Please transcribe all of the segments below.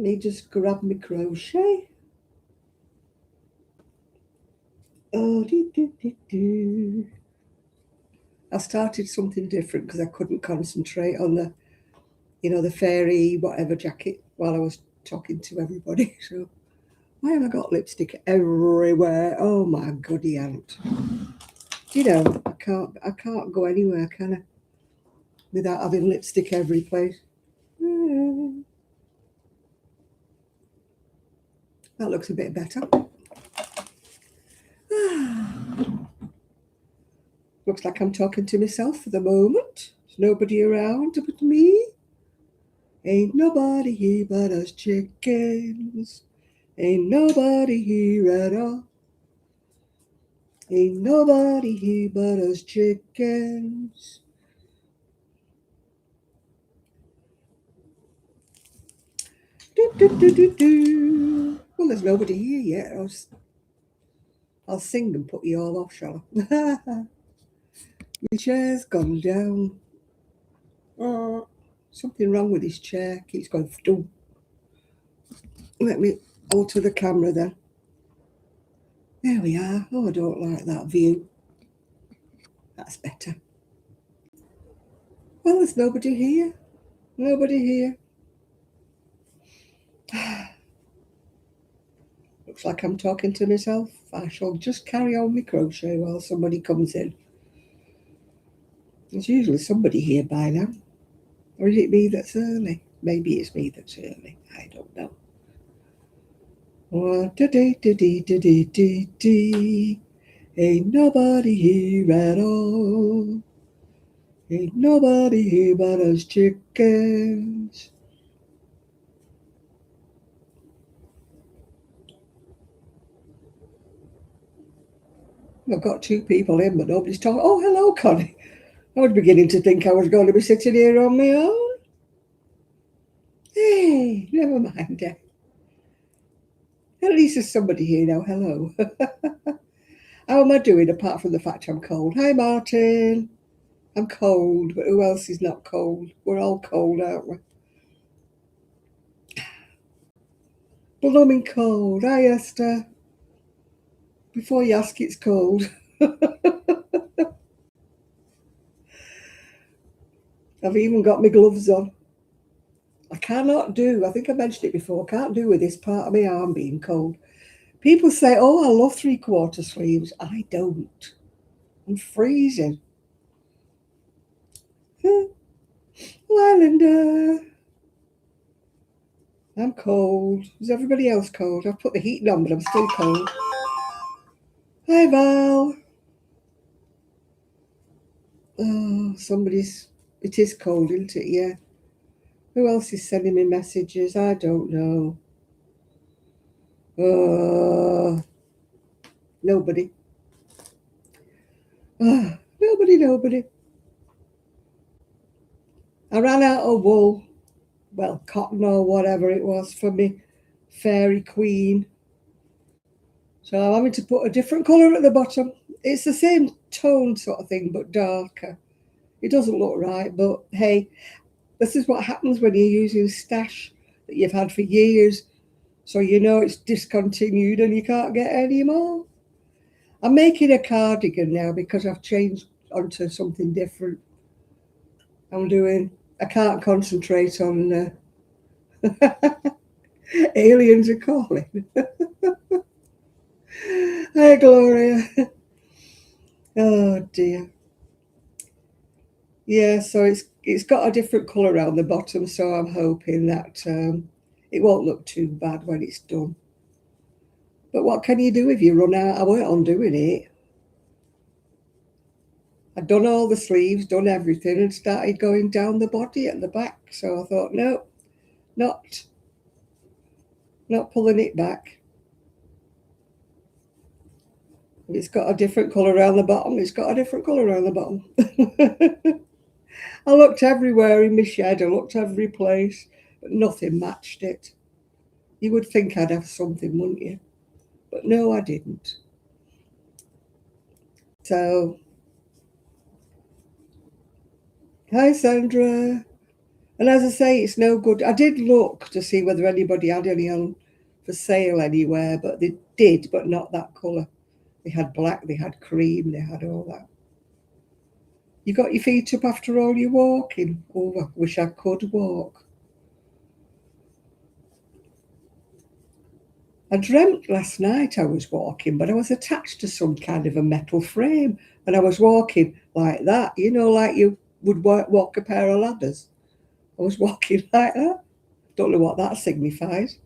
me just grab my crochet. Oh, I started something different because I couldn't concentrate on the, the fairy whatever jacket while I was talking to everybody. So why have I got lipstick everywhere? Oh my goody aunt. I can't go anywhere, can I? Without having lipstick every place. That looks a bit better. Looks like I'm talking to myself for the moment. There's nobody around but me. Ain't nobody here but us chickens. Ain't nobody here at all. Ain't nobody here but us chickens. Well, there's nobody here yet. I'll sing and put you all off, shall I? My chair's gone down. Oh, something wrong with this chair. Keeps going. Let me alter the camera then. There we are. Oh, I don't like that view. That's better. Well, there's nobody here. Nobody here. Looks like I'm talking to myself. I shall just carry on my crochet while somebody comes in. There's usually somebody here by now. Or is it me that's early? Maybe it's me that's early. I don't know. Ain't nobody here at all. Ain't nobody here but us chickens. I've got two people in, but nobody's talking. Oh, hello, Connie. I was beginning to think I was going to be sitting here on my own. Hey, never mind. At least there's somebody here now. Hello. How am I doing apart from the fact I'm cold? Hi, Martin. I'm cold, but who else is not cold? We're all cold, aren't we? Blooming cold. Hi, Esther. Before you ask, it's cold. I've even got my gloves on. I cannot do, I think I mentioned it before, I can't do with this part of my arm being cold. People say, oh, I love 3/4 sleeves. I don't. I'm freezing. Hi, Linda. I'm cold. Is everybody else cold? I've put the heating on, but I'm still cold. Hi, Val. Oh, it is cold, isn't it? Yeah. Who else is sending me messages? I don't know. Nobody. Nobody. I ran out of wool, well, cotton or whatever it was for me fairy queen. So I'm having to put a different colour at the bottom. It's the same tone sort of thing, but darker. It doesn't look right, but hey, this is what happens when you're using stash that you've had for years. So you know it's discontinued and you can't get any more. I'm making a cardigan now because I've changed onto something different. I can't concentrate on aliens are calling. Hi, Gloria. Oh dear. Yeah, so it's got a different colour around the bottom, so I'm hoping that it won't look too bad when it's done. But what can you do if you run out? I went on doing it. I'd done all the sleeves, done everything, and started going down the body at the back. So I thought, no, not pulling it back. If it's got a different colour around the bottom, it's got a different colour around the bottom. I looked everywhere in my shed, I looked every place, but nothing matched it. You would think I'd have something, wouldn't you? But no, I didn't. So, hi Sandra. And as I say, it's no good. I did look to see whether anybody had any on for sale anywhere, but they did, but not that colour. They had black, they had cream, they had all that. You got your feet up after all your walking? Oh, I wish I could walk. I dreamt last night I was walking, but I was attached to some kind of a metal frame, and I was walking like that, you know, like you would walk a pair of ladders. I was walking like that. Don't know what that signifies.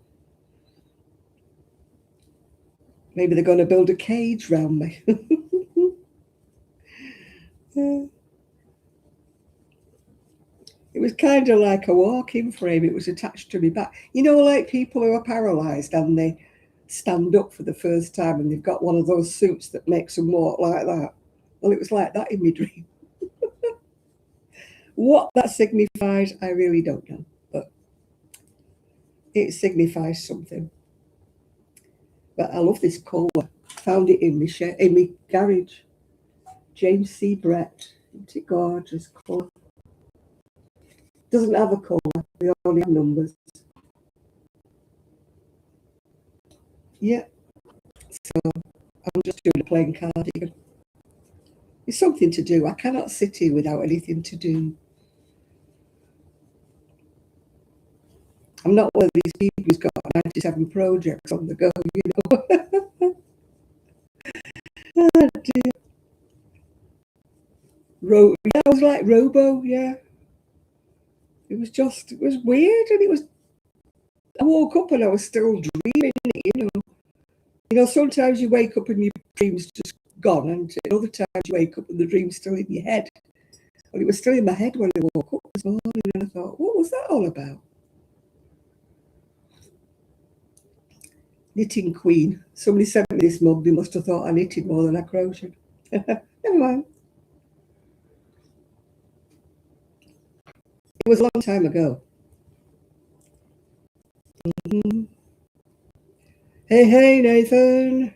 Maybe they're going to build a cage round me. It was kind of like a walking frame. It was attached to my back. You know, like people who are paralysed and they stand up for the first time and they've got one of those suits that makes them walk like that. Well, it was like that in my dream. What that signifies, I really don't know, but it signifies something. But I love this colour. Found it in my garage. James C. Brett. Isn't it gorgeous colour? Doesn't have a colour. They only have numbers. Yeah. So I'm just doing a plain cardigan. It's something to do. I cannot sit here without anything to do. I'm not one of these people who's got 97 projects on the go, you know. Oh dear. Yeah, I was like Robo, yeah. It was weird, and I woke up and I was still dreaming, you know. You know, sometimes you wake up and your dream's just gone, and other times you wake up and the dream's still in your head. Well, it was still in my head when I woke up this morning, and I thought, what was that all about? Knitting queen. Somebody sent me this mug. They must have thought I knitted more than I crocheted. Never mind. It was a long time ago. Hey, hey, Nathan.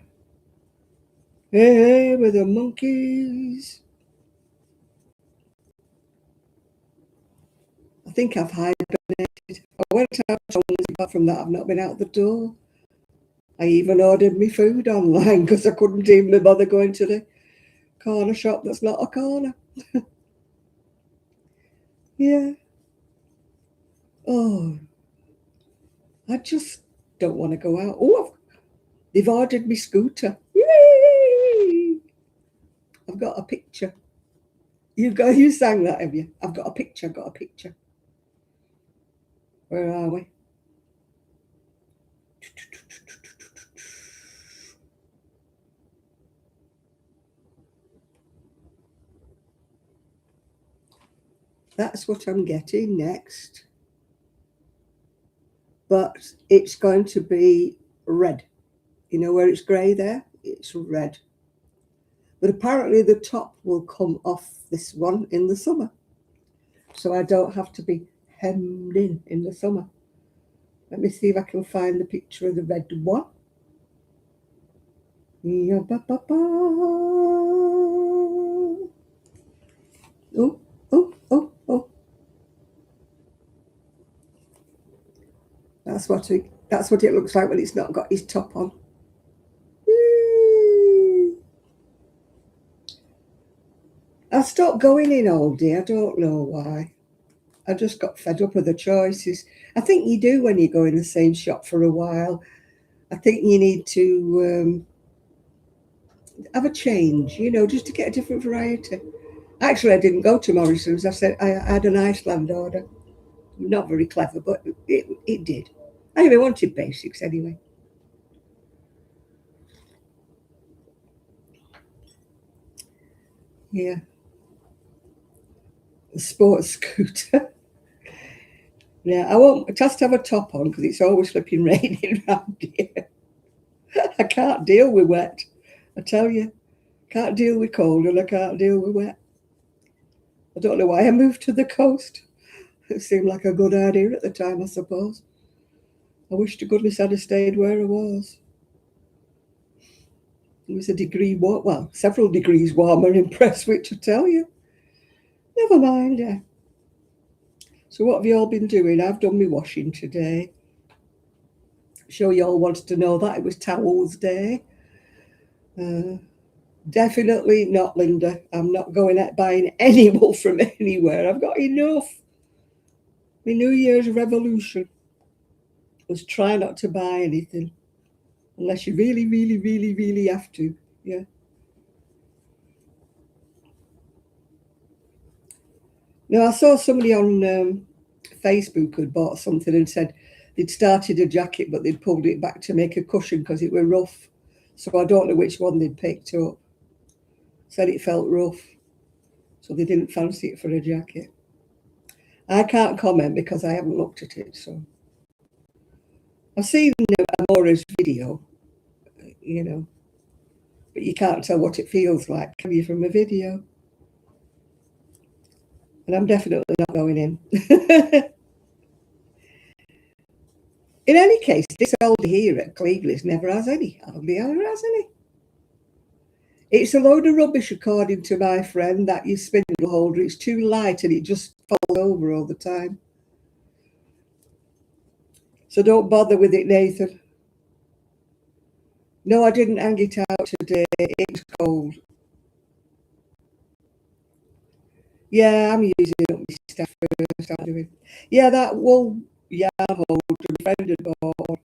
Hey, hey, with the monkeys. I think I've hibernated. I went out apart from that, I've not been out the door. I even ordered me food online because I couldn't even bother going to the corner shop that's not a corner. Yeah. Oh, I just don't want to go out. Oh, they've ordered me scooter. Yay! I've got a picture. You sang that, have you? I've got a picture. Where are we? That's what I'm getting next. But it's going to be red. You know where it's grey there? It's red. But apparently the top will come off this one in the summer. So I don't have to be hemmed in the summer. Let me see if I can find the picture of the red one. Oh. That's what it looks like when it's not got his top on. I stopped going in all day. I don't know why. I just got fed up with the choices. I think you do when you go in the same shop for a while. I think you need to have a change, you know, just to get a different variety. Actually, I didn't go to Morrison's. I said I had an Iceland order. Not very clever, but it did. Anyway, I wanted basics anyway. Yeah. A sports scooter. Yeah, I won't just have a top on because it's always flipping raining around here. I can't deal with wet. I tell you, can't deal with cold and I can't deal with wet. I don't know why I moved to the coast. It seemed like a good idea at the time, I suppose. I wish to goodness I'd have stayed where I was. It was a degree several degrees warmer in Prestwich, I tell you. Never mind. So what have you all been doing? I've done my washing today. Sure you all wanted to know that it was towels day. Definitely not, Linda. I'm not going out buying any wool from anywhere. I've got enough. My New Year's revolution was try not to buy anything unless you really, really, really, really have to. Yeah. Now, I saw somebody on Facebook had bought something and said they'd started a jacket, but they'd pulled it back to make a cushion because it were rough. So I don't know which one they'd picked up. Said it felt rough, so they didn't fancy it for a jacket. I can't comment because I haven't looked at it. So I've seen Amora's video, you know, but you can't tell what it feels like, can you, from a video? And I'm definitely not going in. In any case, this elder here at Cleveland's never has any. Hardly ever has any. It's a load of rubbish, according to my friend, that your spindle holder. It's too light and it just falls over all the time. So don't bother with it, Nathan. No, I didn't hang it out today. It was cold. Yeah, I'm using up my stuff first. I'm doing. Yeah, that wool yarn holder my friend had bought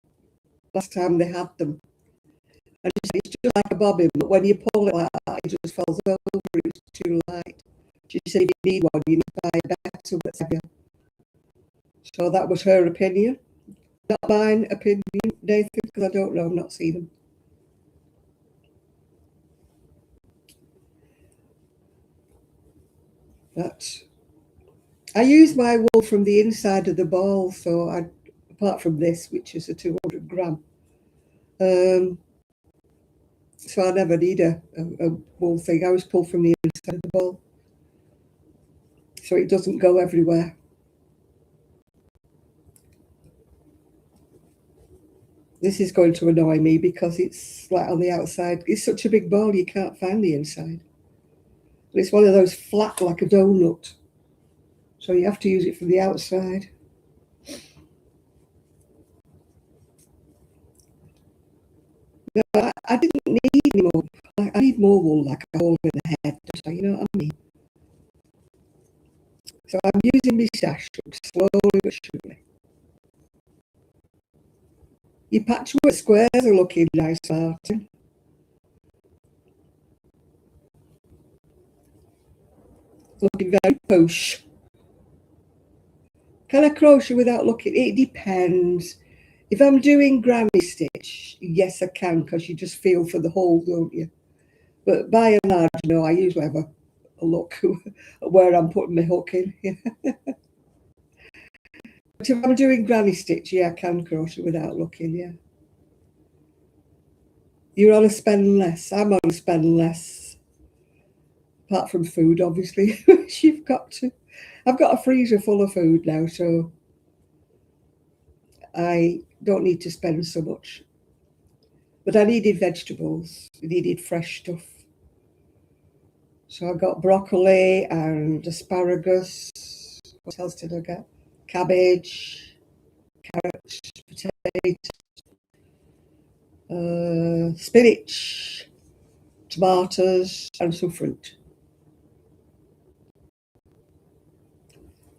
last time they had them. And it's just like a bobbin, but when you pull it like that, it just falls over. It's too light. She said if you need one, you need to buy a better that's heavier. So that was her opinion. Not mine opinion, Nathan, because I don't know, I've not seen them. But I use my wool from the inside of the ball, so apart from this, which is a 200 gram. So I never need a wool thing. I always pull from the inside of the ball, so it doesn't go everywhere. This is going to annoy me because it's like on the outside. It's such a big ball, you can't find the inside. It's one of those flat like a donut, so you have to use it from the outside. No, I didn't need any more. I need more wool, like a hole in the head. You know what I mean? So I'm using my stash slowly but surely. Your patchwork squares are looking nice, Martin. Looking very posh. Can I crochet without looking? It depends. If I'm doing granny stitch, yes, I can, because you just feel for the hole, don't you? But by and large, no, I usually have a look at where I'm putting my hook in. But if I'm doing granny stitch, yeah, I can crochet without looking, yeah. You're on a spend less. I'm on a spend less. Apart from food, obviously, which you've got to. I've got a freezer full of food now, so I don't need to spend so much. But I needed vegetables. I needed fresh stuff. So I got broccoli and asparagus. What else did I get? Cabbage, carrots, potatoes, spinach, tomatoes, and some fruit.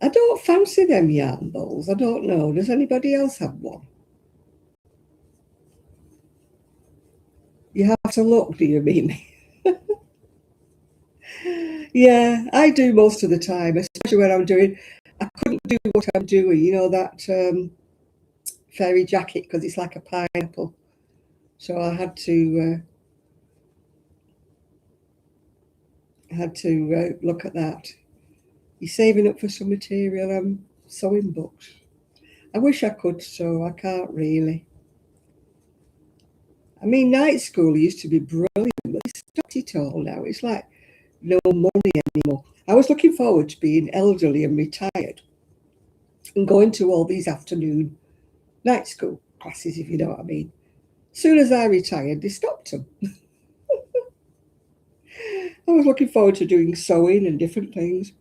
I don't fancy them yarn bowls. I don't know. Does anybody else have one? You have to look, do you mean? Yeah, I do most of the time, especially when I'm doing. I couldn't do what I'm doing, you know, that fairy jacket, because it's like a pineapple. So I had to look at that. You're saving up for some material. I'm sewing books. I wish I could sew. I can't really. I mean, night school used to be brilliant, but they stopped it all now. It's like no money anymore. I was looking forward to being elderly and retired and going to all these afternoon night school classes, if you know what I mean. As soon as I retired, they stopped them. I was looking forward to doing sewing and different things.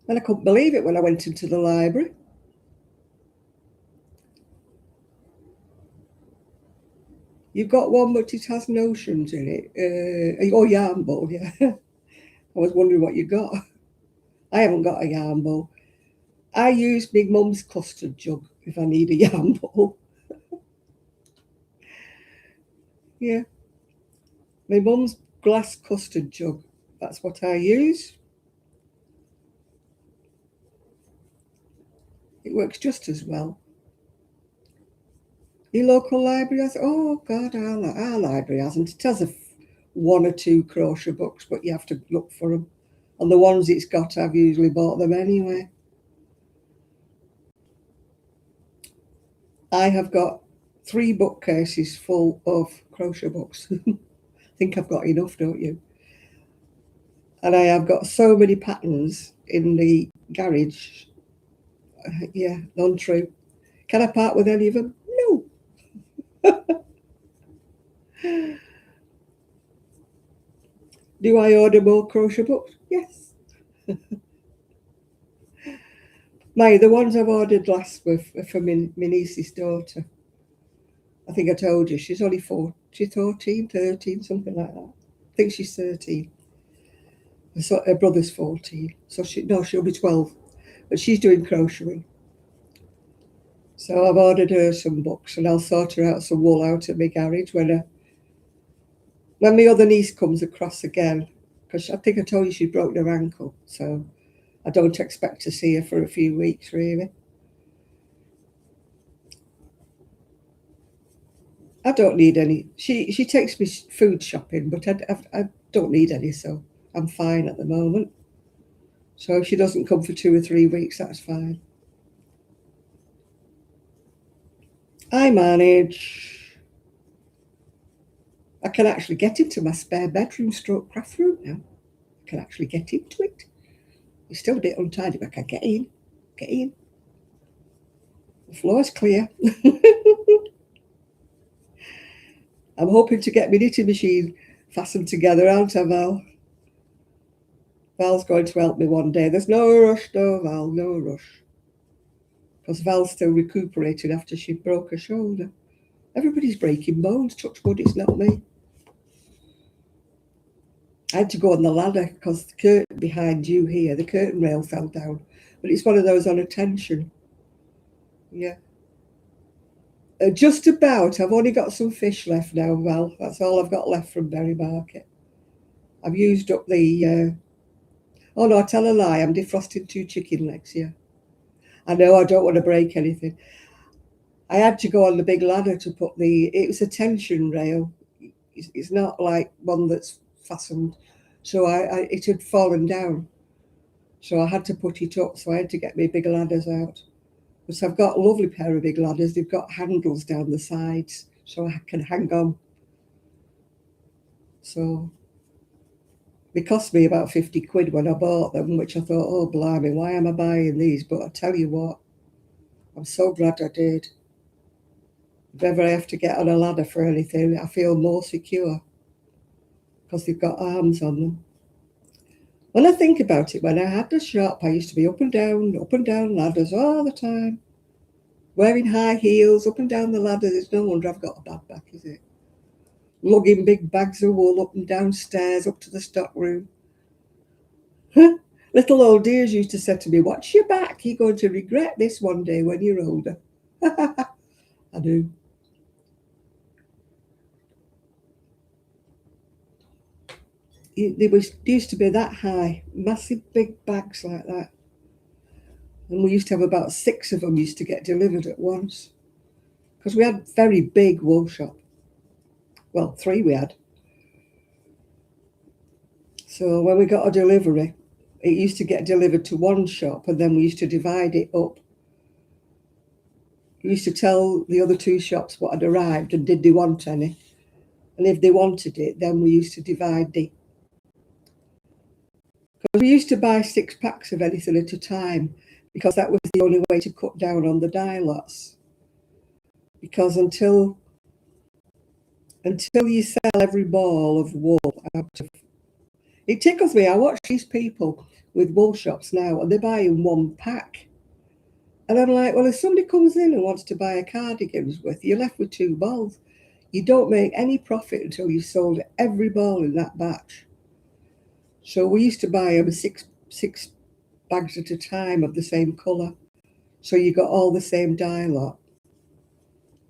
And I couldn't believe it when I went into the library. You've got one, but it has notions in it. Oh, yarn bowl, yeah. I was wondering what you got. I haven't got a yarn bowl. I use Big Mum's custard jug if I need a yarn bowl. Yeah. My mum's glass custard jug. That's what I use. It works just as well. Your local library has, oh God, our library hasn't. It has one or two crochet books, but you have to look for them. And the ones it's got, I've usually bought them anyway. I have got 3 bookcases full of crochet books. I think I've got enough, don't you? And I have got so many patterns in the garage. Yeah, untrue. Can I part with any of them? No. Do I order more crochet books? Yes. The ones I've ordered last were for my niece's daughter. I think I told you, she's only 4. She's 14, 13, something like that. I think she's 13. So her brother's 14. So she'll be 12. But she's doing crocheting. So I've ordered her some books, and I'll sort her out some wool out of my garage when my other niece comes across again, because I think I told you she broke her ankle. So I don't expect to see her for a few weeks, really. I don't need any. She takes me food shopping, but I don't need any, so I'm fine at the moment. So if she doesn't come for 2 or 3 weeks, that's fine. I manage. I can actually get into my spare bedroom stroke craft room now. I can actually get into it. It's still a bit untidy, but I can get in. Get in. The floor's clear. I'm hoping to get my knitting machine fastened together, aren't I, Val? Val's going to help me one day. There's no rush, though, Val, no rush. Because Val's still recuperating after she broke her shoulder. Everybody's breaking bones, touch wood, it's not me. I had to go on the ladder because the curtain behind you here, the curtain rail fell down. But it's one of those on a tension. Yeah. Just about. I've only got some fish left now, Val. That's all I've got left from Berry Market. I've used up the... Oh, no, I tell a lie. I'm defrosting 2 chicken legs, yeah. I know I don't want to break anything. I had to go on the big ladder to put it was a tension rail. It's not like one that's fastened. So it had fallen down. So I had to put it up. So I had to get my big ladders out. But I've got a lovely pair of big ladders. They've got handles down the sides, so I can hang on. So they cost me about 50 quid when I bought them, which I thought, oh, blimey, why am I buying these? But I tell you what, I'm so glad I did. If ever I have to get on a ladder for anything, I feel more secure because they've got arms on them. When I think about it, when I had the shop, I used to be up and down ladders all the time, wearing high heels, up and down the ladder. It's no wonder I've got a bad back, is it? Lugging big bags of wool up and down stairs, up to the stock room. Little old dears used to say to me, watch your back, you're going to regret this one day when you're older. I do. They used to be that high, massive big bags like that. And we used to have about 6 of them used to get delivered at once. Because we had a very big wool shop. Well, 3 we had. So when we got a delivery, it used to get delivered to one shop and then we used to divide it up. We used to tell the other 2 shops what had arrived and did they want any. And if they wanted it, then we used to divide it. Because we used to buy 6 packs of anything at a time because that was the only way to cut down on the dye lots. Because until you sell every ball of wool out of... It tickles me. I watch these people with wool shops now, and they buy in one pack. And I'm like, well, if somebody comes in and wants to buy a cardigan's worth, you're left with 2 balls. You don't make any profit until you've sold every ball in that batch. So we used to buy them six bags at a time of the same colour. So you got all the same dye lot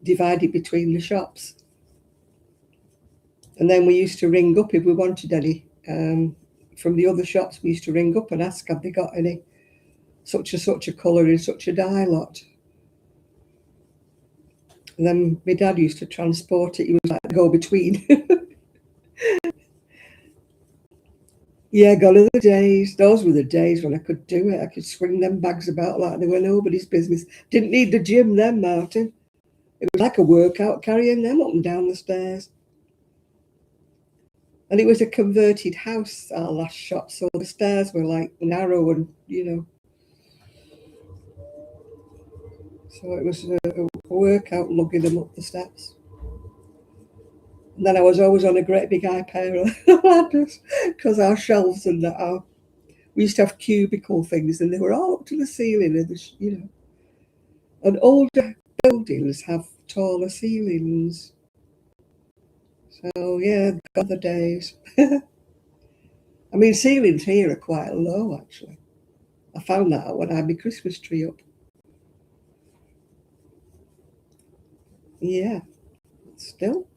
divided between the shops. And then we used to ring up if we wanted any from the other shops. We used to ring up and ask, have they got any such a colour in such a dye lot? And then my dad used to transport it. He was like the go-between. Yeah, gone are the days. Those were the days when I could do it. I could swing them bags about like they were nobody's business. Didn't need the gym then, Martin. It was like a workout carrying them up and down the stairs. And it was a converted house, our last shop, so the stairs were like narrow and, so it was a workout lugging them up the steps. And then I was always on a great big high pair of ladders because our shelves and that we used to have cubicle things and they were all up to the ceiling and and older buildings have taller ceilings. So yeah, got the days. I mean, ceilings here are quite low actually. I found that out when I had my Christmas tree up. Yeah, still.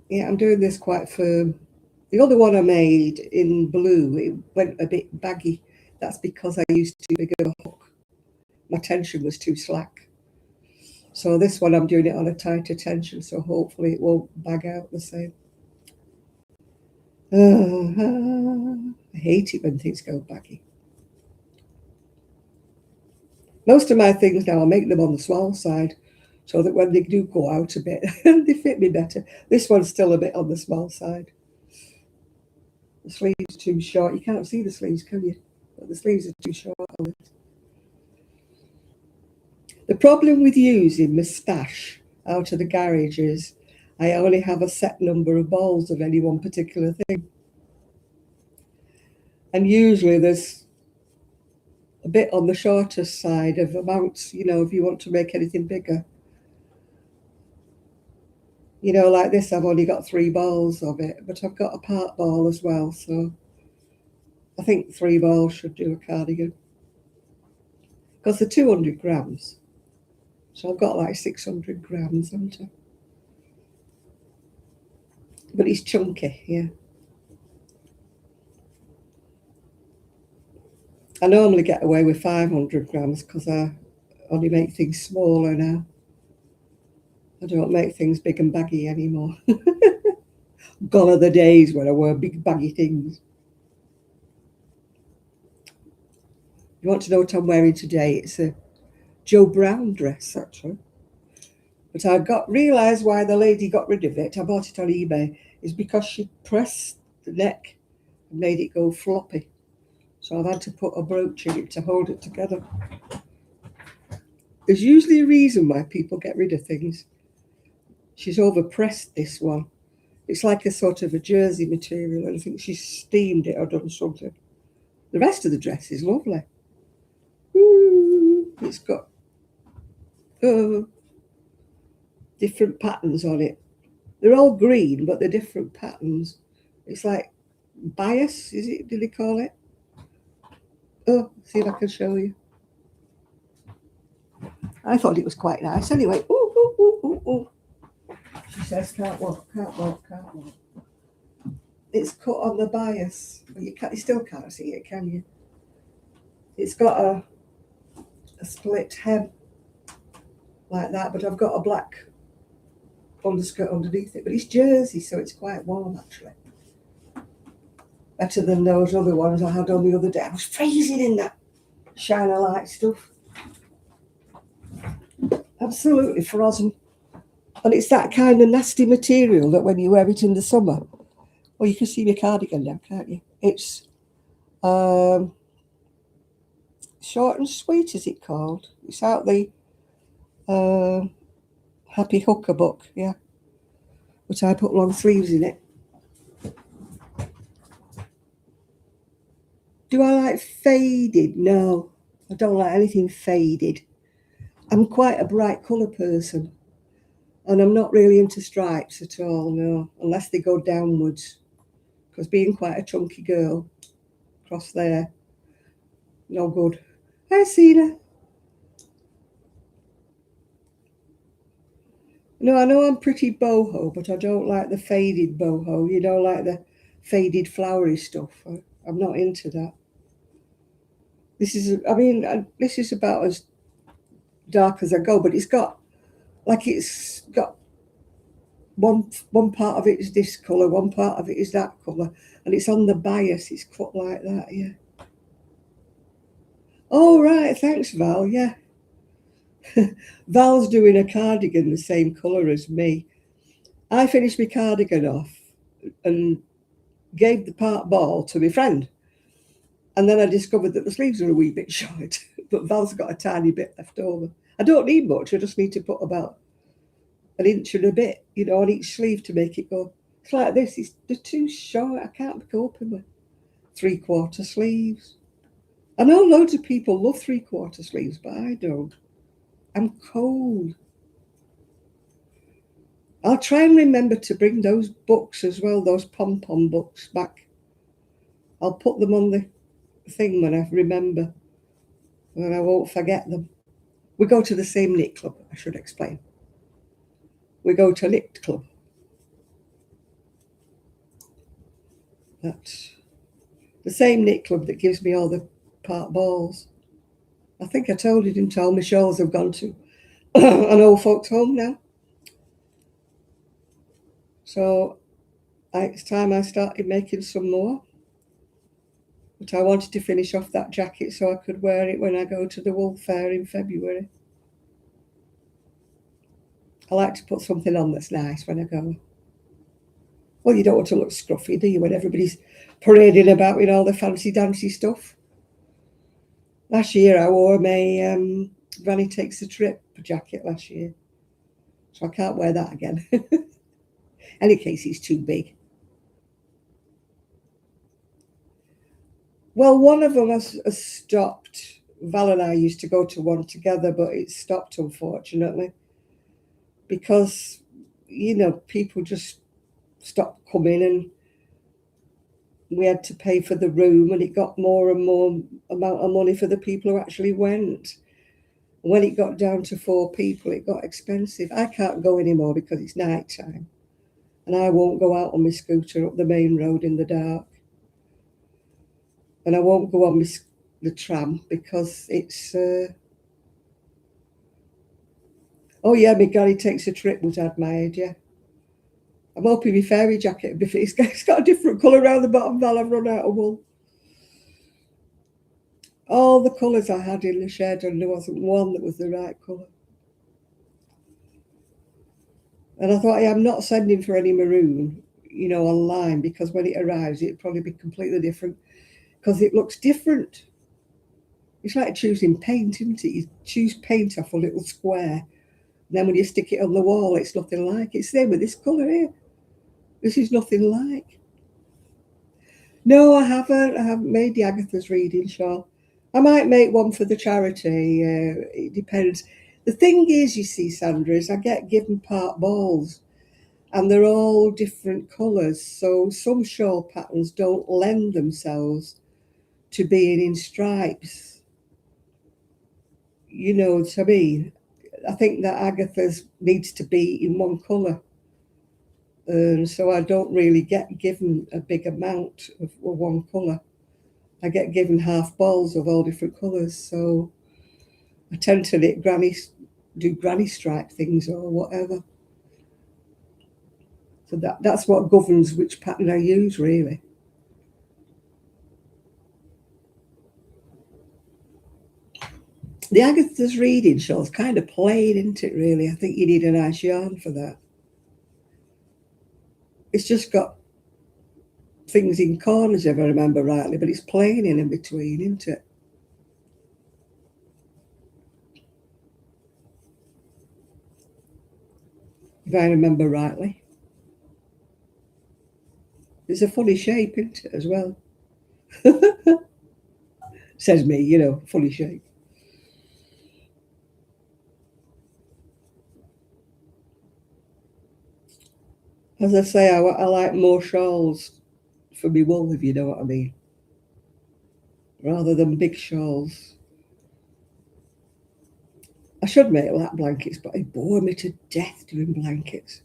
Yeah, I'm doing this quite firm. The other one I made in blue, it went a bit baggy. That's because I used too big of a hook. My tension was too slack. So this one I'm doing it on a tighter tension, so hopefully it won't bag out the same. I hate it when things go baggy. Most of my things now, I make them on the small side so that when they do go out a bit, they fit me better. This one's still a bit on the small side. The sleeves are too short. You can't see the sleeves, can you? But the sleeves are too short on it. The problem with using my stash out of the garage is I only have a set number of balls of any one particular thing. And usually there's a bit on the shorter side of amounts, if you want to make anything bigger. Like this, I've only got 3 balls of it, but I've got a part ball as well. So I think 3 balls should do a cardigan. Because they're 200 grams. So I've got like 600 grams, haven't I? But it's chunky, yeah. I normally get away with 500 grams because I only make things smaller now. I don't make things big and baggy anymore. Gone are the days when I wear big baggy things. You want to know what I'm wearing today? It's a Joe Brown dress, actually. But I realised why the lady got rid of it. I bought it on eBay. Is because she pressed the neck and made it go floppy. So I've had to put a brooch in it to hold it together. There's usually a reason why people get rid of things. She's overpressed this one. It's like a sort of a jersey material, and I think she's steamed it or done something. The rest of the dress is lovely. It's got different patterns on it. They're all green, but they're different patterns. It's like bias, is it? Did they call it? Oh, see if I can show you. I thought it was quite nice. Anyway, She says, can't walk. It's cut on the bias. You still can't see it, can you? It's got a split hem like that, but I've got a black underskirt underneath it. But it's jersey, so it's quite warm actually. Better than those other ones I had on the other day. I was freezing in that shiner light stuff. Absolutely frozen. And it's that kind of nasty material that when you wear it in the summer, well, you can see my cardigan now, can't you? It's short and sweet, is it called? It's out the Happy Hooker book, yeah. but I put long sleeves in it. Do I like faded? No, I don't like anything faded. I'm quite a bright colour person, and I'm not really into stripes at all, no, unless they go downwards, because being quite a chunky girl, across there, no good. Hi, Sina. No, I know I'm pretty boho, but I don't like the faded boho. You don't like the faded flowery stuff. I'm not into that. This is, I mean, this is about as dark as I go, but it's got one part of it is this colour, one part of it is that colour, and it's on the bias. It's cut like that, yeah. Oh right, thanks, Val. Yeah, Val's doing a cardigan the same colour as me. I finished my cardigan off and gave the part ball to my friend. And then I discovered that the sleeves are a wee bit short, but Val's got a tiny bit left over. I don't need much, I just need to put about an inch and a bit, you know, on each sleeve to make it go. It's like this, they're too short, I can't be coping with 3/4 sleeves. I know loads of people love 3/4 sleeves, but I don't. I'm cold. I'll try and remember to bring those books as well, those pom-pom books back. I'll put them on the thing when I remember, and I won't forget them. We go to the same knit club, I should explain. We go to knit club. That's the same knit club that gives me all the part balls. I think I told you, didn't I? All my shawls have gone to an old folks' home now. So it's time I started making some more. But I wanted to finish off that jacket so I could wear it when I go to the wool fair in February. I like to put something on that's nice when I go. Well, you don't want to look scruffy, do you, when everybody's parading about with all the fancy dancy stuff? Last year I wore my Granny Takes a Trip jacket last year. So I can't wear that again. Any case, it's too big. Well, one of them has stopped. Val and I used to go to one together, but it stopped, unfortunately, because, you know, people just stopped coming and we had to pay for the room, and it got more and more amount of money for the people who actually went. When it got down to 4 people, it got expensive. I can't go anymore because it's night time, and I won't go out on my scooter up the main road in the dark. And I won't go on the tram because it's... Oh yeah, my Granny Takes a Trip was at my age, yeah. I'm hoping my fairy jacket will be fit. It's got a different colour around the bottom, Val. I've run out of wool. All the colours I had in the shed, and there wasn't one that was the right colour. And I thought, yeah, I'm not sending for any maroon, you know, online, because when it arrives, it'll probably be completely different, because it looks different. It's like choosing paint, isn't it? You choose paint off a little square, and then when you stick it on the wall, it's nothing like. It's the same with this colour here. This is nothing like. No, I haven't. I haven't made the Agatha's reading shawl. I might make one for the charity. It depends. The thing is, you see, Sandra, is I get given part balls, and they're all different colours. So some shawl patterns don't lend themselves to being in stripes. You know what I mean? I think that Agatha's needs to be in one colour. So I don't really get given a big amount of one colour. I get given half balls of all different colours. So I tend to do granny stripe things or whatever. So that's what governs which pattern I use, really. The Agatha's reading shawl's kind of plain, isn't it, really? I think you need a nice yarn for that. It's just got things in corners, if I remember rightly, but it's plain in between, isn't it? If I remember rightly. It's a funny shape, isn't it, as well? Says me, you know, funny shape. As I say, I like more shawls for me wool, if you know what I mean, rather than big shawls. I should make lap blankets, but it bore me to death doing blankets.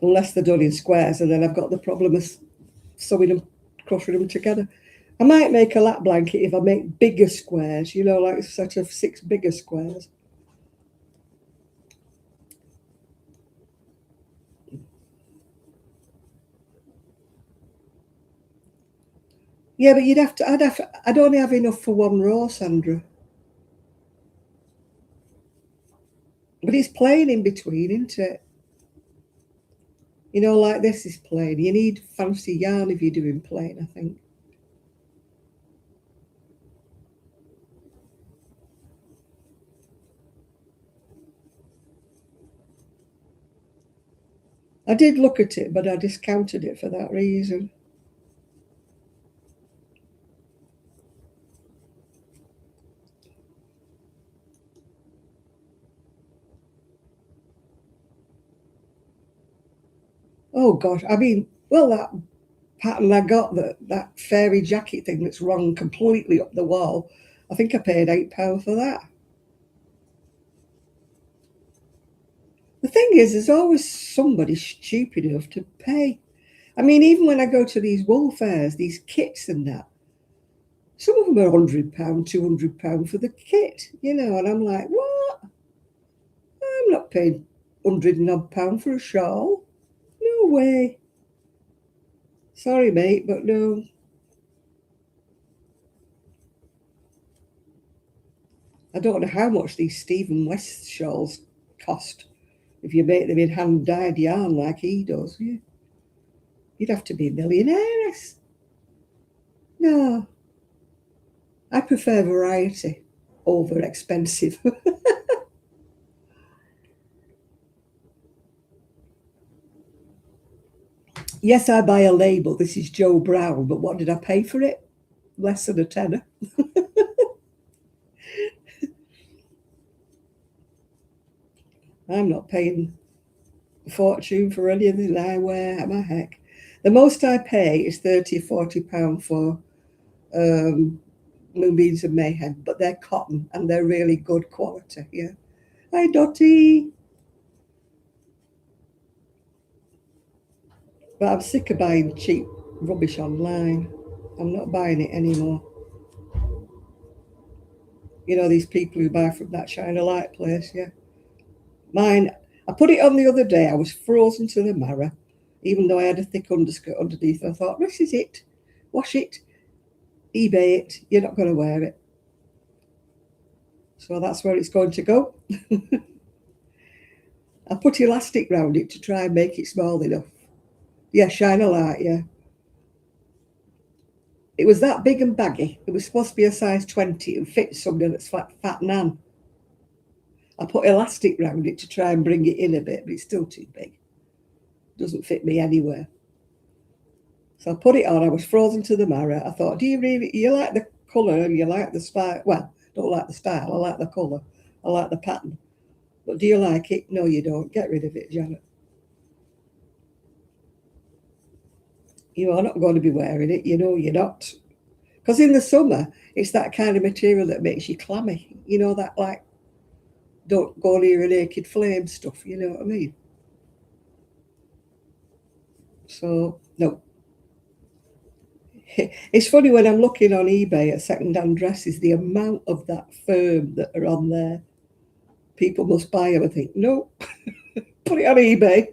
Unless they're done in squares, and then I've got the problem of sewing them, crocheting them together. I might make a lap blanket if I make bigger squares, you know, like a set of 6 bigger squares. Yeah, but I'd only have enough for one row, Sandra. But it's plain in between, isn't it? You know, like this is plain. You need fancy yarn if you're doing plain, I think. I did look at it, but I discounted it for that reason. Oh gosh, I mean, well, that pattern I got, that fairy jacket thing that's run completely up the wall, I think I paid £8 for that. The thing is, there's always somebody stupid enough to pay. I mean, even when I go to these wool fairs, these kits and that, some of them are £100, £200 for the kit, you know, and I'm like, what? I'm not paying £100 for a shawl. No way. Sorry, mate, but no. I don't know how much these Stephen West shawls cost if you make them in hand dyed yarn like he does. Yeah. You'd have to be a millionaire. No, I prefer variety over expensive. Yes, I buy a label. This is Joe Brown, but what did I pay for it? Less than a tenner. I'm not paying a fortune for anything I wear. My heck. The most I pay is £30 or £40 for Moonbeams and Mayhem, but they're cotton and they're really good quality. Yeah. Hi, Dottie. But I'm sick of buying cheap rubbish online. I'm not buying it anymore. You know, these people who buy from that China Light place, yeah. Mine, I put it on the other day. I was frozen to the marrow, even though I had a thick underskirt underneath. I thought, this is it. Wash it, eBay it. You're not going to wear it. So that's where it's going to go. I put elastic round it to try and make it small enough. Yeah, China Light, yeah. It was that big and baggy. It was supposed to be a size 20 and fit somebody that's fat nan. I put elastic round it to try and bring it in a bit, but it's still too big. Doesn't fit me anywhere. So I put it on. I was frozen to the marrow. I thought, do you like the colour and you like the style? Well, don't like the style. I like the colour. I like the pattern. But do you like it? No, you don't. Get rid of it, Janet. You are not going to be wearing it. You know you're not. Because in the summer, it's that kind of material that makes you clammy. You know, that like, don't go near a naked flame stuff. You know what I mean? So, no. It's funny when I'm looking on eBay at second-hand dresses, the amount of that firm that are on there. People must buy them. I think, no, put it on eBay.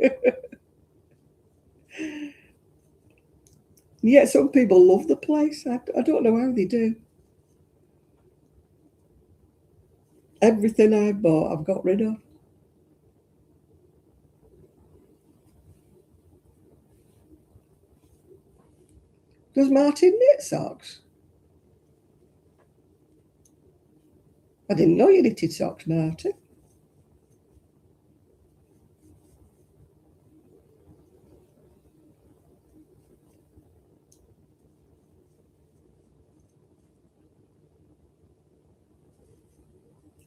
Yet some people love the place. I don't know how they do. Everything I bought, I've got rid of. Does Martin knit socks? I didn't know you knitted socks, Martin.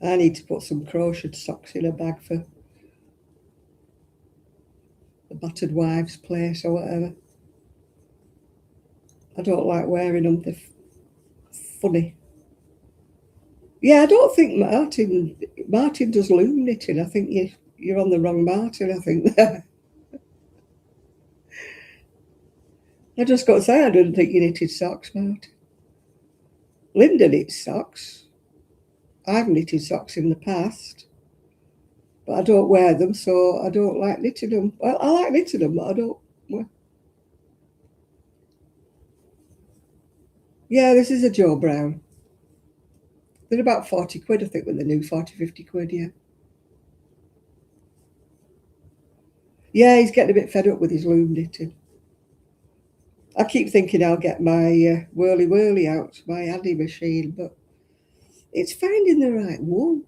I need to put some crocheted socks in a bag for the battered wives' place or whatever. I don't like wearing them. They're funny. Yeah, I don't think Martin does loom knitting. I think you're on the wrong Martin, I think. I just got to say, I didn't think you knitted socks, Martin. Linda knits socks. I've knitted socks in the past, but I don't wear them, so I don't like knitting them. Well, I like knitting them, but I don't wear. Yeah, this is a Joe Brown. They're about 40 quid, I think, when they're new, 40, 50 quid, yeah. Yeah, he's getting a bit fed up with his loom knitting. I keep thinking I'll get my whirly whirly out, my handy machine, but it's finding the right wool.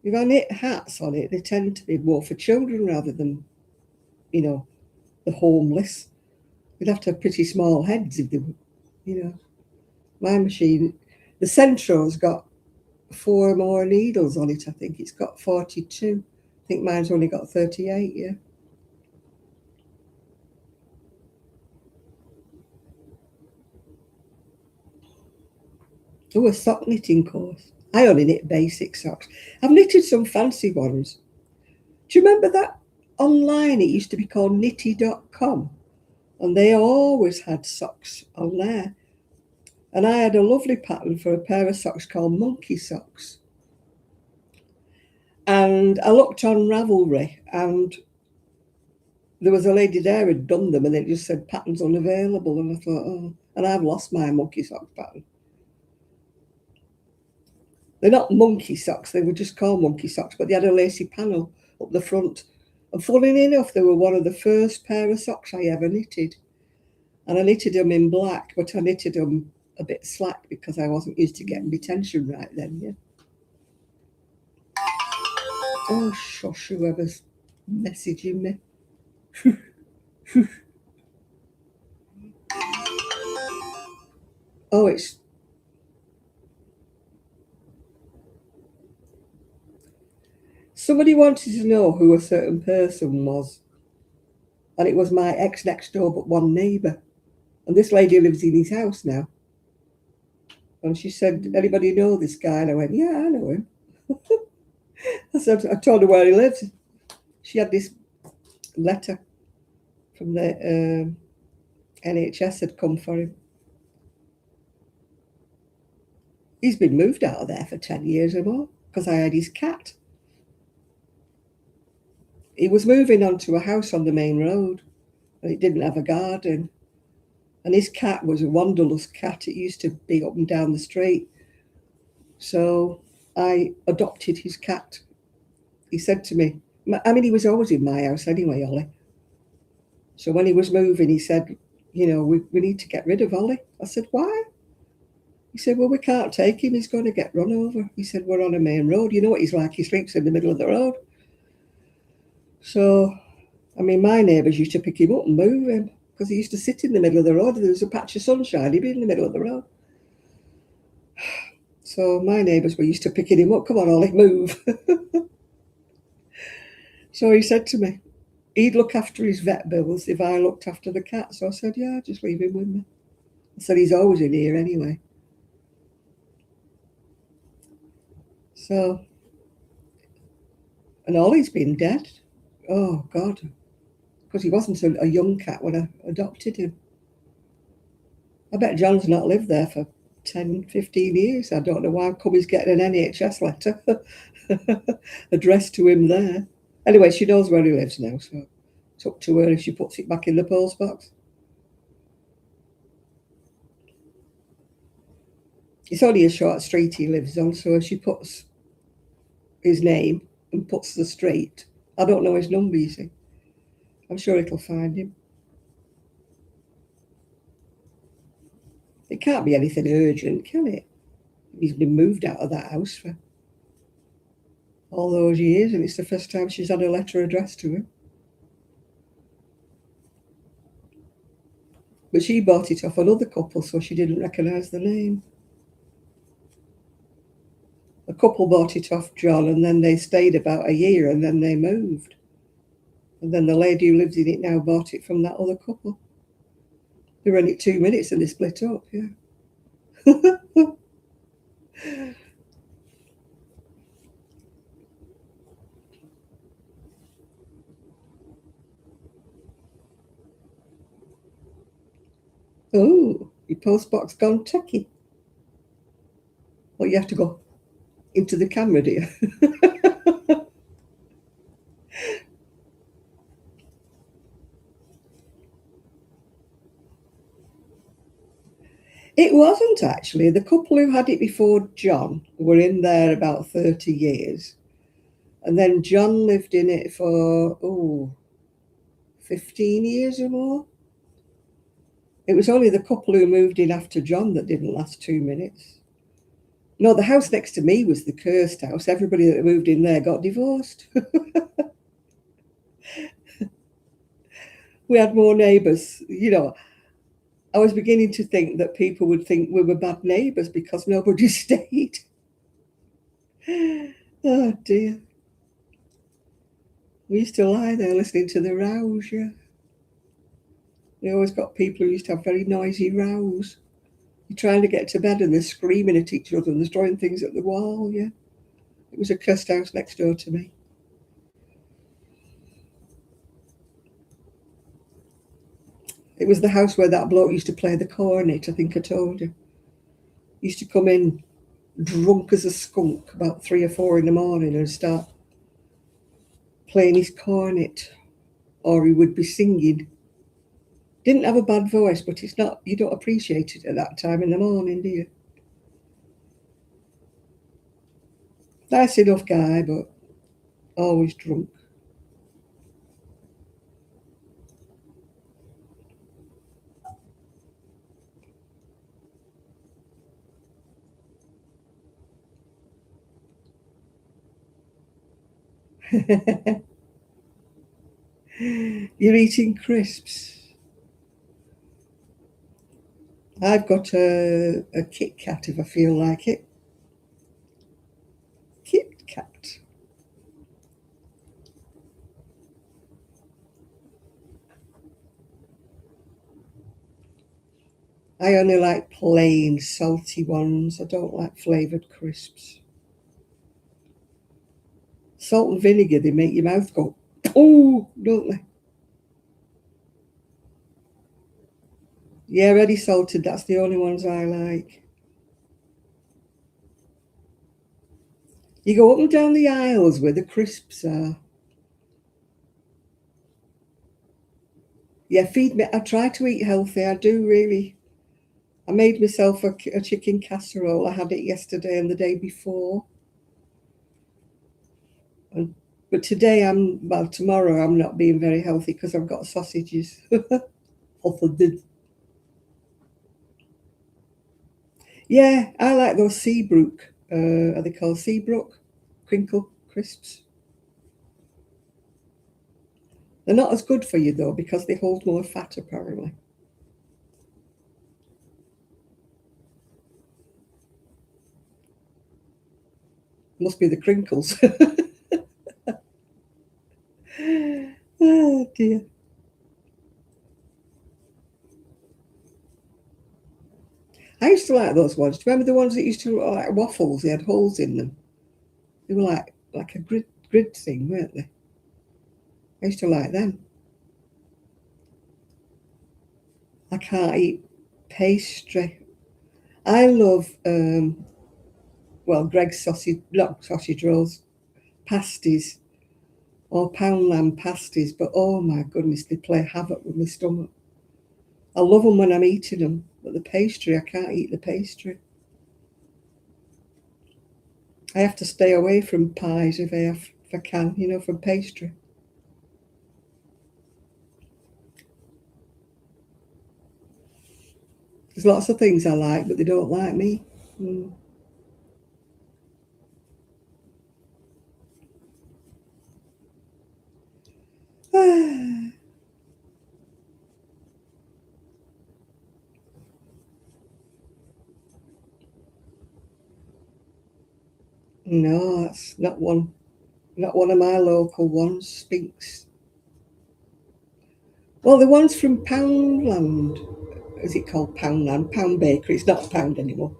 If I knit hats on it, they tend to be more for children rather than, the homeless. They'd have to have pretty small heads if they were, you know. My machine, the Centro's got 4 more needles on it, I think. It's got 42. I think mine's only got 38, yeah. Oh, a sock knitting course. I only knit basic socks. I've knitted some fancy ones. Do you remember that online? It used to be called nitty.com, and they always had socks on there. And I had a lovely pattern for a pair of socks called monkey socks. And I looked on Ravelry, and there was a lady there who'd done them, and it just said patterns unavailable. And I thought, oh, and I've lost my monkey sock pattern. They're not monkey socks, they were just called monkey socks, but they had a lacy panel up the front. And funny enough, they were one of the first pair of socks I ever knitted. And I knitted them in black, but I knitted them a bit slack because I wasn't used to getting my tension right then, yeah. Oh, shush, whoever's messaging me. Oh, it's... Somebody wanted to know who a certain person was. And it was my ex next door, but one neighbour. And this lady lives in his house now. And she said, anybody know this guy? And I went, yeah, I know him. I told her where he lives. She had this letter from the NHS had come for him. He's been moved out of there for 10 years or more because I had his cat. He was moving onto a house on the main road and it didn't have a garden. And his cat was a wanderlust cat. It used to be up and down the street. So I adopted his cat. He said to me, he was always in my house anyway, Ollie. So when he was moving, he said, we need to get rid of Ollie. I said, why? He said, well, we can't take him. He's going to get run over. He said, we're on a main road. You know what he's like. He sleeps in the middle of the road. So, my neighbours used to pick him up and move him because he used to sit in the middle of the road. There was a patch of sunshine. He'd be in the middle of the road. So my neighbours were used to picking him up. Come on, Ollie, move. So he said to me, he'd look after his vet bills if I looked after the cat. So I said, yeah, just leave him with me. I said, he's always in here anyway. So, and Ollie's been dead. Oh, God. Because he wasn't a young cat when I adopted him. I bet John's not lived there for 10, 15 years. I don't know why come he's getting an NHS letter addressed to him there. Anyway, she knows where he lives now, so it's up to her if she puts it back in the post box. It's only a short street he lives on, so if she puts his name and puts the street, I don't know his number, you see. I'm sure it'll find him. It can't be anything urgent, can it? He's been moved out of that house for all those years, and it's the first time she's had a letter addressed to him. But she bought it off another couple, so she didn't recognise the name. A couple bought it off John, and then they stayed about a year, and then they moved. And then the lady who lives in it now bought it from that other couple. They were in it 2 minutes and they split up, yeah. Oh, your postbox gone techie. Well, you have to go into the camera, dear. It wasn't actually. The couple who had it before John were in there about 30 years. And then John lived in it for, 15 years or more. It was only the couple who moved in after John that didn't last 2 minutes. No, the house next to me was the cursed house. Everybody that moved in there got divorced. We had more neighbours. I was beginning to think that people would think we were bad neighbours because nobody stayed. Oh dear. We used to lie there listening to the rows, yeah. We always got people who used to have very noisy rows. You're trying to get to bed and they're screaming at each other and they're throwing things at the wall, yeah. It was a cursed house next door to me. It was the house where that bloke used to play the cornet, I think I told you. He used to come in drunk as a skunk about 3 or 4 in the morning and start playing his cornet, or he would be singing. Didn't have a bad voice, but it's not, you don't appreciate it at that time in the morning, do you? Nice enough guy, but always drunk. You're eating crisps. I've got a Kit Kat if I feel like it. Kit Kat. I only like plain salty ones. I don't like flavoured crisps. Salt and vinegar, they make your mouth go, oh, don't they? Yeah, ready salted, that's the only ones I like. You go up and down the aisles where the crisps are. Yeah, feed me. I try to eat healthy. I do really. I made myself a chicken casserole. I had it yesterday and the day before. But today tomorrow I'm not being very healthy because I've got sausages. Yeah, I like those Seabrook. Are they called Seabrook? Crinkle crisps. They're not as good for you though because they hold more fat apparently. Must be the crinkles. Oh dear. I used to like those ones. Do you remember the ones that used to look like waffles? They had holes in them. They were like a grid thing, weren't they? I used to like them. I can't eat pastry. I love Greg's sausage, not sausage rolls, pasties or pound lamb pasties. But oh my goodness, they play havoc with my stomach. I love them when I'm eating them, but the pastry, I can't eat the pastry. I have to stay away from pies if I can, from pastry. There's lots of things I like, but they don't like me. Mm. No, that's not one. Not one of my local ones, Spinks. Well, the ones from Poundland. Is it called Poundland? Pound Bakery. It's not Pound anymore.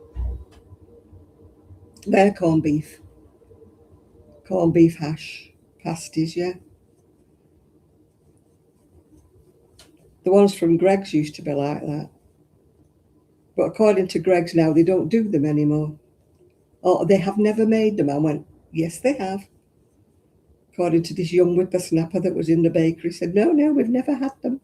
They're corned beef. Corned beef hash. Pasties, yeah. The ones from Greg's used to be like that. But according to Greg's now, they don't do them anymore. Oh, they have never made them. I went, yes, they have. According to this young whippersnapper that was in the bakery, said, no, we've never had them.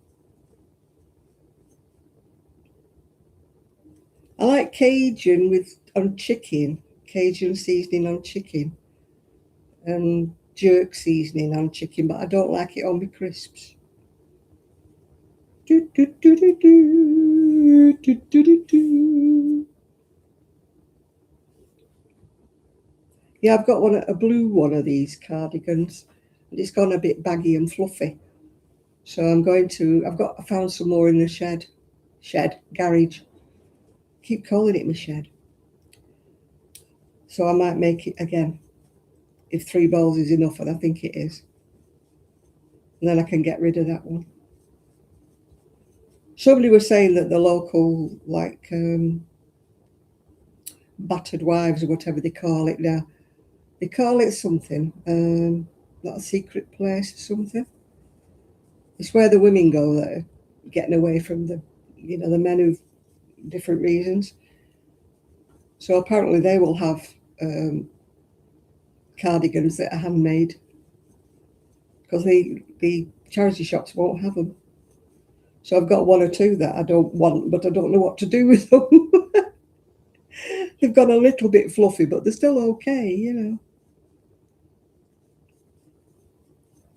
I like Cajun on chicken, Cajun seasoning on chicken, and jerk seasoning on chicken, but I don't like it on my crisps. Do, do, do, do, do, do, do, do, do. Yeah, I've got a blue one of these cardigans, and it's gone a bit baggy and fluffy. So I found some more in the garage. Keep calling it my shed. So I might make it again if 3 bowls is enough, and I think it is. And then I can get rid of that one. Somebody was saying that the local, battered wives or whatever they call it now, they call it something, not a secret place or something. It's where the women go that are getting away from the men who've different reasons. So apparently they will have cardigans that are handmade because the charity shops won't have them. So I've got 1 or 2 that I don't want, but I don't know what to do with them. They've got a little bit fluffy, but they're still okay.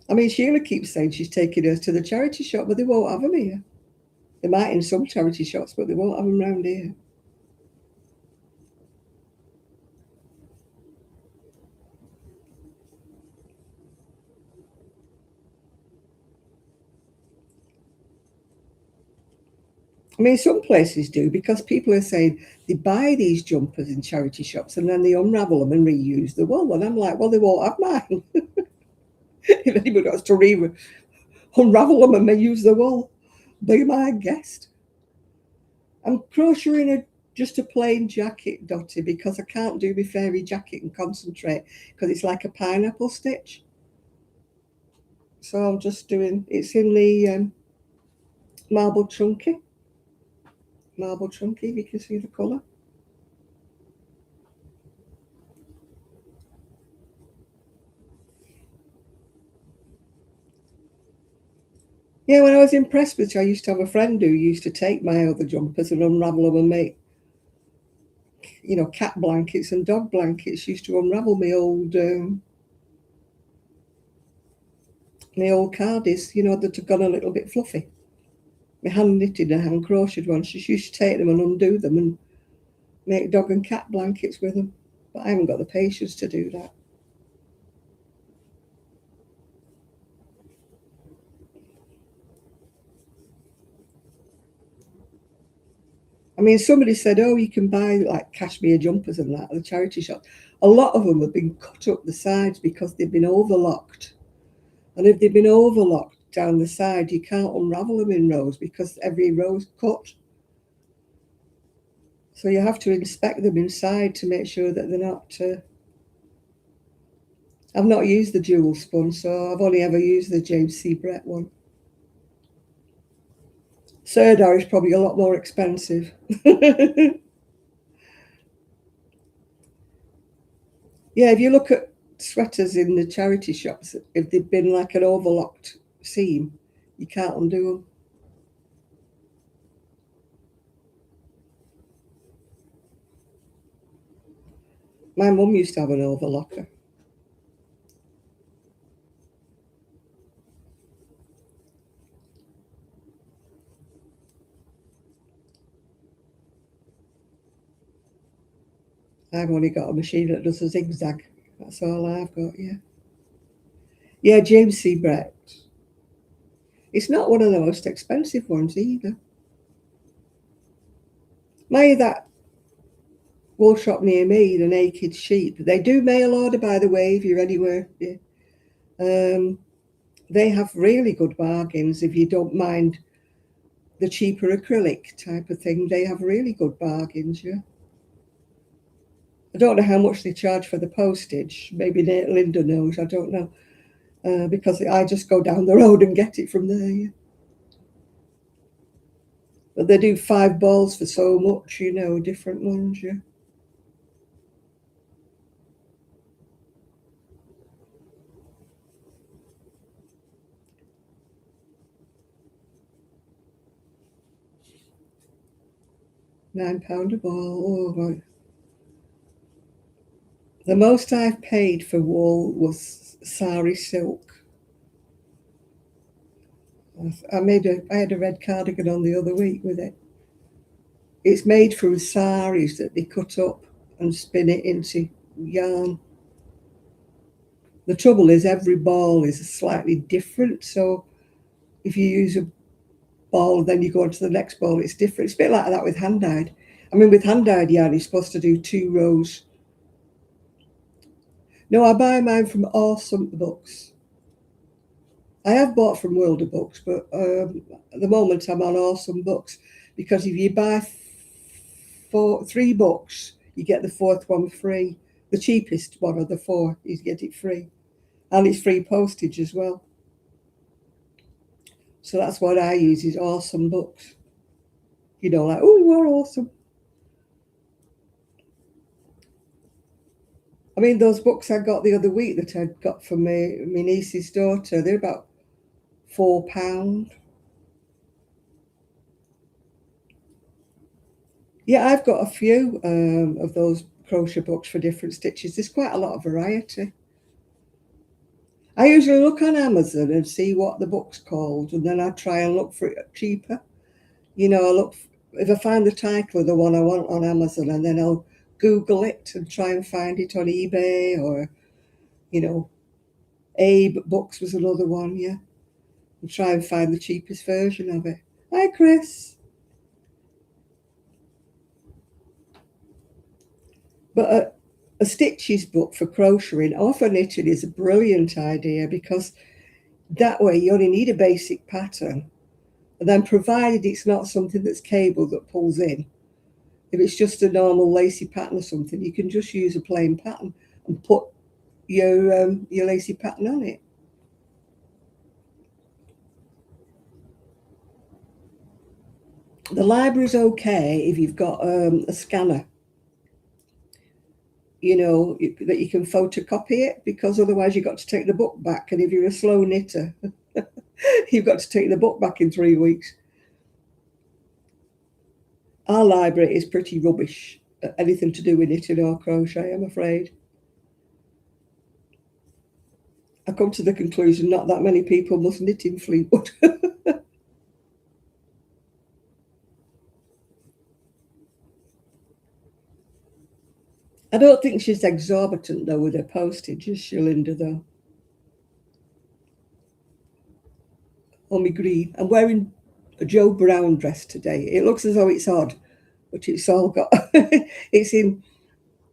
I mean, Sheila keeps saying she's taking us to the charity shop, but they won't have them here. They might in some charity shops, but they won't have them around here. I mean, some places do, because people are saying they buy these jumpers in charity shops and then they unravel them and reuse the wool. And I'm like, well, they won't have mine. If anybody wants to unravel them and reuse the wool, be my guest. I'm crocheting just a plain jacket, Dottie, because I can't do my fairy jacket and concentrate because it's like a pineapple stitch. So I'm just doing, it's in the marble chunky, if you can see the colour. Yeah, when I was in Prestwich, I used to have a friend who used to take my other jumpers and unravel them and make, cat blankets and dog blankets. She used to unravel my old cardies, that had gone a little bit fluffy. My hand knitted and hand crocheted ones. She used to take them and undo them and make dog and cat blankets with them. But I haven't got the patience to do that. I mean, somebody said, oh, you can buy like cashmere jumpers and that at the charity shop. A lot of them have been cut up the sides because they've been overlocked. And if they've been overlocked down the side, you can't unravel them in rows because every row's cut. So you have to inspect them inside to make sure that they're not... I've not used the dual spun, so I've only ever used the James C. Brett one. Sirdar is probably a lot more expensive. Yeah, if you look at sweaters in the charity shops, if they've been like an overlocked seam, you can't undo them. My mum used to have an overlocker. I've only got a machine that does a zigzag. That's all I've got, yeah. Yeah, James C. Brett. It's not one of the most expensive ones either. My that wool shop near me, the Naked Sheep. They do mail order, by the way, if you're anywhere. Yeah. They have really good bargains if you don't mind the cheaper acrylic type of thing. They have really good bargains, yeah. I don't know how much they charge for the postage. Maybe Linda knows, I don't know. Because I just go down the road and get it from there, yeah. But they do 5 balls for so much, you know, different ones, yeah. £9 a ball, oh right. The most I've paid for wool was sari silk. I had a red cardigan on the other week with it. It's made from saris that they cut up and spin it into yarn. The trouble is every ball is slightly different, so if you use a ball, then you go on to the next ball, it's different. It's a bit like that with hand-dyed. I mean, with hand-dyed yarn, you're supposed to do 2 rows. No, I buy mine from Awesome Books. I have bought from World of Books, but at the moment I'm on Awesome Books, because if you buy 3 books, you get the 4th one free. The cheapest one of the 4, you get it free. And it's free postage as well. So that's what I use, is Awesome Books. You know, like, oh, you're awesome. I mean, those books I got the other week that I got from my niece's daughter, they're about £4. Yeah, I've got a few of those crochet books for different stitches. There's quite a lot of variety. I usually look on Amazon and see what the book's called, and then I try and look for it cheaper. You know, I look, if I find the title of the one I want on Amazon, and then I'll Google it and try and find it on eBay, or, you know, Abe Books was another one, yeah. And try and find the cheapest version of it. Hi, Chris. But a stitches book for crocheting or for knitting is a brilliant idea, because that way you only need a basic pattern, and then provided it's not something that's cable that pulls in, if it's just a normal lacy pattern or something, you can just use a plain pattern and put your lacy pattern on it. The library's okay if you've got a scanner, you know, that you can photocopy it, because otherwise you've got to take the book back, and if you're a slow knitter, you've got to take the book back in 3 weeks. Our library is pretty rubbish at anything to do with knitting or crochet, I'm afraid. I come to the conclusion not that many people must knit in Fleetwood. I don't think she's exorbitant, though, with her postage, is she, Linda, though? Oh, me green. I'm wearing a Joe Brown dress today. It looks as though it's odd, but it's all got... it's in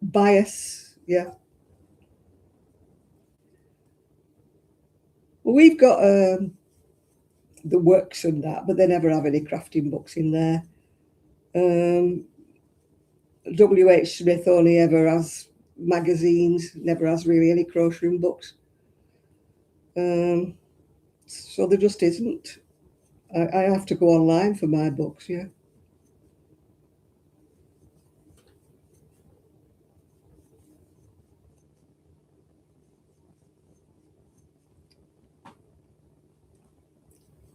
bias, yeah. Well, we've got the works and that, but they never have any crafting books in there. W.H. Smith only ever has magazines, never has really any crocheting books. So there just isn't. I have to go online for my books, yeah.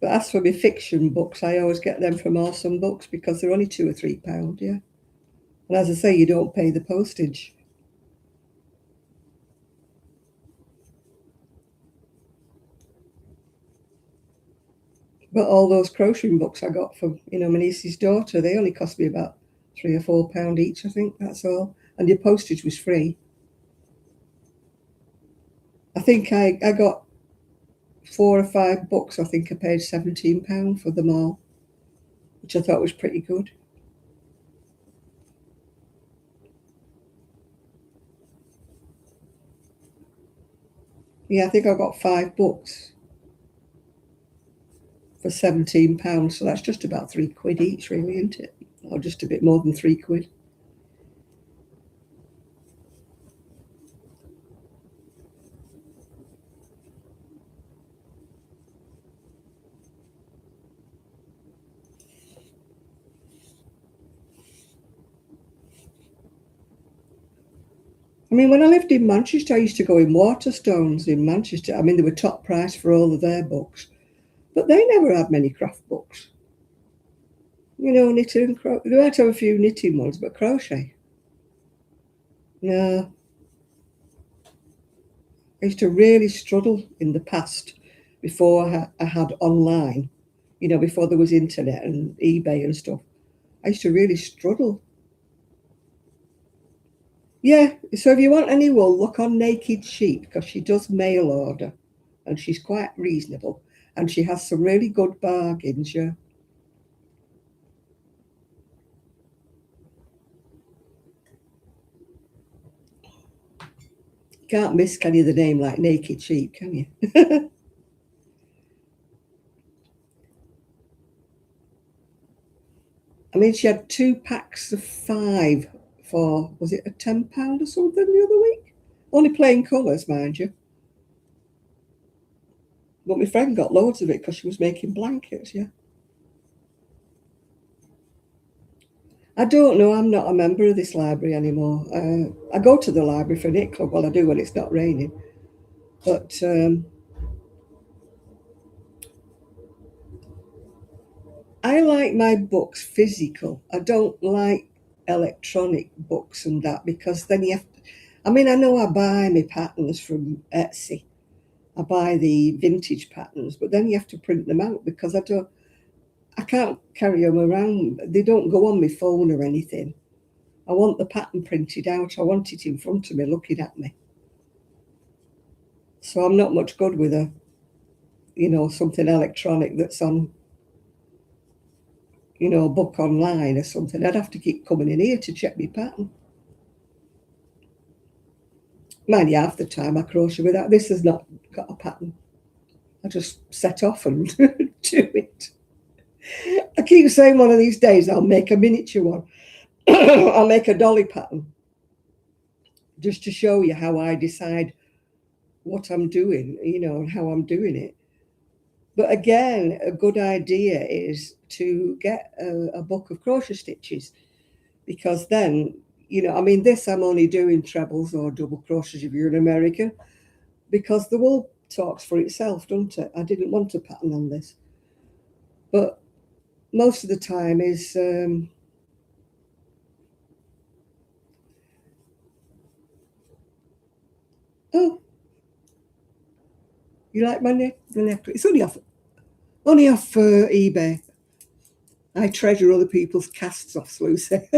But as for my fiction books, I always get them from Awesome Books, because they're only £2 or £3, yeah. And as I say, you don't pay the postage. But all those crocheting books I got from, you know, my niece's daughter, they only cost me about £3 or £4 each, I think, that's all. And your postage was free. I think I got 4 or 5 books. I think I paid £17 for them all, which I thought was pretty good. Yeah, I think I got 5 books for £17, so that's just about £3 each, really, isn't it? Or just a bit more than £3. I mean, when I lived in Manchester, I used to go in Waterstones in Manchester. I mean, they were top price for all of their books, but they never had many craft books. You know, knitting and crochet. They might have a few knitting ones, but crochet. No, I used to really struggle in the past before I had online, you know, before there was internet and eBay and stuff. I used to really struggle. Yeah, so if you want any wool, look on Naked Sheep because she does mail order and she's quite reasonable and she has some really good bargains, yeah. Can't miss, can you, the name like Naked Sheep, can you? I mean, she had 2 packs of 5 for, was it a £10 or something the other week? Only plain colours, mind you. But my friend got loads of it because she was making blankets, yeah. I don't know, I'm not a member of this library anymore. I go to the library for knit club, well, I do when it's not raining. But I like my books physical. I don't like electronic books and that because then you have to, I mean, I know I buy my patterns from Etsy. I buy the vintage patterns, but then you have to print them out because I can't carry them around. They don't go on my phone or anything. I want the pattern printed out. I want it in front of me, looking at me. So I'm not much good with something electronic that's on, a book online or something. I'd have to keep coming in here to check my pattern. Mind you, half the time I crochet without. This has not got a pattern. I just set off and do it. I keep saying one of these days I'll make a miniature one. I'll make a dolly pattern just to show you how I decide what I'm doing, and how I'm doing it. But again, a good idea is to get a book of crochet stitches because then, I mean, this I'm only doing trebles or double crochets if you're an American because the wool talks for itself, doesn't it? I didn't want a pattern on this. But most of the time is oh, you like my necklace? It's only off eBay. I treasure other people's casts off, Lucy.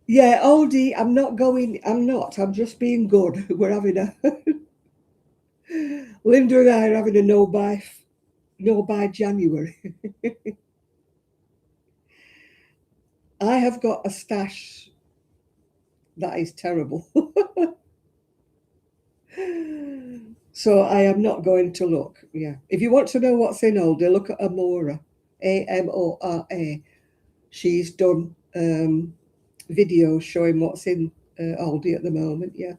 Yeah, oldie, I'm not going, I'm not, I'm just being good. We're having Linda and I are having a no buy January. I have got a stash that is terrible. So I am not going to look. Yeah. If you want to know what's in oldie, look at Amora, Amora. She's done videos showing what's in oldie at the moment. Yeah.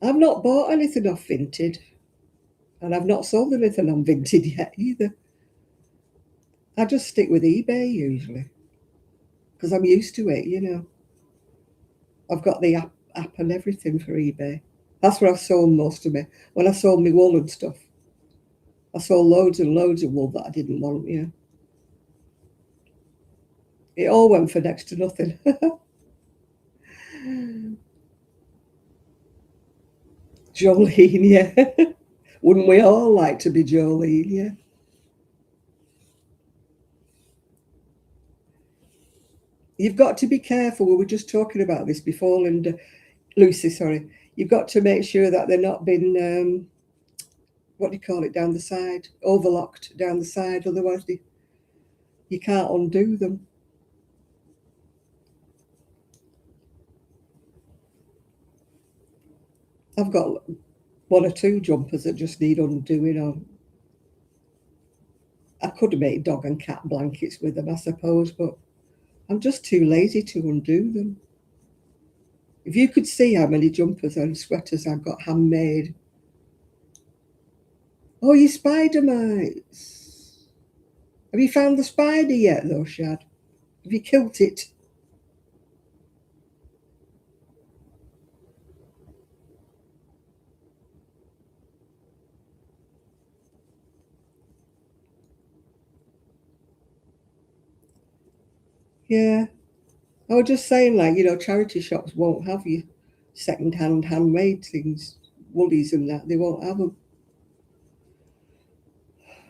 I've not bought anything off Vinted, and I've not sold anything on Vinted yet either. I just stick with eBay usually because I'm used to it. I've got the app and everything for eBay. That's where I've sold most of me. When I sold me wool and stuff, I sold loads and loads of wool that I didn't want. Yeah, it all went for next to nothing. Jolene, yeah. Wouldn't we all like to be Jolene? Yeah. You've got to be careful. We were just talking about this before, Linda. Lucy, sorry. You've got to make sure that they're not been, what do you call it, down the side? Overlocked down the side. Otherwise, You can't undo them. I've got one or two jumpers that just need undoing on. I could have made dog and cat blankets with them, I suppose, but I'm just too lazy to undo them. If you could see how many jumpers and sweaters I've got handmade. Oh, you spider mites. Have you found the spider yet, though, Shad? Have you killed it? Yeah. I was just saying, like, charity shops won't have you second-hand handmade things, woolies and that. They won't have them.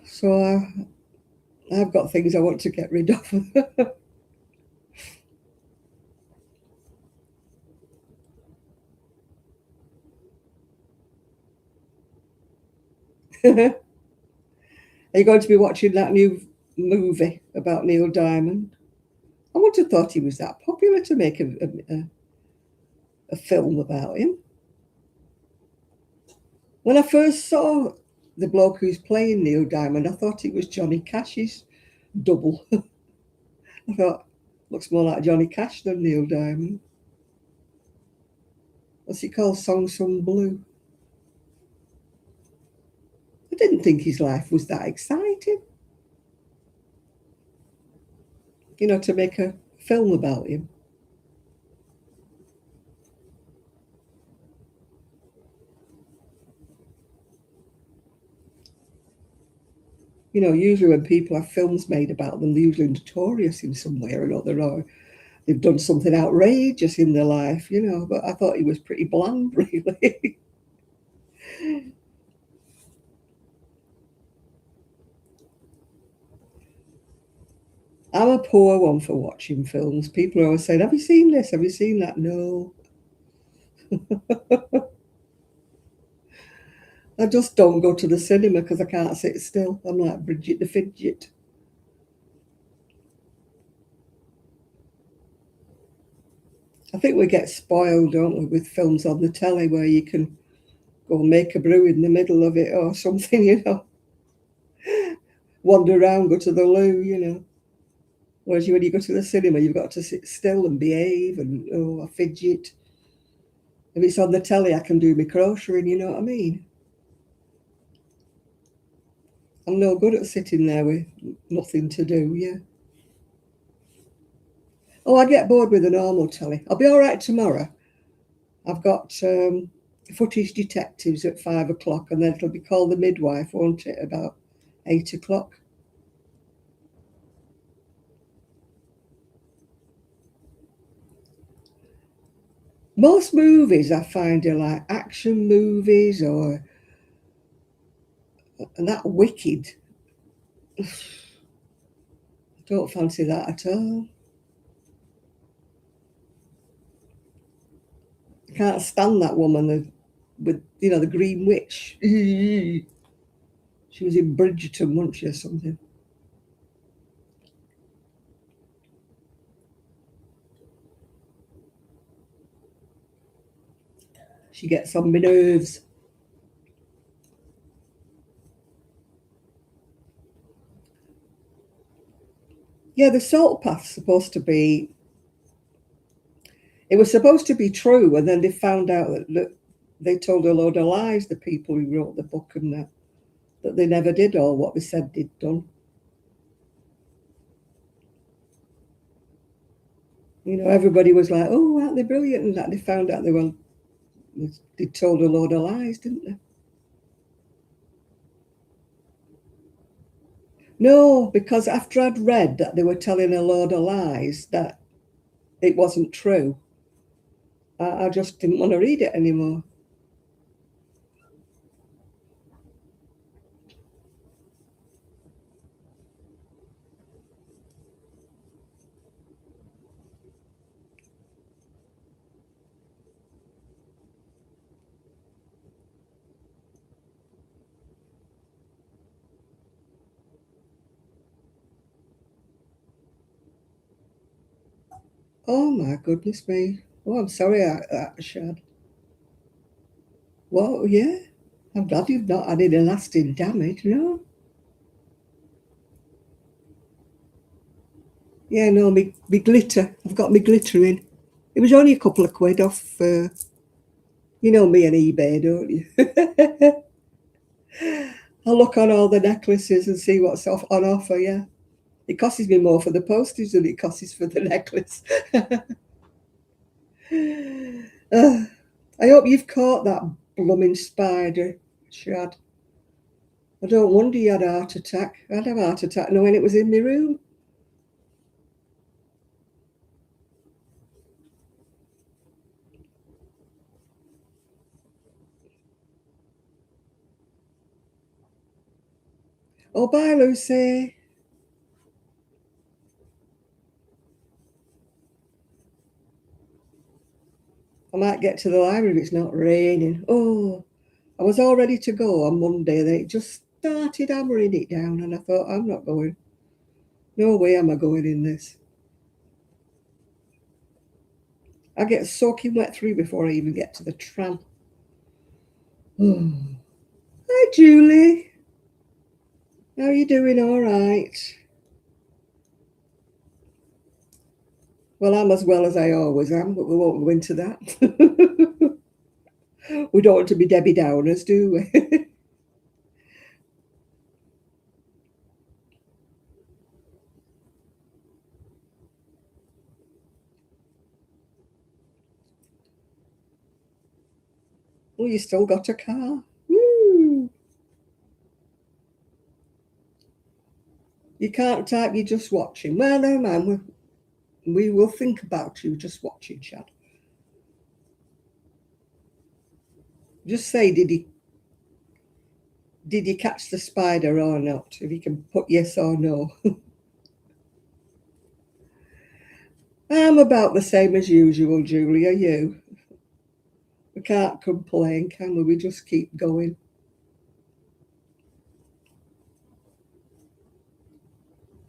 So I've got things I want to get rid of. Are you going to be watching that new movie about Neil Diamond? I would have thought he was that popular to make a film about him. When I first saw the bloke who's playing Neil Diamond, I thought it was Johnny Cash's double. I thought, looks more like Johnny Cash than Neil Diamond. What's it called? Song Sung Blue. I didn't think his life was that exciting, to make a film about him. Usually when people have films made about them, they're usually notorious in some way or another, or they've done something outrageous in their life, but I thought he was pretty bland, really. I'm a poor one for watching films. People are always saying, have you seen this? Have you seen that? No. I just don't go to the cinema because I can't sit still. I'm like Bridget the Fidget. I think we get spoiled, don't we, with films on the telly where you can go make a brew in the middle of it or something, wander around, go to the loo. Whereas when you go to the cinema, you've got to sit still and behave and, I fidget. If it's on the telly, I can do my crocheting, you know what I mean? I'm no good at sitting there with nothing to do, yeah. Oh, I get bored with a normal telly. I'll be all right tomorrow. I've got footage detectives at 5 o'clock, and then it'll be called The Midwife, won't it, about 8 o'clock? Most movies I find are like action movies and that Wicked. I don't fancy that at all. I can't stand that woman with the Green Witch. She was in Bridgerton, wasn't she, or something? She gets on my nerves. Yeah, the salt path's supposed to be. It was supposed to be true, and then they found out that they told a load of lies. The people who wrote the book and that they never did all what they said they'd done. Everybody was like, "Oh, aren't they brilliant?" And that they found out they told a load of lies, didn't they? No, because after I'd read that they were telling a load of lies, that it wasn't true, I just didn't want to read it anymore. Oh my goodness me. Oh, I'm sorry, Shad. Well, yeah. I'm glad you've not had any lasting damage, no? Yeah, no, me glitter. I've got me glitter in. It was only a couple of quid off, you know me and eBay, don't you? I'll look on all the necklaces and see what's on offer, yeah. It costs me more for the postage than it costs for the necklace. I hope you've caught that blooming spider, Shad. I don't wonder you had a heart attack. I'd have a heart attack knowing it was in my room. Oh, bye, Lucy. I might get to the library if it's not raining. Oh, I was all ready to go on Monday, then it just started hammering it down, and I thought, I'm not going. No way am I going in this. I get soaking wet through before I even get to the tram. Oh. Hi, Julie. How are you doing? All right. Well, I'm as well as I always am, but we won't go into that. We don't want to be Debbie Downers, do we? Well, you still got a car. Woo. You can't type, you're just watching. Well, no, man, we will think about you just watching, Chad. Just say, did you catch the spider or not? If you can put yes or no. I'm about the same as usual, Julie. Are you? We can't complain, can we? We just keep going.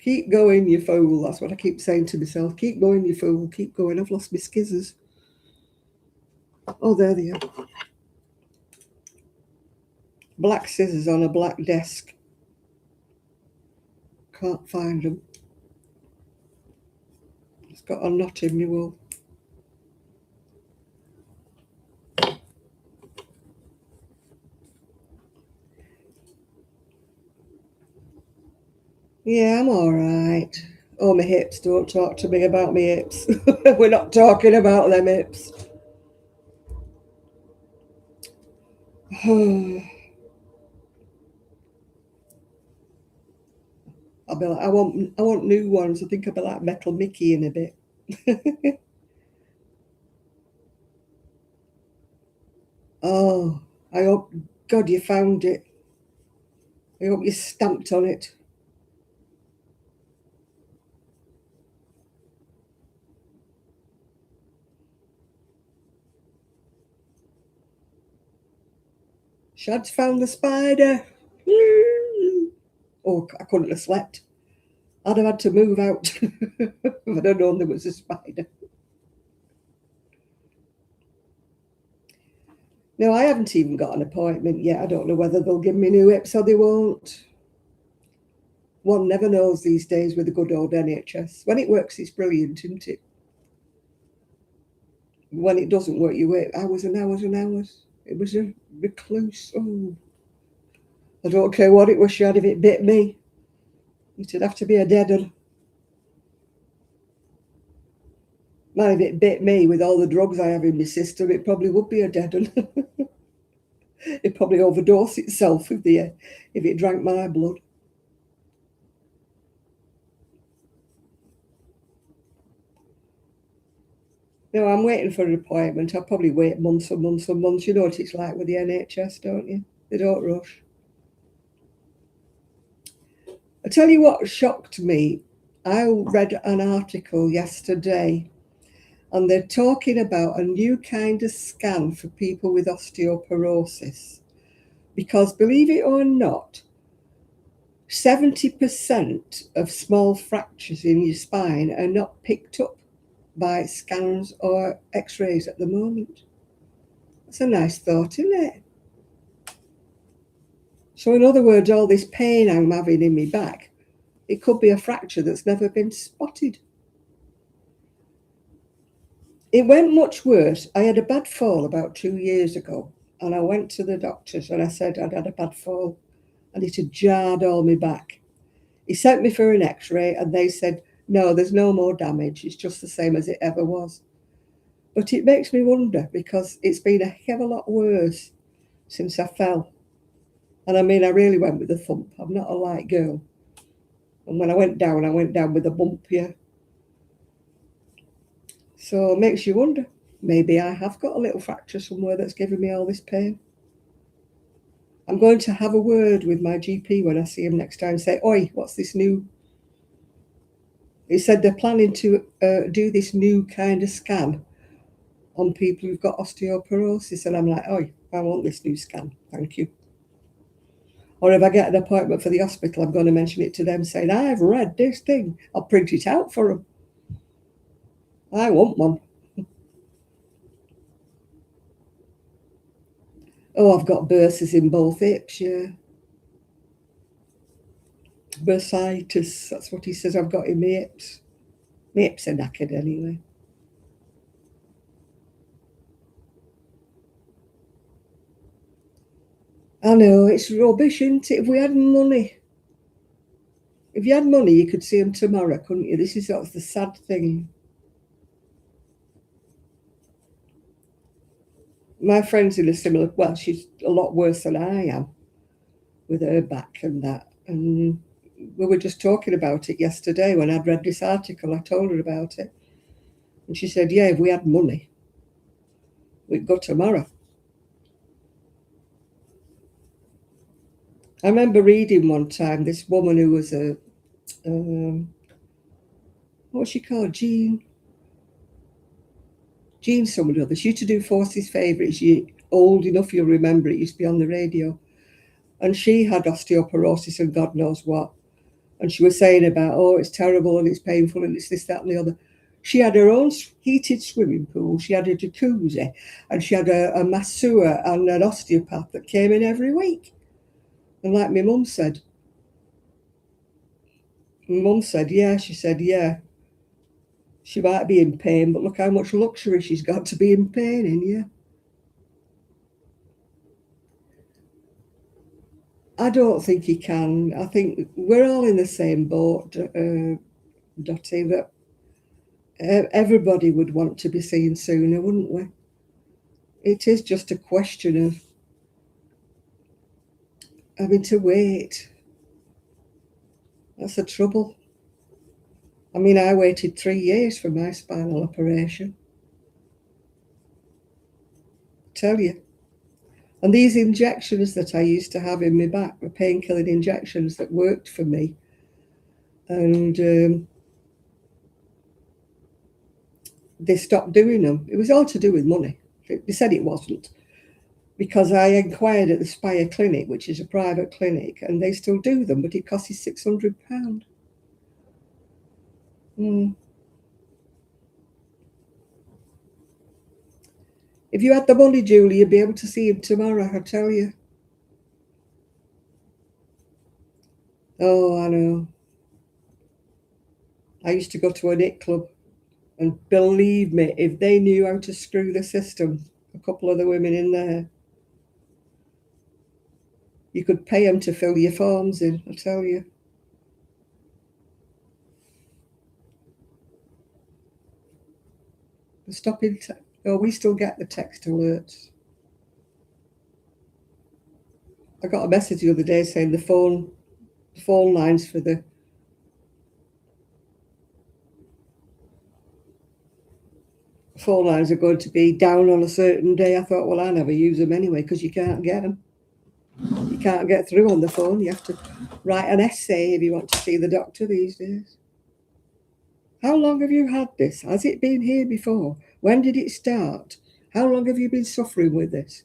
Keep going, you fool. That's what I keep saying to myself. Keep going, you fool. Keep going. I've lost my skizzers. Oh, there they are. Black scissors on a black desk. Can't find them. It's got a knot in my wool. Yeah, I'm all right. Oh, my hips. Don't talk to me about my hips. We're not talking about them hips. I'll be like, I want new ones. I think I'll be like Metal Mickey in a bit. Oh, I hope, God, you found it. I hope you stamped on it. Shad's found the spider. Oh, I couldn't have slept. I'd have had to move out if I'd have known there was a spider. No, I haven't even got an appointment yet. I don't know whether they'll give me new hips or they won't. One never knows these days with the good old NHS. When it works, it's brilliant, isn't it? When it doesn't work, you wait hours and hours and hours. It was a recluse. Oh, I don't care what it was, Shad, if it bit me. It'd have to be a dead one. Man, if it bit me with all the drugs I have in my system, it probably would be a dead one. It'd probably overdose itself if it drank my blood. No, I'm waiting for an appointment. I'll probably wait months and months and months. You know what it's like with the NHS, don't you? They don't rush. I tell you what shocked me. I read an article yesterday and they're talking about a new kind of scan for people with osteoporosis. Because believe it or not, 70% of small fractures in your spine are not picked up by scans or x-rays at the moment. That's a nice thought, isn't it? So in other words, all this pain I'm having in my back, it could be a fracture that's never been spotted. It went much worse. I had a bad fall about 2 years ago, and I went to the doctors and I said I'd had a bad fall and it had jarred all my back. He sent me for an x-ray and they said, no, there's no more damage. It's just the same as it ever was. But it makes me wonder, because it's been a hell of a lot worse since I fell. And I mean, I really went with a thump. I'm not a light girl. And when I went down with a bump, yeah. So it makes you wonder. Maybe I have got a little fracture somewhere that's giving me all this pain. I'm going to have a word with my GP when I see him next time. Say, oi, what's this new? He said they're planning to do this new kind of scan on people who've got osteoporosis. And I'm like, oi, I want this new scan. Thank you. Or if I get an appointment for the hospital, I'm going to mention it to them, saying, I've read this thing. I'll print it out for them. I want one. Oh, I've got bursitis in both hips, yeah. Bursitis, that's what he says I've got in my hips. My hips are knackered anyway. I know, it's rubbish, isn't it? If we had money, if you had money, you could see them tomorrow, couldn't you? This is sort of the sad thing. My friend's in a similar, well, she's a lot worse than I am with her back and that. And we were just talking about it yesterday when I'd read this article. I told her about it. And she said, yeah, if we had money, we'd go tomorrow. I remember reading one time this woman who was a, what's she called? Jean somebody or other. She used to do Force's Favourites. You're old enough, you'll remember it. Used to be on the radio. And she had osteoporosis and God knows what. And she was saying about, oh, it's terrible and it's painful and it's this, that and the other. She had her own heated swimming pool. She had a jacuzzi and she had a masseur and an osteopath that came in every week. And like my mum said, yeah, she said, yeah, she might be in pain, but look how much luxury she's got to be in pain in, yeah. I don't think he can. I think we're all in the same boat, Dottie, that everybody would want to be seen sooner, wouldn't we? It is just a question of having to wait. That's the trouble. I mean, I waited 3 years for my spinal operation. I tell you. And these injections that I used to have in my back were painkilling injections that worked for me. And they stopped doing them. It was all to do with money. They said it wasn't. Because I inquired at the Spire Clinic, which is a private clinic, and they still do them, but it costs you £600. If you had the money, Julie, you'd be able to see him tomorrow, I tell you. Oh, I know. I used to go to a knit club, and believe me, if they knew how to screw the system, a couple of the women in there, you could pay them to fill your forms in, I tell you. Stopping. Oh, we still get the text alerts. I got a message the other day saying the phone lines for the phone lines are going to be down on a certain day. I thought, well, I never use them anyway because you can't get them. You can't get through on the phone. You have to write an essay if you want to see the doctor these days. How long have you had this? Has it been here before? When did it start? How long have you been suffering with this?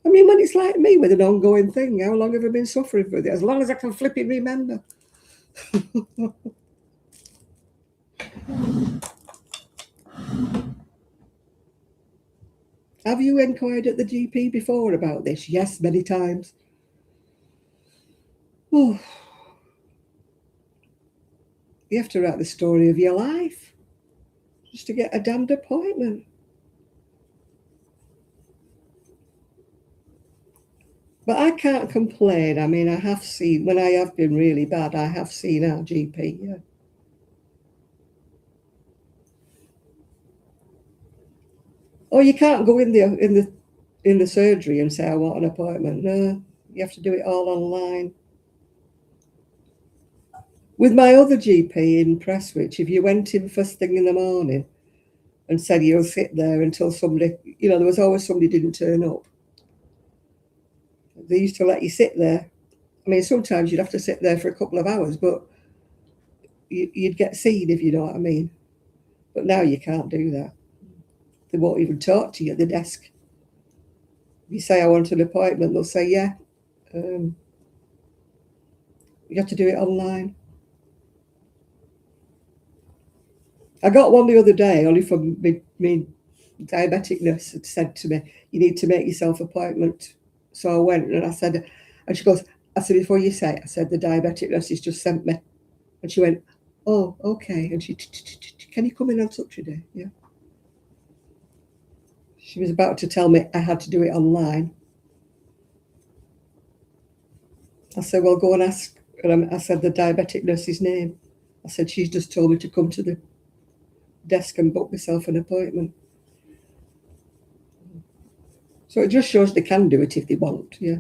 I mean, when it's like me with an ongoing thing, how long have I been suffering with it? As long as I can flipping remember. Have you inquired at the GP before about this? Yes, many times. Oh, you have to write the story of your life just to get a damned appointment. But I can't complain. I mean, I have seen, when I have been really bad, I have seen our GP, yeah. Oh, you can't go in the surgery and say I want an appointment. No, you have to do it all online. With my other GP in Prestwich, if you went in first thing in the morning and said you'll sit there until somebody, there was always somebody didn't turn up. They used to let you sit there. I mean, sometimes you'd have to sit there for a couple of hours, but you'd get seen, if you know what I mean. But now you can't do that. They won't even talk to you at the desk. If you say I want an appointment, they'll say, yeah. You have to do it online. I got one the other day, only from me diabetic nurse had said to me, you need to make yourself an appointment. So I went and I said, and she goes, I said, before you say it, I said, the diabetic nurse has just sent me. And she went, oh, okay. And she, can you come in on such a day? Yeah. She was about to tell me I had to do it online. I said, well, go and ask. And I said the diabetic nurse's name. I said, she's just told me to come to the desk and book myself an appointment. So it just shows they can do it if they want, yeah.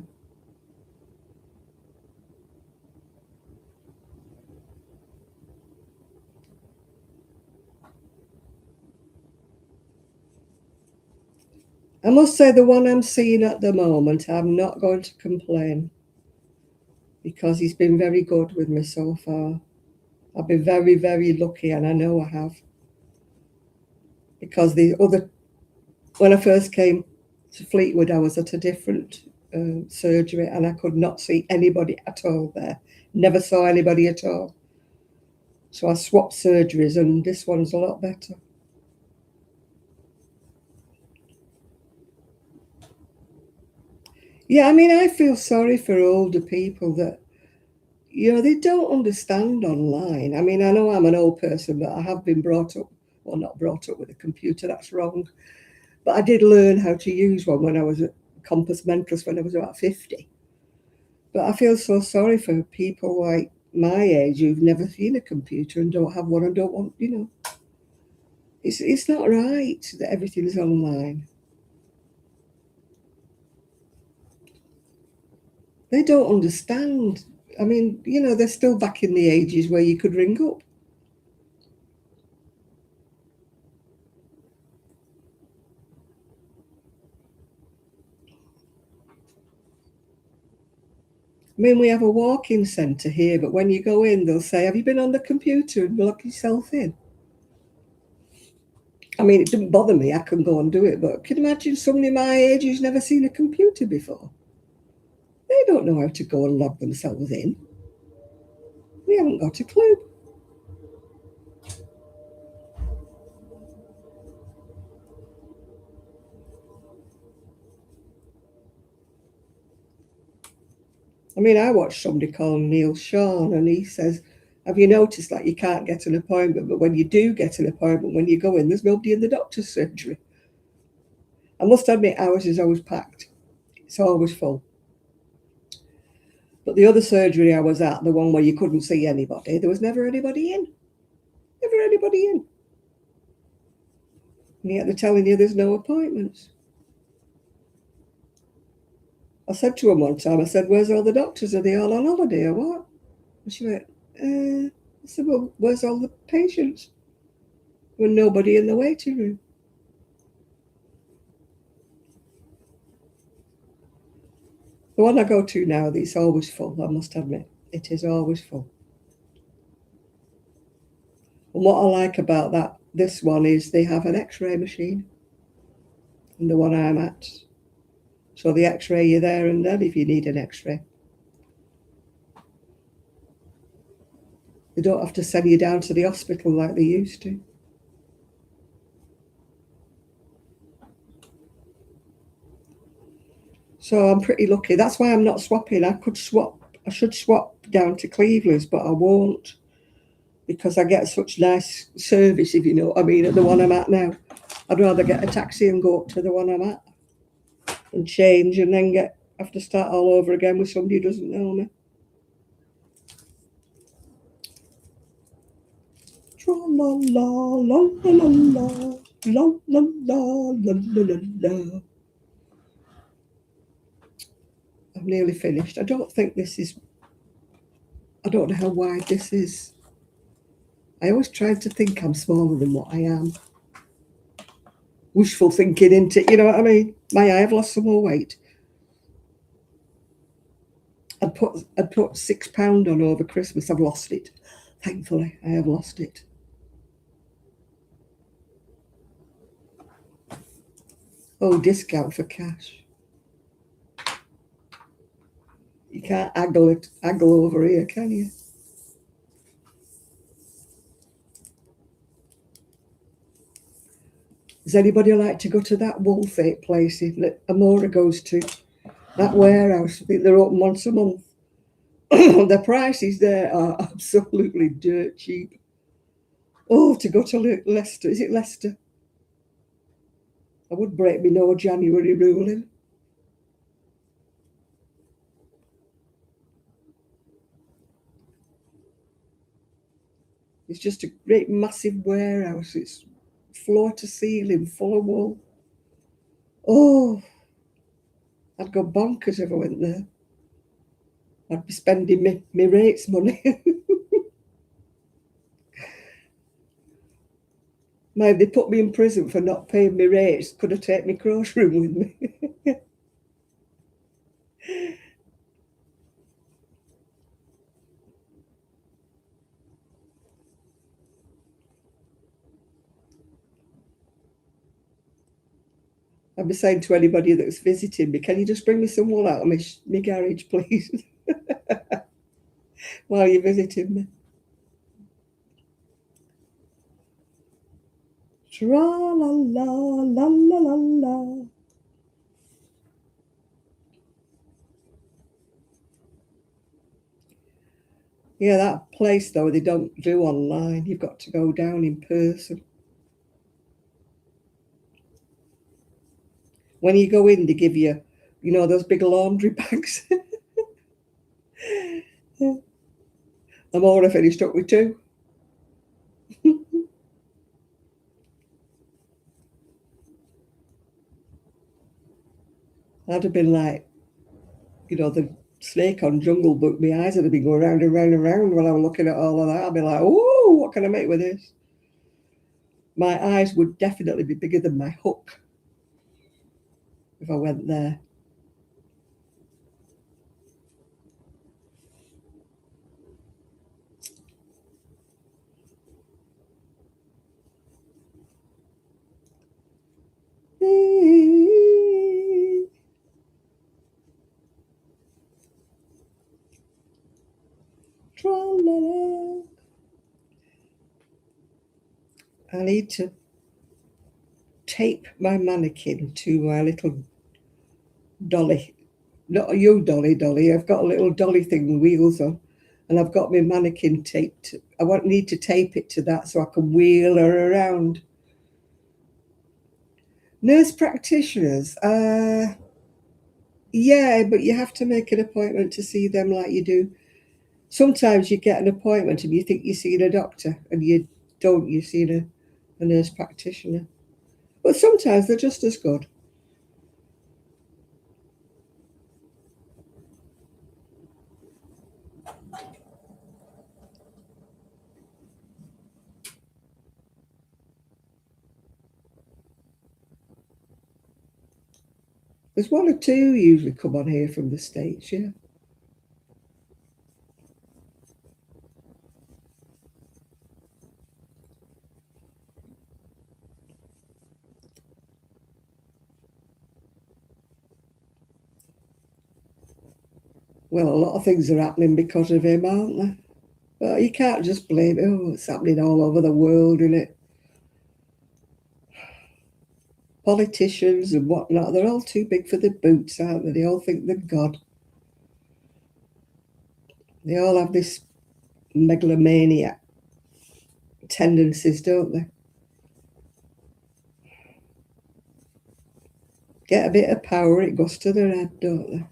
I must say the one I'm seeing at the moment, I'm not going to complain because he's been very good with me so far. I've been very, very lucky, and I know I have. Because when I first came to Fleetwood, I was at a different surgery and I could not see anybody at all there. Never saw anybody at all. So I swapped surgeries and this one's a lot better. Yeah, I mean, I feel sorry for older people that, they don't understand online. I mean, I know I'm an old person, but I have been brought up, well, not brought up with a computer, that's wrong. But I did learn how to use one when I was at Compass Mentress when I was about 50. But I feel so sorry for people like my age who've never seen a computer and don't have one and don't want, It's not right that everything's online. They don't understand. I mean, they're still back in the ages where you could ring up. I mean, we have a walk-in centre here, but when you go in, they'll say, have you been on the computer and lock yourself in? I mean, it didn't bother me. I can go and do it, but can you imagine somebody my age who's never seen a computer before? They don't know how to go and log themselves in. We haven't got a clue. I mean, I watched somebody called Neil Sean, and he says, have you noticed that you can't get an appointment, but when you do get an appointment, when you go in, there's nobody in the doctor's surgery. I must admit, ours is always packed. It's always full. But the other surgery I was at, the one where you couldn't see anybody, there was never anybody in. Never anybody in. And yet they're telling you there's no appointments. I said to him one time, I said, where's all the doctors? Are they all on holiday or what? And she went, I said, well, where's all the patients? There was nobody in the waiting room. The one I go to now, it's always full, I must admit. It is always full. And what I like about this one is they have an X-ray machine in the one I'm at. So the X-ray you there and then if you need an X-ray. They don't have to send you down to the hospital like they used to. So I'm pretty lucky. That's why I'm not swapping. I should swap down to Cleveland's, but I won't, because I get such nice service, if you know what I mean, at the one I'm at now. I'd rather get a taxi and go up to the one I'm at and change, and then have to start all over again with somebody who doesn't know me. Tra la la la la la la la la la la la. I'm nearly finished. I don't think this is. I don't know how wide this is. I always try to think I'm smaller than what I am. Wishful thinking, isn't it? You know what I mean? I've lost some more weight. I'd put £6 on over Christmas. I've lost it. Thankfully, I have lost it. Oh, discount for cash. You can't haggle over here, can you? Does anybody like to go to that wool fake place that Amora goes to? That warehouse. I think they're open once a month. The prices there are absolutely dirt cheap. Oh, to go to Leicester. Is it Leicester? I would break me no January ruling. It's just a great massive warehouse. It's floor to ceiling, full of wool. Oh, I'd go bonkers if I went there. I'd be spending my rates money. Maybe they put me in prison for not paying my rates. Could have taken my crochet room with me. I'd be saying to anybody that's visiting me, can you just bring me some wool out of my garage, please? While you're visiting me. Tra-la-la-la-la-la-la. Yeah, that place, though, they don't do online. You've got to go down in person. When you go in, they give you, those big laundry bags. I'm already finished up with 2. I'd have been like, the snake on Jungle Book. My eyes would have been going round and round and round while I was looking at all of that. I'd be like, oh, what can I make with this? My eyes would definitely be bigger than my hook if I went there. I need to tape my mannequin to my little dolly. Not you, dolly. I've got a little dolly thing with wheels on, and I've got my mannequin taped. I need to tape it to that so I can wheel her around. Nurse practitioners, yeah, but you have to make an appointment to see them like you do. Sometimes you get an appointment and you think you're seeing a doctor, and you don't, you're seeing a nurse practitioner. But sometimes they're just as good. There's 1 or 2 usually come on here from the States, yeah. Well, a lot of things are happening because of him, aren't they? But you can't just blame it. Oh, it's happening all over the world, isn't it? politicians and whatnot, they're all too big for their boots, aren't they? They all think they're God. They all have this megalomaniac tendencies, don't they? Get a bit of power, it goes to their head, don't they?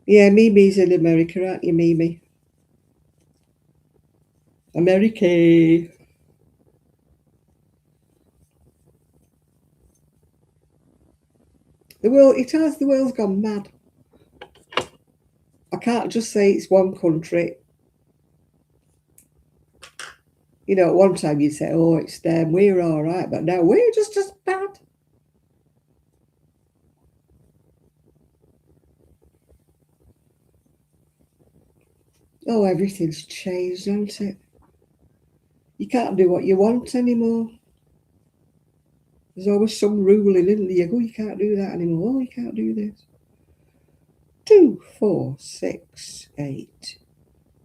Yeah, Mimi's in America, aren't you, Mimi? America. The world's gone mad. I can't just say it's one country. You know, at one time you'd say, oh, it's them, we're all right, but now we're just as bad. Oh, everything's changed, hasn't it? You can't do what you want anymore. There's always some ruling, isn't there? You go, you can't do that anymore. Oh, you can't do this. 2, 4, 6, 8,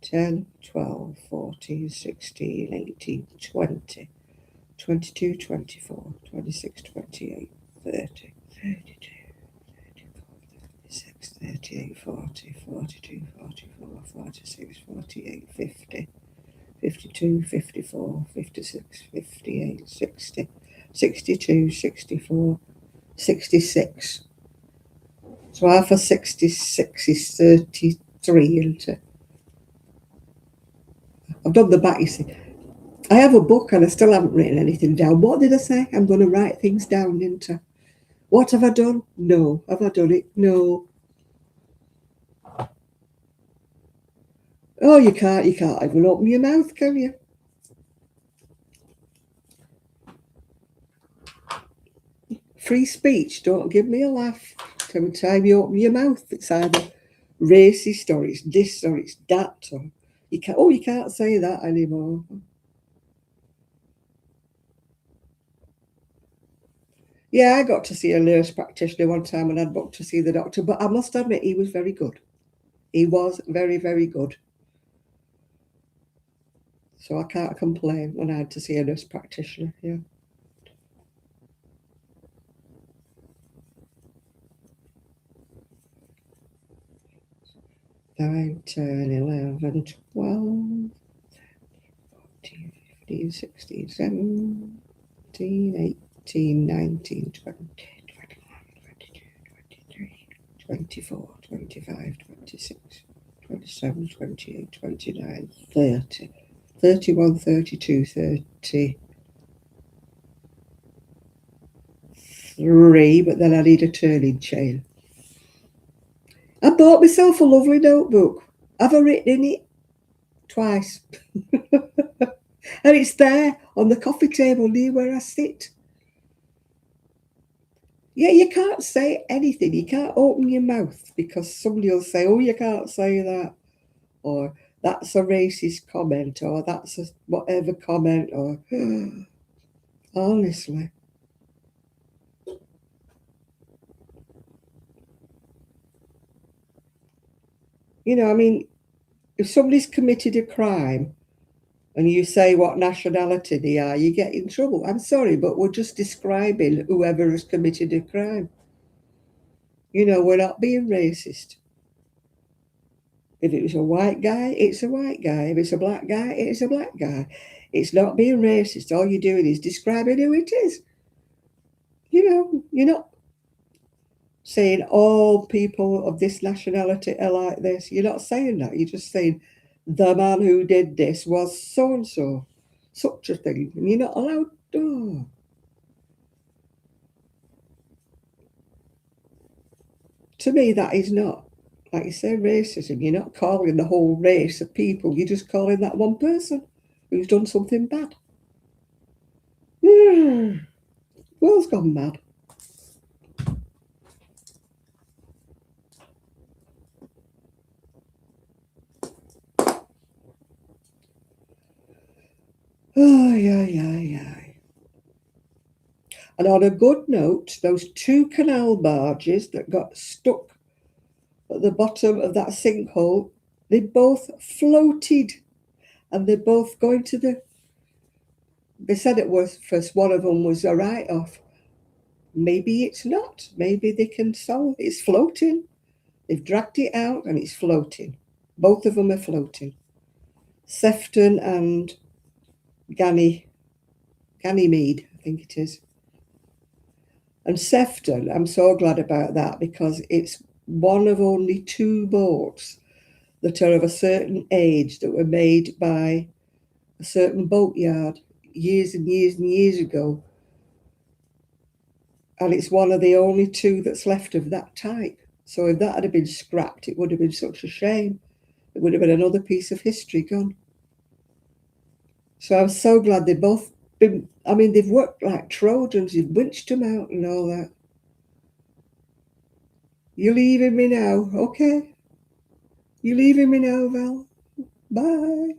10, 12, 14, 16, 18, 20, 22, 24, 26, 28, 30, 32, 36, 38, 40, 42, 44, 46, 48, 50, 52, 54, 56, 58, 60, 62, 64, 66. So half of 66 is 33, isn't it? I've done the back, you see. I have a book and I still haven't written anything down. What did I say? I'm going to write things down, into. What have I done? No. Have I done it? No. Oh, you can't even open your mouth, can you? Free speech, don't give me a laugh. Every time you open your mouth, it's either racist or it's this or it's that. Or you can't say that anymore. Yeah, I got to see a nurse practitioner one time when I'd booked to see the doctor, but I must admit he was very good. He was very, very good. So I can't complain when I had to see a nurse practitioner, yeah. 9, 10, 11, 12, 14, 15, 16, 17, 18, 19, 20, 21, 22, 23, 24, 25, 26, 27, 28, 29, 30, 31, 32, 33, but then I need a turning chain. I bought myself a lovely notebook. Have I written in it? Twice. And it's there on the coffee table near where I sit. Yeah, you can't say anything. You can't open your mouth because somebody will say, oh, you can't say that. Or that's a racist comment. Or that's a whatever comment. Or honestly. You know, I mean, if somebody's committed a crime and you say what nationality they are, you get in trouble. I'm sorry, but we're just describing whoever has committed a crime. You know, we're not being racist. If it was a white guy, it's a white guy. If it's a black guy, it's a black guy. It's not being racist. All you're doing is describing who it is. You know, you're not saying all people of this nationality are like this. You're not saying that. You're just saying the man who did this was so and so, such a thing. And you're not allowed to. To me, that is not, like you say, racism. You're not calling the whole race of people. You're just calling that one person who's done something bad. World's gone mad. Oh, yeah. And on a good note, those 2 canal barges that got stuck at the bottom of that sinkhole, they both floated, and they're both going to the... They said it was first one of them was a write-off. Maybe it's not. Maybe they can solve it. It's floating. They've dragged it out and it's floating. Both of them are floating. Sefton and Ganymede, I think it is. And Sefton, I'm so glad about that, because it's one of only 2 boats that are of a certain age that were made by a certain boatyard years and years and years ago. And it's one of the only 2 that's left of that type. So if that had been scrapped, it would have been such a shame. It would have been another piece of history gone. So I'm so glad they've both been, I mean, they've worked like Trojans. You've winched them out and all that. You're leaving me now, okay? You're leaving me now, Val. Bye.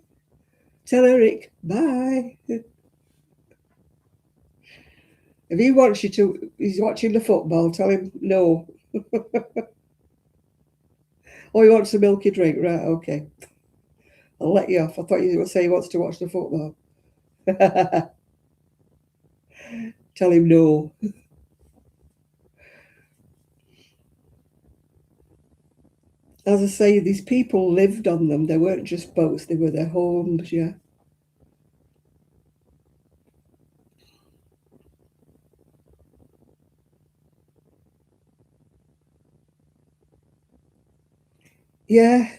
Tell Eric, bye. If he wants you to, he's watching the football, tell him no. Oh, he wants a milky drink, right, okay. I'll let you off. I thought you would say he wants to watch the football. Tell him no. As I say, these people lived on them. They weren't just boats, they were their homes, yeah. Yeah,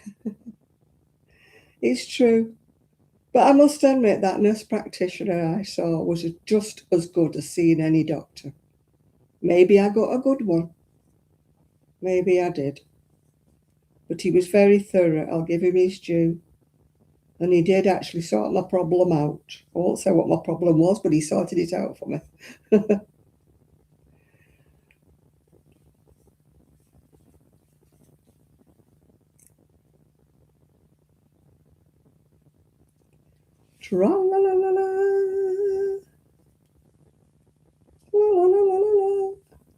it's true. But I must admit that nurse practitioner I saw was just as good as seeing any doctor. Maybe I got a good one. Maybe I did. But he was very thorough. I'll give him his due. And he did actually sort my problem out. I won't say what my problem was, but he sorted it out for me. Tra-la-la-la-la. La-la-la-la-la.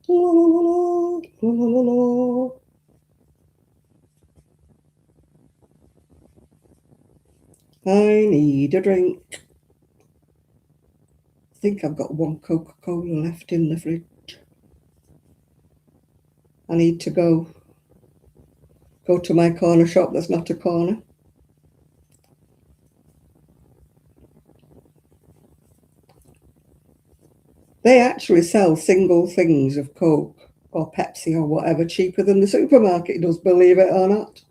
La-la-la-la. La-la-la-la. I need a drink. I think I've got 1 Coca-Cola left in the fridge. I need to go to my corner shop that's not a corner. They actually sell single things of Coke or Pepsi or whatever cheaper than the supermarket does, believe it or not.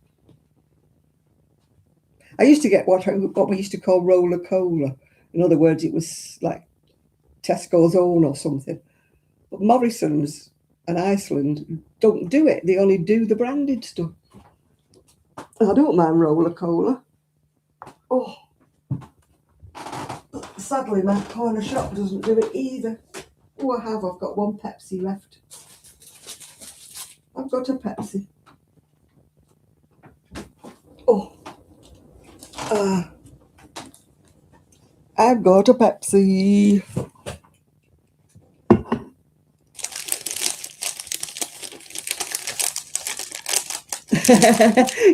I used to get what we used to call roller cola. In other words, it was like Tesco's own or something. But Morrison's and Iceland don't do it. They only do the branded stuff. I don't mind roller cola. Oh, sadly, my corner shop doesn't do it either. Oh, I've got 1 Pepsi left. I've got a Pepsi. Oh, I've got a Pepsi.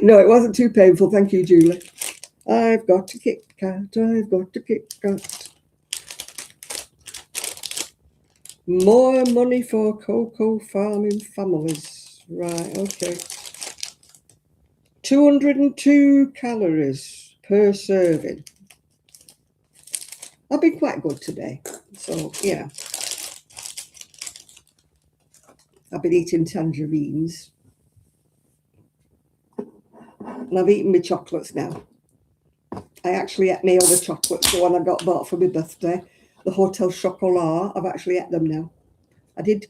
No, it wasn't too painful. Thank you, Julie. I've got a Kit Kat. I've got a Kit Kat. More money for cocoa farming families. Right, okay. 202 calories per serving. I've been quite good today. So, yeah. I've been eating tangerines. And I've eaten my chocolates now. I actually ate my other chocolates, the one I got bought for my birthday, the Hotel Chocolat. I've actually ate them now. I did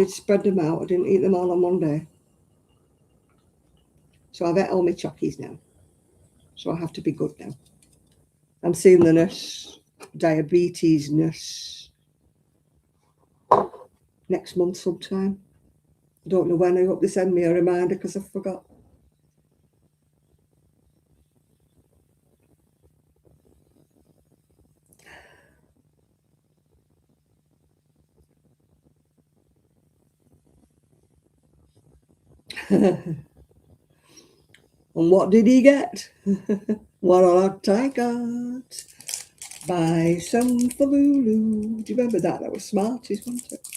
spread them out. I didn't eat them all on one day. So I've ate all my chockies now. So I have to be good now. I'm seeing the nurse, diabetes nurse, next month sometime. I don't know when. I hope they send me a reminder because I forgot. And what did he get? What a lot I got. Buy some for Lulu. Do you remember that? That was Smarties, wasn't it?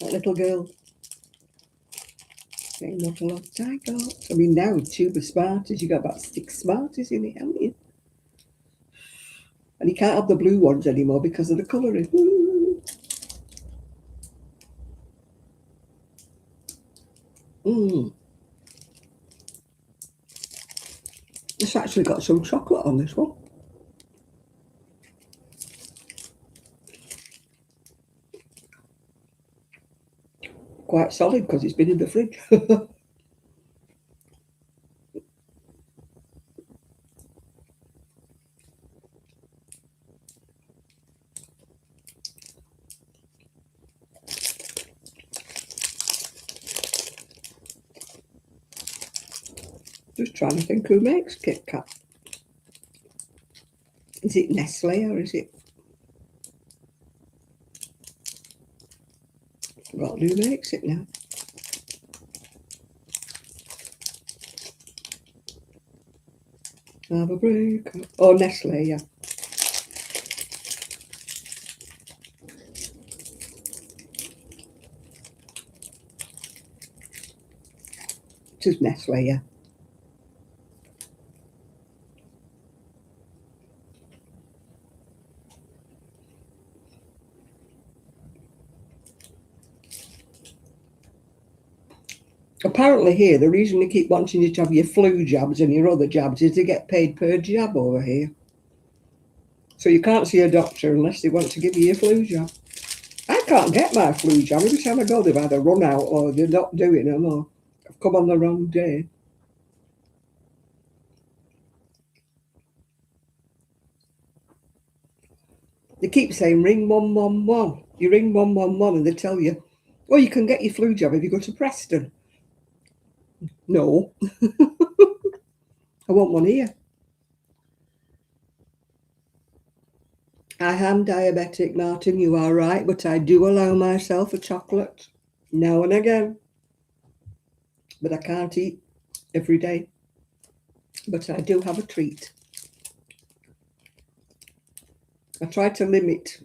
That little girl. Saying what a lot I got. I mean, now a tube of Smarties, you got about 6 Smarties in it, haven't you? And you can't have the blue ones anymore because of the colouring. It's actually got some chocolate on this one. Quite solid because it's been in the fridge. Just trying to think who makes Kit Kat. Is it Nestle or is it... I forgot who makes it now. Have a break. Oh, Nestle, yeah. It is Nestle, yeah. Apparently here, the reason they keep wanting you to have your flu jabs and your other jabs is to get paid per jab over here. So you can't see a doctor unless they want to give you your flu jab. I can't get my flu jab. Every time I go, they've either run out or they're not doing them or I've come on the wrong day. They keep saying ring 111. You ring 111 and they tell you, oh, you can get your flu jab if you go to Preston. No, I want one here. I am diabetic, Martin, you are right, but I do allow myself a chocolate now and again. But I can't eat every day. But I do have a treat. I try to limit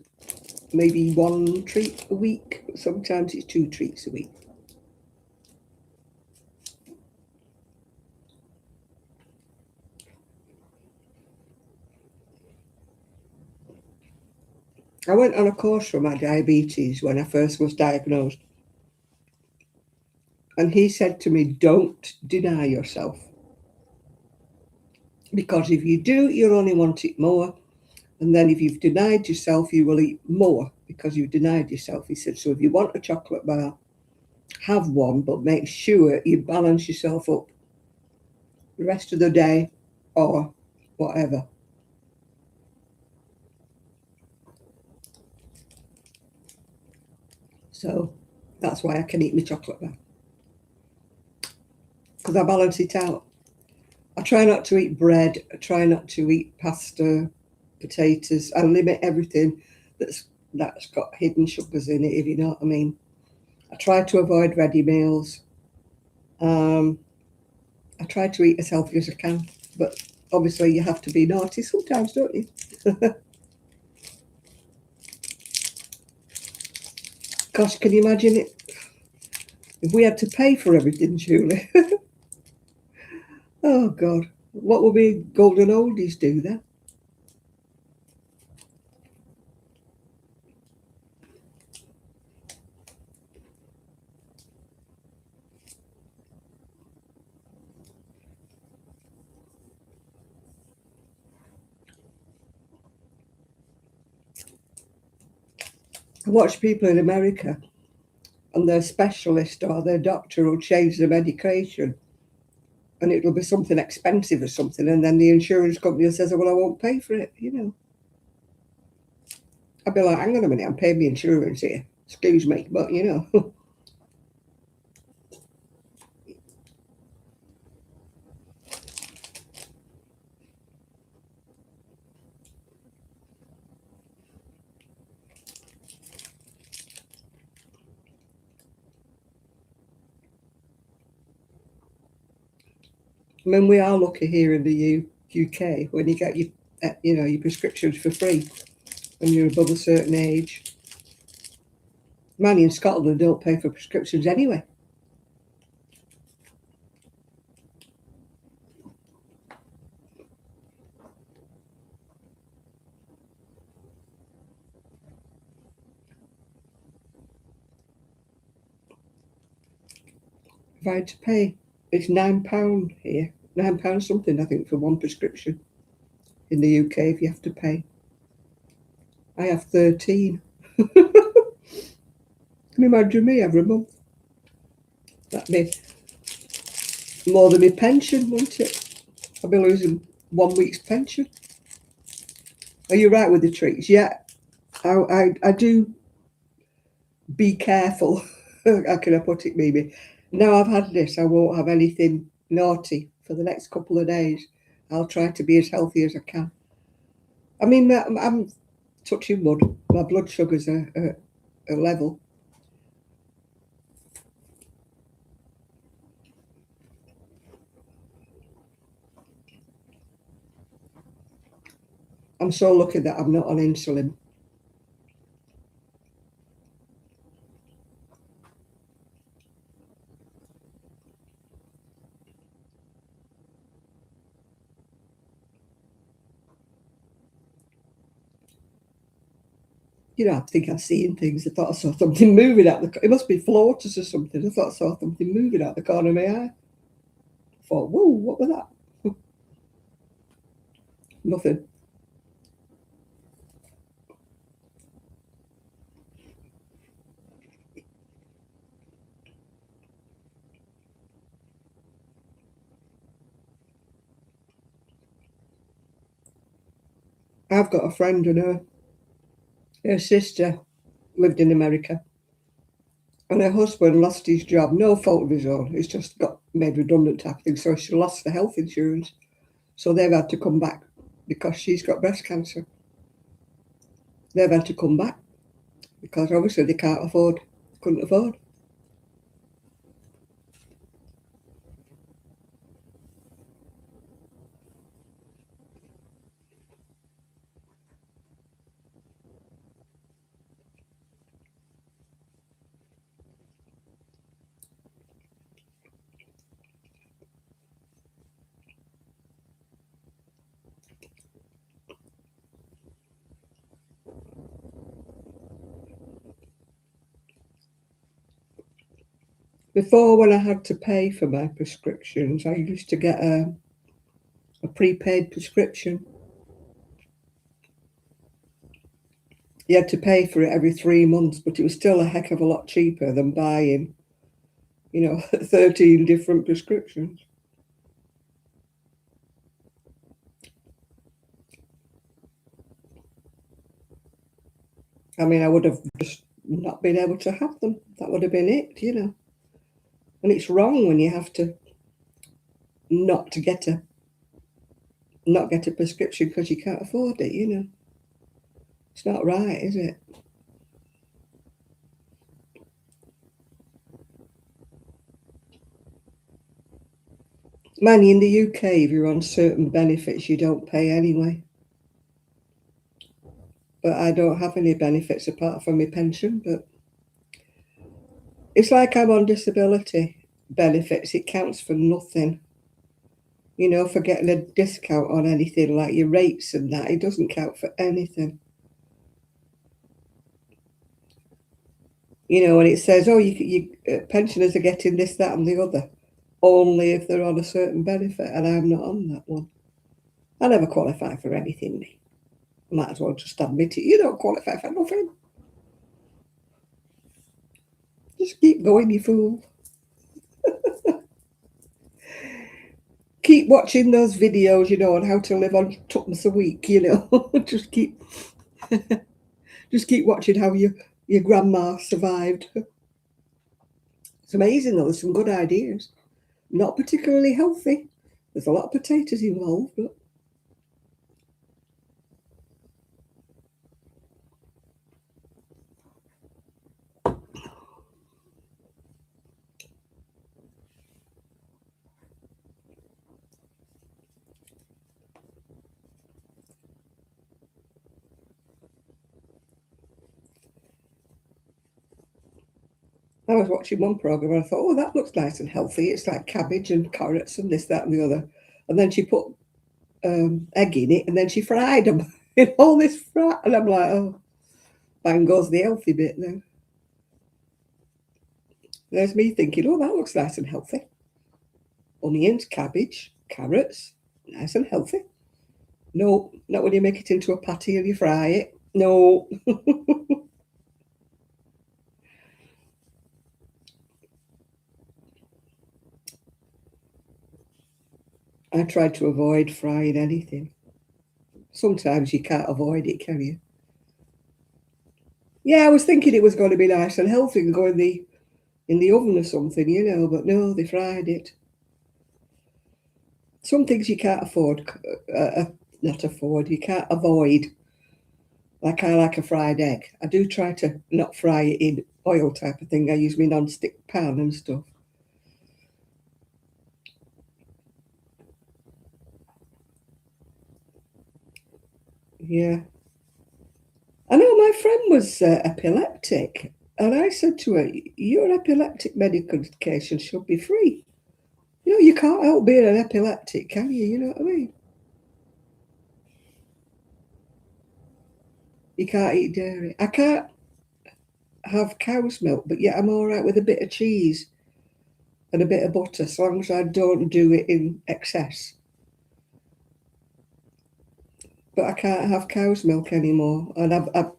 maybe 1 treat a week, but sometimes it's 2 treats a week. I went on a course for my diabetes when I first was diagnosed. And he said to me, don't deny yourself. Because if you do, you'll only want it more. And then if you've denied yourself, you will eat more because you've denied yourself. He said, so if you want a chocolate bar, have one, but make sure you balance yourself up the rest of the day or whatever. So that's why I can eat my chocolate bar. Because I balance it out. I try not to eat bread. I try not to eat pasta, potatoes. I limit everything that's got hidden sugars in it, if you know what I mean. I try to avoid ready meals. I try to eat as healthy as I can, but obviously you have to be naughty sometimes, don't you? Gosh, can you imagine it? If we had to pay for everything, Julie. Oh, God. What would we golden oldies do then? I watch people in America and their specialist or their doctor will change the medication and it'll be something expensive or something, and then the insurance company says, well, I won't pay for it, you know. I'd be like, hang on a minute, I'm paying the insurance here. Excuse me, but you know. I mean, we are lucky here in the UK when you get your prescriptions for free when you're above a certain age. Man, in Scotland, they don't pay for prescriptions anyway. If I had to pay, it's £9 here. £9 something, I think, for one prescription in the UK if you have to pay. I have 13. Can you imagine me every month? That'd be more than my pension, wouldn't it? I'd be losing 1 week's pension. Are you right with the treats? Yeah, I do be careful. How can I put it, maybe? Now I've had this, I won't have anything naughty for the next couple of days. I'll try to be as healthy as I can. I mean, I'm touching wood. My blood sugars are level. I'm so lucky that I'm not on insulin. I think I've seen things. I thought I saw something moving out the. It must be floaters or something. I thought I saw something moving out the corner of my eye. I thought, whoa, what was that? Nothing. I've got a friend and her sister lived in America. And her husband lost his job, no fault of his own. He's just got made redundant type thing. So she lost the health insurance. So they've had to come back because she's got breast cancer. They've had to come back because obviously they couldn't afford. Before, when I had to pay for my prescriptions, I used to get a prepaid prescription. You had to pay for it every 3 months, but it was still a heck of a lot cheaper than buying, 13 different prescriptions. I mean, I would have just not been able to have them. That would have been it. And it's wrong when you have to not to get a not get a prescription because you can't afford it. It's not right, is it? Manny, in the UK, if you're on certain benefits, you don't pay anyway. But I don't have any benefits apart from my pension. But it's like I'm on disability benefits. It counts for nothing. For getting a discount on anything like your rates and that, it doesn't count for anything. And it says, oh, you pensioners are getting this, that, and the other, only if they're on a certain benefit, and I'm not on that one. I never qualify for anything. I might as well just admit it. You don't qualify for nothing. Just keep going, you fool. Keep watching those videos, on how to live on tuppence a week, just keep watching how your grandma survived. It's amazing though, there's some good ideas. Not particularly healthy. There's a lot of potatoes involved, but I was watching one program and I thought, oh, that looks nice and healthy. It's like cabbage and carrots and this, that, and the other. And then she put egg in it, and then she fried them in all this fat. And I'm like, oh, bang goes the healthy bit then. There's me thinking, oh, that looks nice and healthy. Onions, cabbage, carrots, nice and healthy. No, not when you make it into a patty and you fry it. No. I tried to avoid frying anything. Sometimes you can't avoid it, can you? Yeah, I was thinking it was going to be nice and healthy and go in the oven or something, you know, but no, they fried it. Some things you can't afford, not afford, you can't avoid. Like I like a fried egg. I do try to not fry it in oil type of thing. I use my non-stick pan and stuff. Yeah. I know my friend was epileptic, and I said to her, your epileptic medication should be free. You know, you can't help being an epileptic, can you? You know what I mean? You can't eat dairy. I can't have cow's milk, but yet I'm all right with a bit of cheese and a bit of butter, as long as I don't do it in excess. But I can't have cow's milk anymore. And I've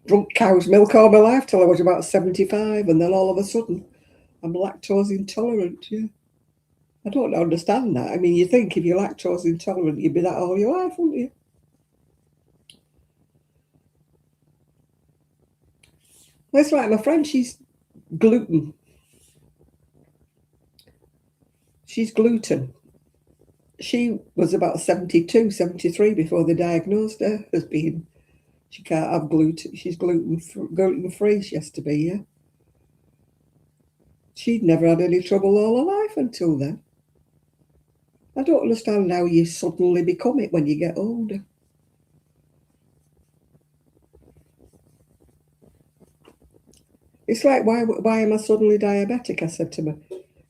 drunk cow's milk all my life till I was about 75, and then all of a sudden I'm lactose intolerant. Yeah. I don't understand that. I mean, you think if you're lactose intolerant, you'd be that all your life, wouldn't you? Well, it's like my friend, she's gluten. She's gluten. She was about 72, 73 before they diagnosed her as being, she can't have gluten. She's gluten free, she has to be, yeah. She'd never had any trouble all her life until then. I don't understand how you suddenly become it when you get older. It's like, why am I suddenly diabetic? I said to him.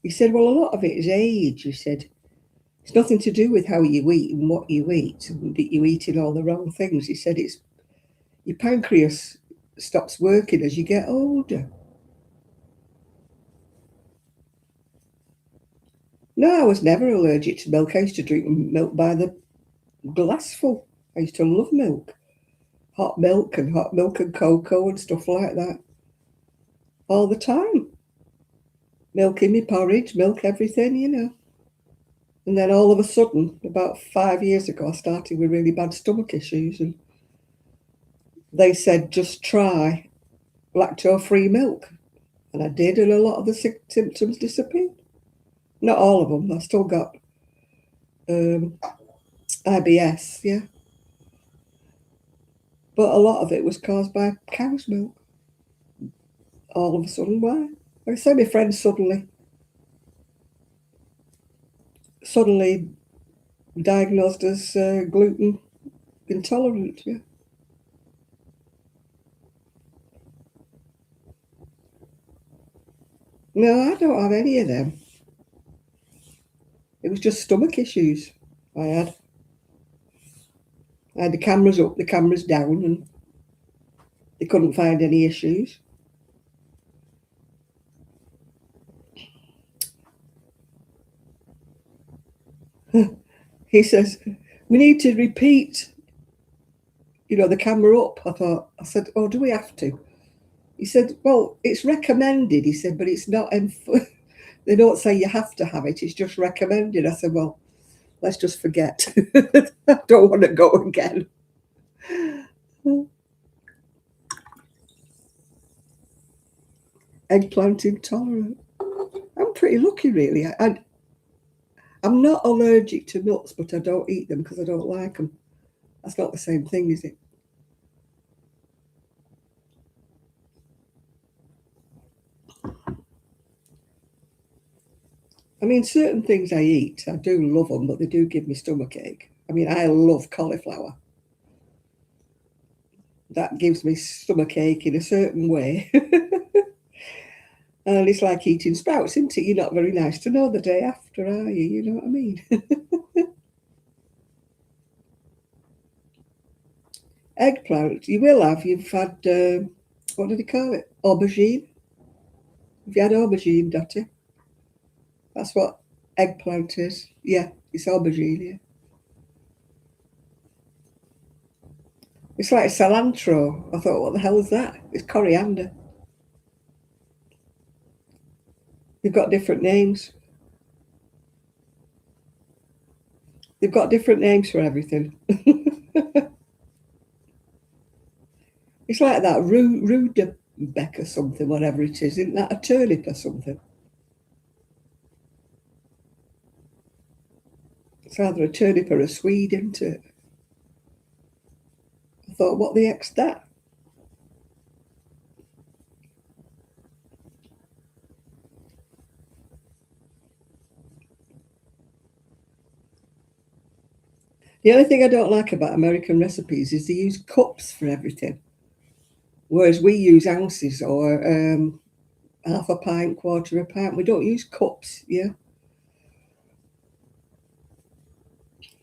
He said, well, a lot of it is age. He said, it's nothing to do with how you eat and what you eat, and that you eating all the wrong things. He said, it's your pancreas stops working as you get older. No, I was never allergic to milk. I used to drink milk by the glassful. I used to love milk. Hot milk and cocoa and stuff like that. All the time. Milk in my porridge, milk everything, you know. And then all of a sudden, about 5 years ago, I started with really bad stomach issues. And they said, just try lactose-free milk. And I did, and a lot of the symptoms disappeared. Not all of them. I still got IBS, yeah. But a lot of it was caused by cow's milk. All of a sudden, why? Like I say, my friend suddenly diagnosed as gluten intolerant, yeah. No, I don't have any of them. It was just stomach issues I had. I had the cameras up, the cameras down, and they couldn't find any issues. He says, we need to repeat, the camera up. I said, oh, do we have to? He said, well, it's recommended. He said, but it's not, they don't say you have to have it. It's just recommended. I said, well, let's just forget. I don't want to go again. Eggplant intolerant. I'm pretty lucky, really. I'm not allergic to nuts, but I don't eat them because I don't like them. That's not the same thing, is it? I mean, certain things I eat, I do love them, but they do give me stomach ache. I mean, I love cauliflower. That gives me stomach ache in a certain way. And it's like eating sprouts, isn't it? You're not very nice to know the day after, are you? You know what I mean? Eggplant, you will have. You've had, what do they call it? Aubergine. Have you had aubergine, Dottie? That's what eggplant is. Yeah, it's aubergine, yeah. It's like cilantro. I thought, what the hell is that? It's coriander. They've got different names. They've got different names for everything. It's like that Rudebeck or something, whatever it is. Isn't that a turnip or something? It's either a turnip or a swede, isn't it? I thought, what the heck's that? The only thing I don't like about American recipes is they use cups for everything, whereas we use ounces or half a pint, quarter of a pint. We don't use cups, yeah.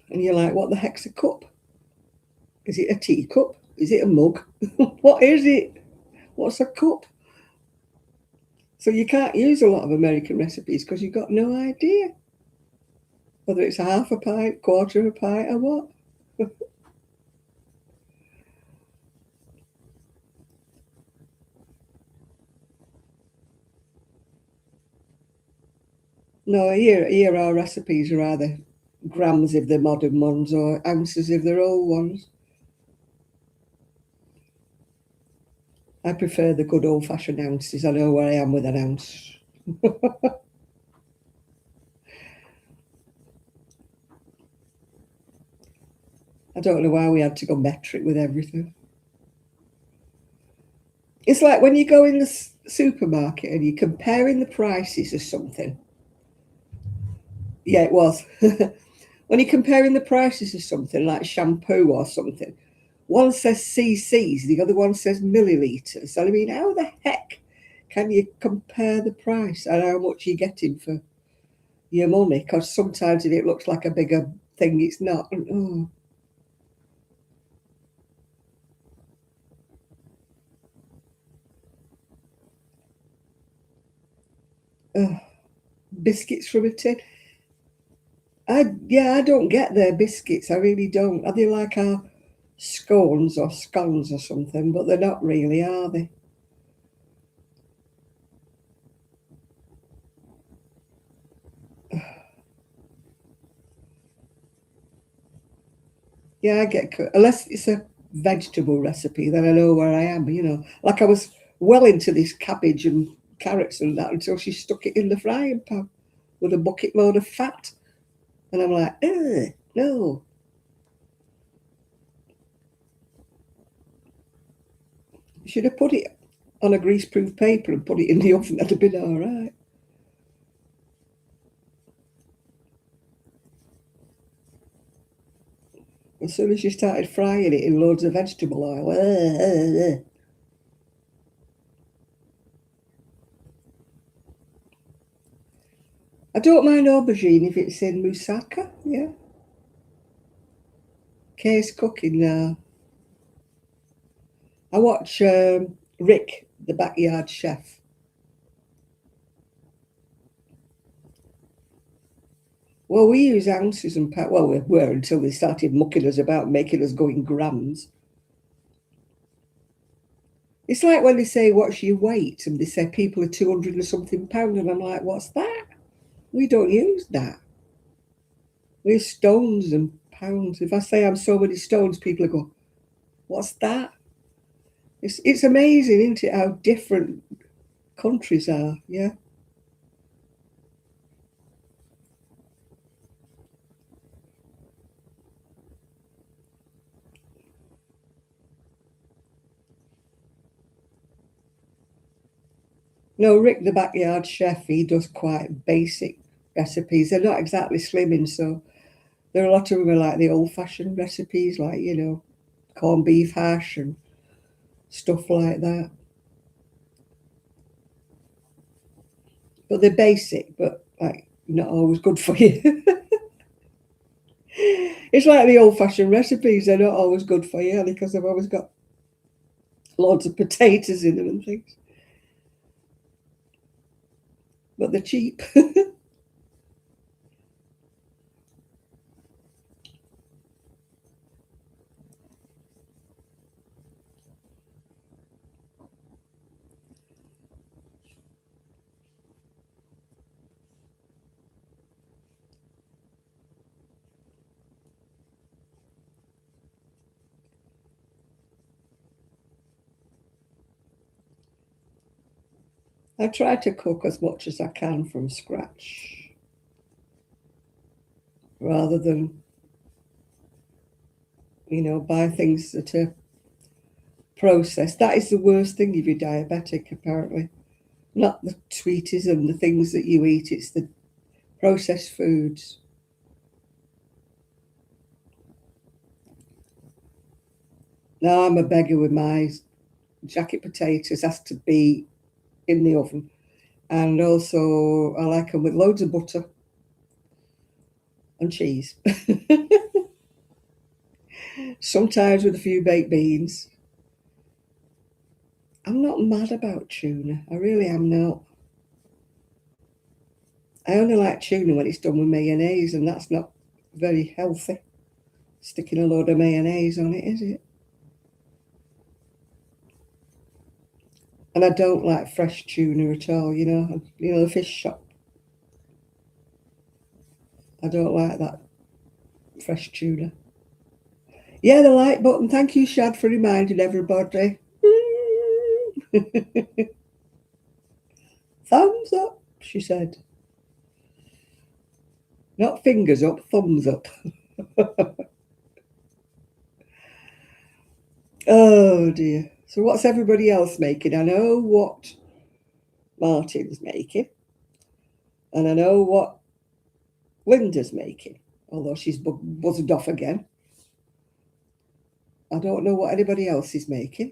And you're like, what the heck's a cup? Is it a teacup? Is it a mug? What is it? What's a cup? So you can't use a lot of American recipes because you've got no idea whether it's a half a pint, quarter of a pint, or what. No, here our recipes are either grams if they're modern ones or ounces if they're old ones. I prefer the good old-fashioned ounces. I know where I am with an ounce. I don't know why we had to go metric with everything. It's like when you go in the supermarket and you're comparing the prices of something. Yeah, it was. When you're comparing the prices of something like shampoo or something, one says cc's, the other one says millilitres. I mean, how the heck can you compare the price and how much you're getting for your money? Because sometimes if it looks like a bigger thing, it's not. Oh. Oh, biscuits from a tin. I don't get their biscuits. I really don't. Are they like our scones or scones or something? But they're not really, are they? Yeah, I get unless it's a vegetable recipe, then I know where I am. You know, like I was well into this cabbage and carrots and that until she stuck it in the frying pan with a bucket load of fat, and I'm like, no. You should have put it on a greaseproof paper and put it in the oven. That'd have been all right. As soon as you started frying it in loads of vegetable oil, I don't mind aubergine if it's in moussaka. Yeah, Kay's cooking now. I watch Rick, the backyard chef. Well, we use ounces and pounds. Well, we were until they started mucking us about, making us go in grams. It's like when they say, what's your weight? And they say people are 200 and something pound. And I'm like, what's that? We don't use that. We're stones and pounds. If I say I'm so many stones, people go, what's that? It's amazing, isn't it, how different countries are, yeah? No, Rick, the backyard chef, he does quite basic recipes. They're not exactly slimming, so there are a lot of them are like the old-fashioned recipes, like, you know, corned beef hash and stuff like that. But they're basic, but like not always good for you. It's like the old-fashioned recipes, they're not always good for you because they've always got loads of potatoes in them and things. But they're cheap. I try to cook as much as I can from scratch rather than, buy things that are processed. That is the worst thing if you're diabetic, apparently. Not the sweeties and the things that you eat, it's the processed foods. Now I'm a beggar with my jacket potatoes, has to be in the oven. And also I like them with loads of butter and cheese. Sometimes with a few baked beans. I'm not mad about tuna. I really am not. I only like tuna when it's done with mayonnaise, and that's not very healthy. Sticking a load of mayonnaise on it, is it? And I don't like fresh tuna at all, the fish shop. I don't like that fresh tuna. Yeah, the like button. Thank you, Shad, for reminding everybody. Thumbs up, she said. Not fingers up, thumbs up. Oh dear. So what's everybody else making? I know what Martin's making. And I know what Linda's making, although she's buzzed off again. I don't know what anybody else is making.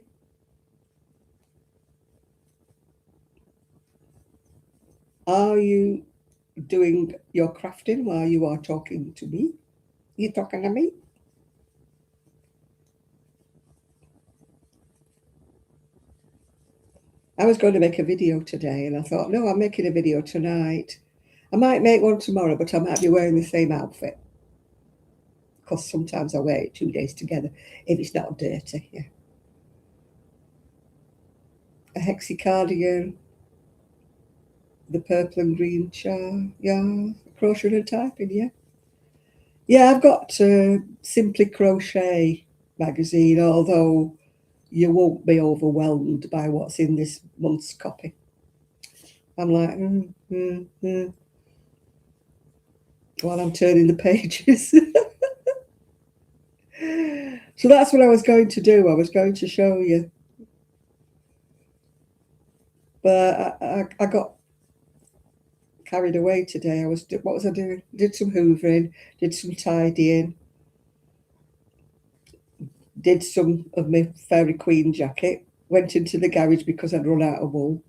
Are you doing your crafting while you are talking to me? You talking to me? I was going to make a video today and I thought, no, I'm making a video tonight. I might make one tomorrow, but I might be wearing the same outfit. Because sometimes I wear it 2 days together if it's not dirty. Yeah. A hexy cardigan, the purple and green char, yeah, crochet and typing, yeah. Yeah, I've got Simply Crochet magazine, although you won't be overwhelmed by what's in this month's copy. I'm like, while I'm turning the pages. So that's what I was going to do. I was going to show you. But I got carried away today. What was I doing? Did some hoovering, did some tidying, did some of my Fairy Queen jacket, went into the garage because I'd run out of wool.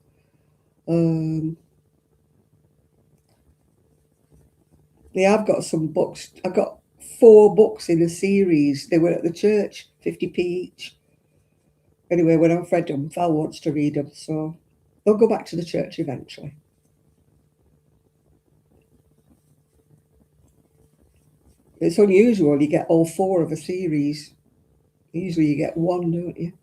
Yeah, I've got some books. I've got 4 books in a series. They were at the church, 50p each. Anyway, when I've read them, Val wants to read them, so they'll go back to the church eventually. It's unusual you get all 4 of a series. Usually you get 1, don't you?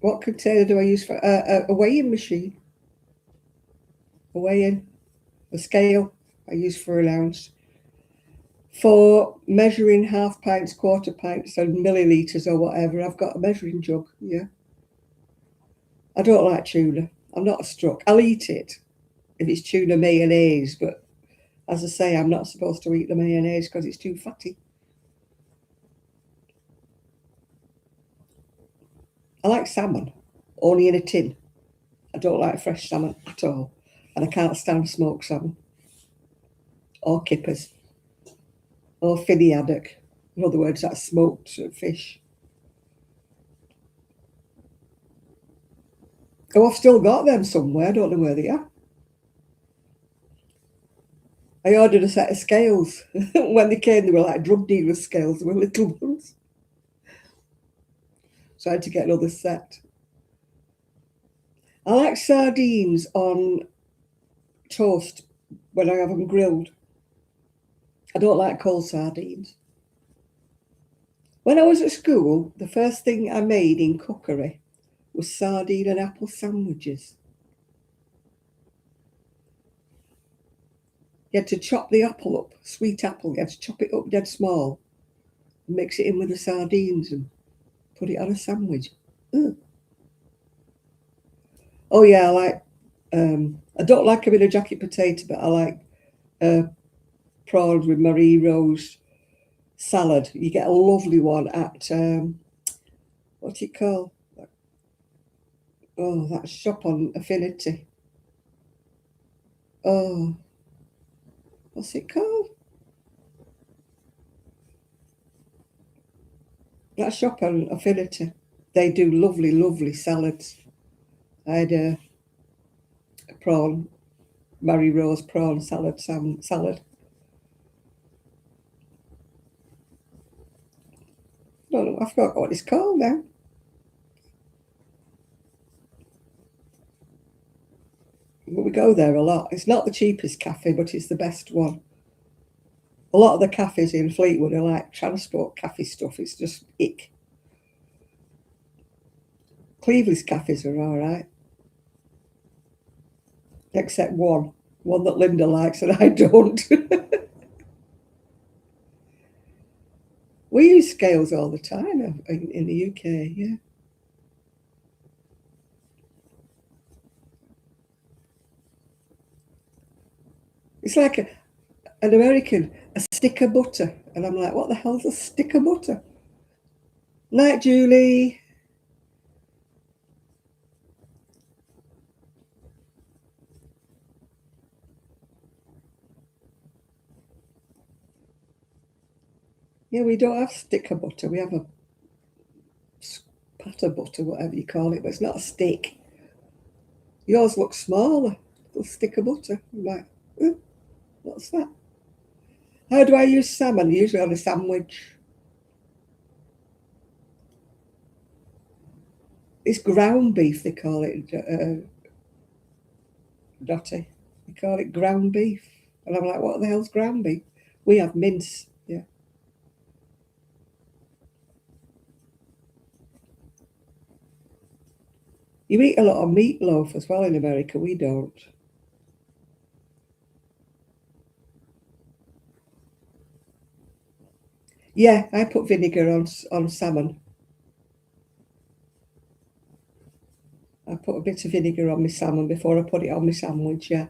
What container do I use for a weighing machine? A weighing, a scale I use for allowance. For measuring half pints, quarter pints, and millilitres or whatever, I've got a measuring jug, yeah. I don't like tuna. I'm not a struck. I'll eat it if it's tuna mayonnaise, but as I say, I'm not supposed to eat the mayonnaise because it's too fatty. I like salmon, only in a tin. I don't like fresh salmon at all. And I can't stand smoked salmon. Or kippers. Or finny haddock. In other words, that's smoked fish. Oh, I've still got them somewhere. I don't know where they are. I ordered a set of scales. When they came, they were like drug dealer scales. They were little ones. So I had to get another set. I like sardines on toast when I have them grilled. I don't like cold sardines. When I was at school, the first thing I made in cookery was sardine and apple sandwiches. You had to chop the apple up, sweet apple, you had to chop it up dead small, and mix it in with the sardines and put it on a sandwich. Ugh. Oh yeah, I don't like a bit of jacket potato, but I like prawns with Marie Rose salad. You get a lovely one at what's it called? Oh, that shop on Affinity. Oh, what's it called? That shop on Affinity. They do lovely, lovely salads. I had a prawn, Marie Rose prawn salad, salad. I don't know, I forgot what it's called now. But we go there a lot. It's not the cheapest cafe, but it's the best one. A lot of the cafes in Fleetwood are like transport cafe stuff. It's just ick. Cleveley's cafes are all right, except one that Linda likes and I don't. We use scales all the time in the UK, yeah. It's like an American, a stick of butter. And I'm like, what the hell's a stick of butter? Night, Julie. Yeah, we don't have stick of butter. We have a pat of butter, whatever you call it, but it's not a stick. Yours looks smaller, a stick of butter. I'm like, what's that? How do I use salmon? Usually on a sandwich. It's ground beef, they call it, Dottie. They call it ground beef. And I'm like, what the hell's ground beef? We have mince, yeah. You eat a lot of meatloaf as well in America. We don't. Yeah, I put vinegar on salmon. I put a bit of vinegar on my salmon before I put it on my sandwich, yeah.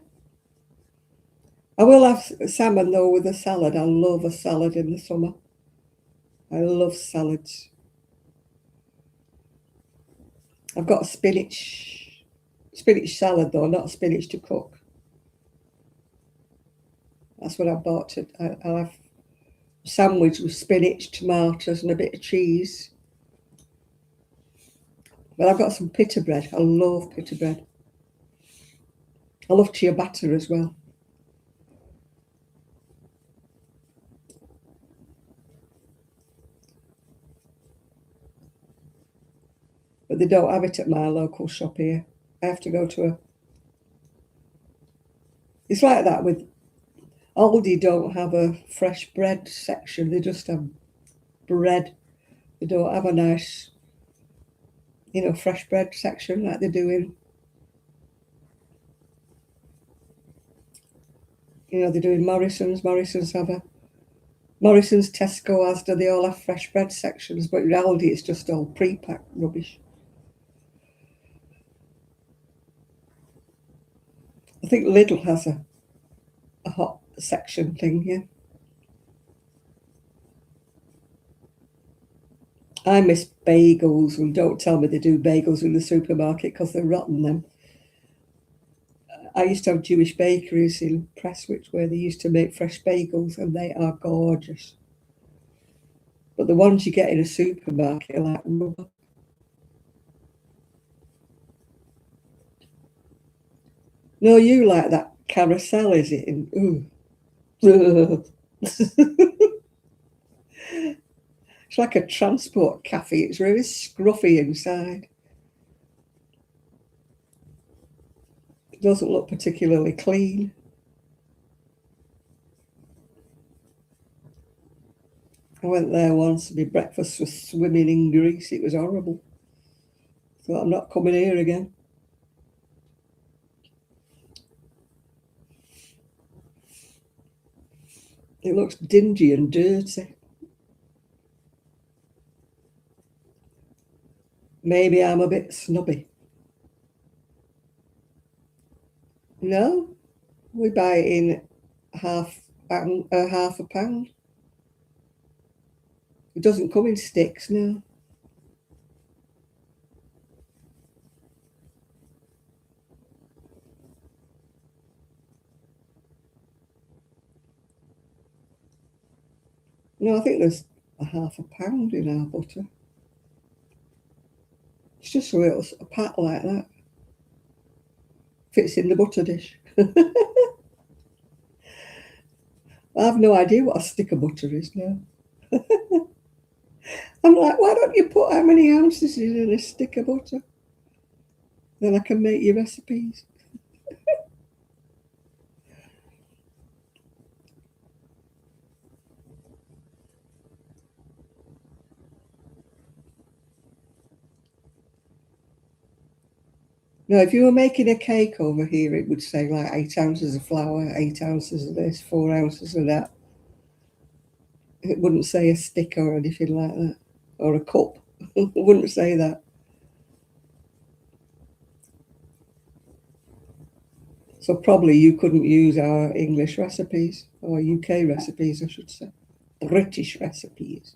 I will have salmon though with a salad. I love a salad in the summer. I love salads. I've got a spinach salad though, not spinach to cook. That's what I bought. I'll have a sandwich with spinach, tomatoes, and a bit of cheese. But I've got some pita bread. I love pita bread. I love ciabatta as well. But they don't have it at my local shop here. I have to go to a... It's like that with Aldi don't have a fresh bread section. They just have bread. They don't have a nice, fresh bread section like they do in, they do in Morrison's. Morrison's, Tesco, Asda, they all have fresh bread sections. But in Aldi, it's just all pre-packed rubbish. I think Lidl has a hot section thing, yeah. I miss bagels, and don't tell me they do bagels in the supermarket because they're rotten then. I used to have Jewish bakeries in Prestwich where they used to make fresh bagels and they are gorgeous. But the ones you get in a supermarket are like rubber. No, you like that carousel, is it? Ooh. It's like a transport cafe. It's really scruffy inside. It doesn't look particularly clean. I went there once. My breakfast was swimming in grease. It was horrible. Thought, I'm not coming here again. It looks dingy and dirty. Maybe I'm a bit snobby. No, we buy it in half a pound. It doesn't come in sticks now. No, I think there's a half a pound in our butter. It's just a pat like that. Fits in the butter dish. I have no idea what a stick of butter is now. I'm like, why don't you put how many ounces is in a stick of butter? Then I can make your recipes. No, if you were making a cake over here, it would say like 8 ounces of flour, 8 ounces of this, 4 ounces of that. It wouldn't say a stick or anything like that, or a cup. It wouldn't say that. So probably you couldn't use our English recipes, or UK recipes, I should say. British recipes.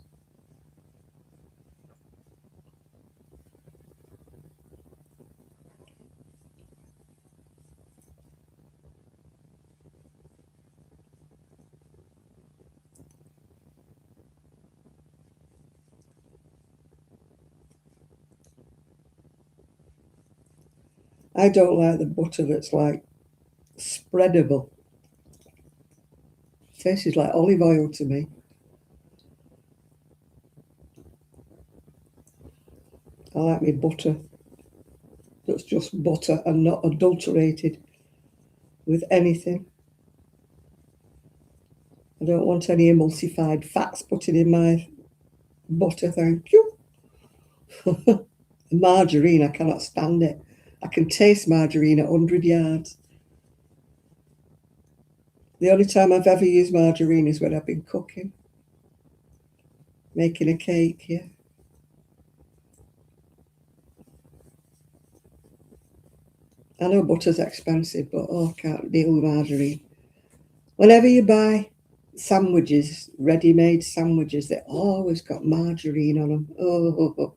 I don't like the butter that's like spreadable. Tastes like olive oil to me. I like my butter that's just butter and not adulterated with anything. I don't want any emulsified fats put in my butter, thank you. Margarine, I cannot stand it. I can taste margarine at 100 yards. The only time I've ever used margarine is when I've been cooking, making a cake, yeah. I know butter's expensive, but I can't deal with margarine. Whenever you buy sandwiches, ready-made sandwiches, they always got margarine on them. Oh.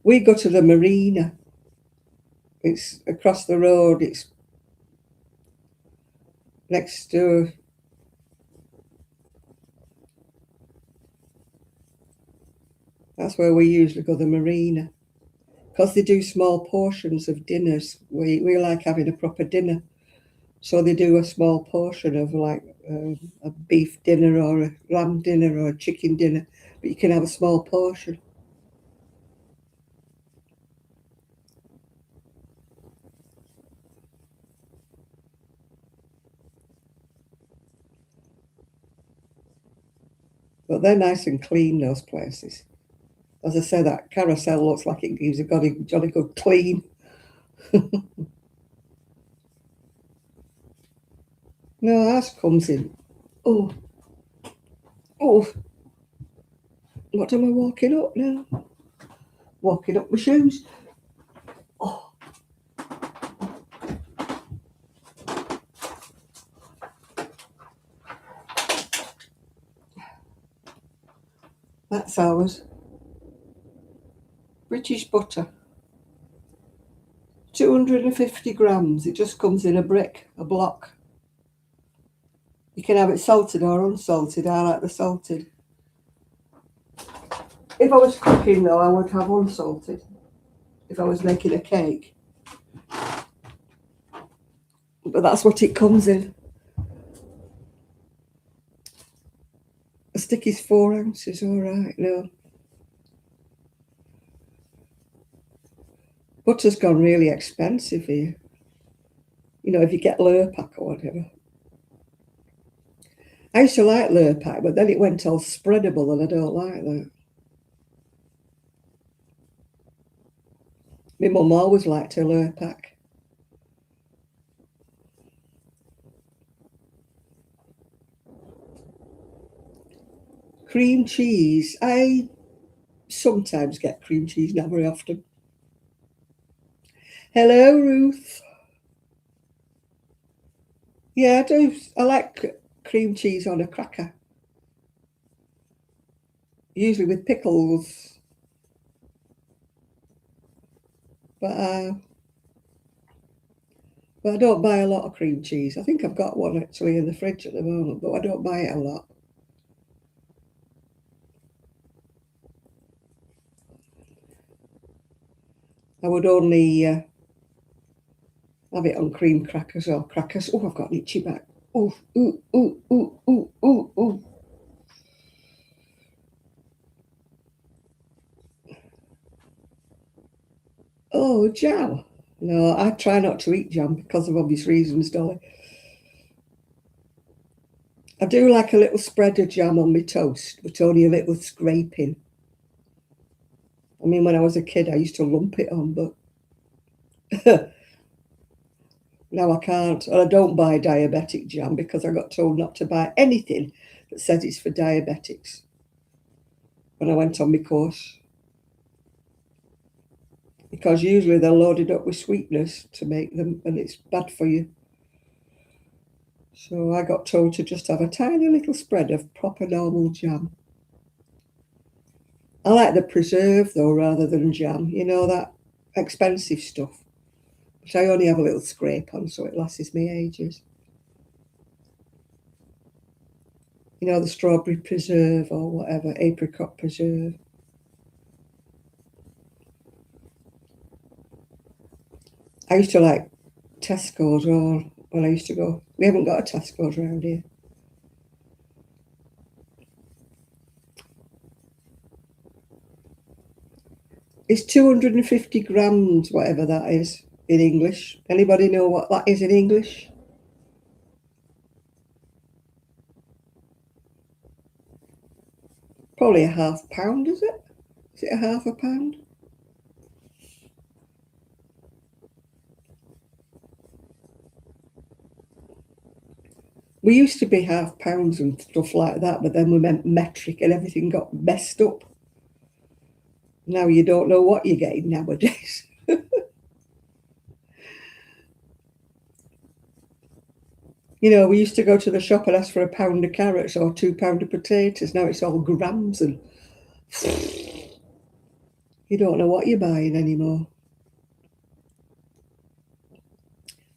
We go to the marina. It's across the road. It's next door. That's where we usually go, the marina. Because they do small portions of dinners. We like having a proper dinner. So they do a small portion of like a beef dinner or a lamb dinner or a chicken dinner. But you can have a small portion. But they're nice and clean, those places. As I say, that carousel looks like it gives a jolly good clean. No, ours comes in. Oh, oh, what am I walking up now? Walking up my shoes. Oh, that's ours. British butter. 250 grams. It just comes in a brick, a block. You can have it salted or unsalted. I like the salted. If I was cooking though, I would have unsalted. If I was making a cake. But that's what it comes in. A stick is 4 ounces, all right, no. Butter's gone really expensive here. You know, if you get Lurpak or whatever. I used to like Lurpak, but then it went all spreadable and I don't like that. My mum always liked her Lurpak. Cream cheese. I sometimes get cream cheese, not very often. Hello, Ruth. Yeah, I do. I like cream cheese on a cracker. Usually with pickles. But I don't buy a lot of cream cheese. I think I've got one actually in the fridge at the moment, but I don't buy it a lot. I would only have it on cream crackers or crackers. Oh, I've got an itchy back. Oh, ooh, ooh, ooh, ooh, ooh, ooh. Oh, jam. No, I try not to eat jam because of obvious reasons, Dolly. I do like a little spread of jam on my toast, but only a little scraping. I mean, when I was a kid, I used to lump it on, but now I can't. And I don't buy diabetic jam because I got told not to buy anything that says it's for diabetics when I went on my course. Because usually they're loaded up with sweetness to make them, and it's bad for you. So I got told to just have a tiny little spread of proper normal jam. I like the preserve though, rather than jam. You know, that expensive stuff, which I only have a little scrape on, so it lasts me ages. You know, the strawberry preserve or whatever, apricot preserve. I used to like Tesco's or when I used to go. We haven't got a Tesco's around here. It's 250 grams, whatever that is in English. Anybody know what that is in English? Probably a £1/2, is it? Is it a £1/2? We used to be £1/2 and stuff like that, but then we went metric and everything got messed up. Now you don't know what you're getting nowadays. You know, we used to go to the shop and ask for £1 of carrots or £2 of potatoes. Now it's all grams and you don't know what you're buying anymore.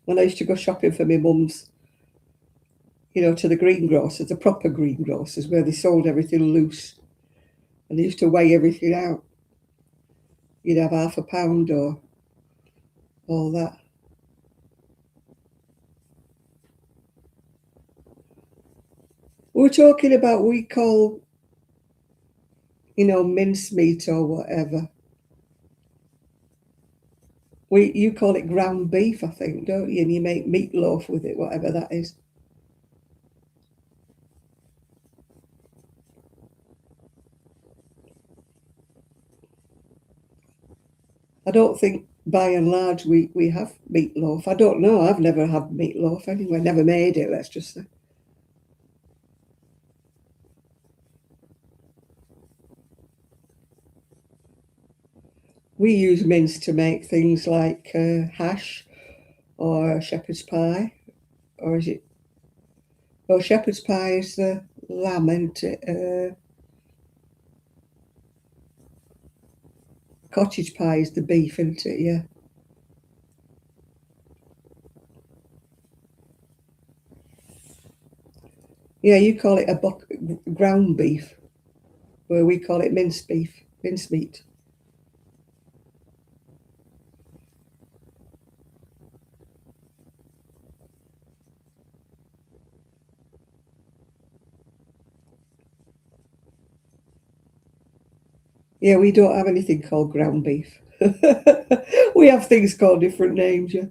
When I used to go shopping for my mum's, you know, to the greengrocers, the proper greengrocers, where they sold everything loose and they used to weigh everything out. You'd have £1/2 or all that. We're talking about we call, you know, mincemeat or whatever. You call it ground beef, I think, don't you? And you make meatloaf with it, whatever that is. I don't think by and large we have meatloaf. I don't know. I've never had meatloaf anyway. Never made it, let's just say. We use mince to make things like hash or shepherd's pie. Or is it? Oh, shepherd's pie is the lamb, isn't it? Cottage pie is the beef, isn't it? Yeah. Yeah, you call it a ground beef, where we call it minced beef. mincemeat. Yeah, we don't have anything called ground beef. We have things called different names, yeah.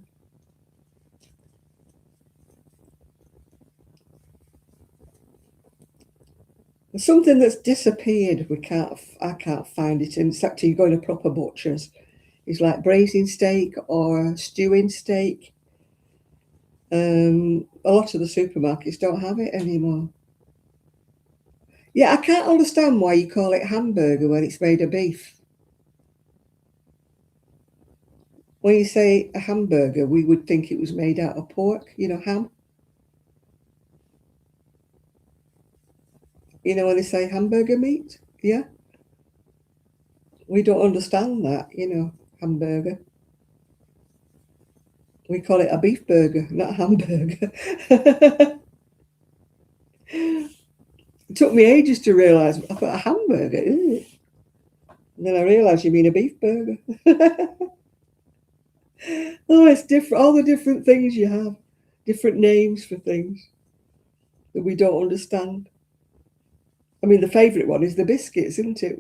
Something that's disappeared, I can't find it in, except you go to proper butchers. It's like braising steak or stewing steak. A lot of the supermarkets don't have it anymore. Yeah, I can't understand why you call it hamburger when it's made of beef. When you say a hamburger, we would think it was made out of pork, ham. When they say hamburger meat, yeah. We don't understand that, hamburger. We call it a beef burger, not a hamburger. It took me ages to realise I thought a hamburger, isn't it? And then I realised you mean a beef burger. Oh, it's different. All the different things you have, different names for things that we don't understand. I mean, the favourite one is the biscuits, isn't it?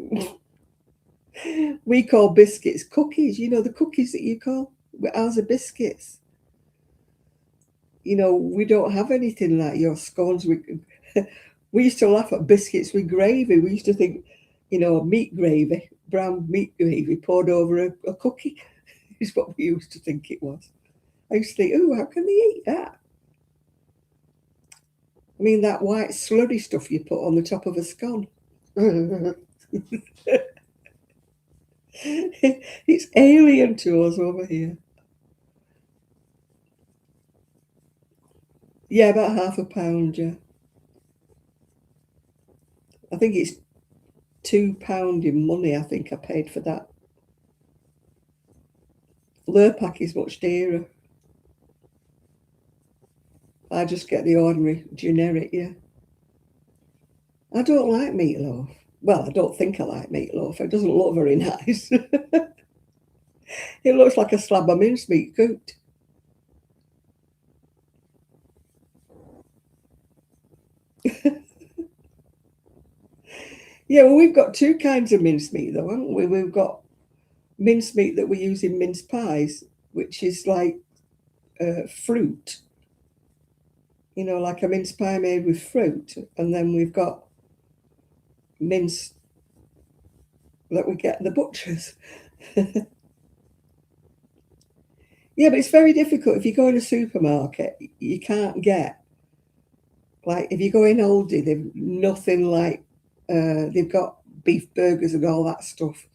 We call biscuits cookies. The cookies that you call? Ours are biscuits. We don't have anything like your scones. We used to laugh at biscuits with gravy. We used to think, meat gravy, brown meat gravy poured over a cookie is what we used to think it was. I used to think, oh, how can they eat that? I mean, that white slurry stuff you put on the top of a scone. It's alien to us over here. Yeah, about half a pound, yeah. I think it's £2 in money, I think I paid for that. Lurpak is much dearer. I just get the ordinary generic, yeah. I don't like meatloaf. Well, I don't think I like meatloaf. It doesn't look very nice. It looks like a slab of mincemeat cooked. Yeah, well, we've got two kinds of mincemeat, though, haven't we? We've got mincemeat that we use in mince pies, which is like fruit, like a mince pie made with fruit. And then we've got mince that we get at the butchers. Yeah, but it's very difficult. If you go in a supermarket, you can't get, like, if you go in Aldi, they've nothing like, they've got beef burgers and all that stuff,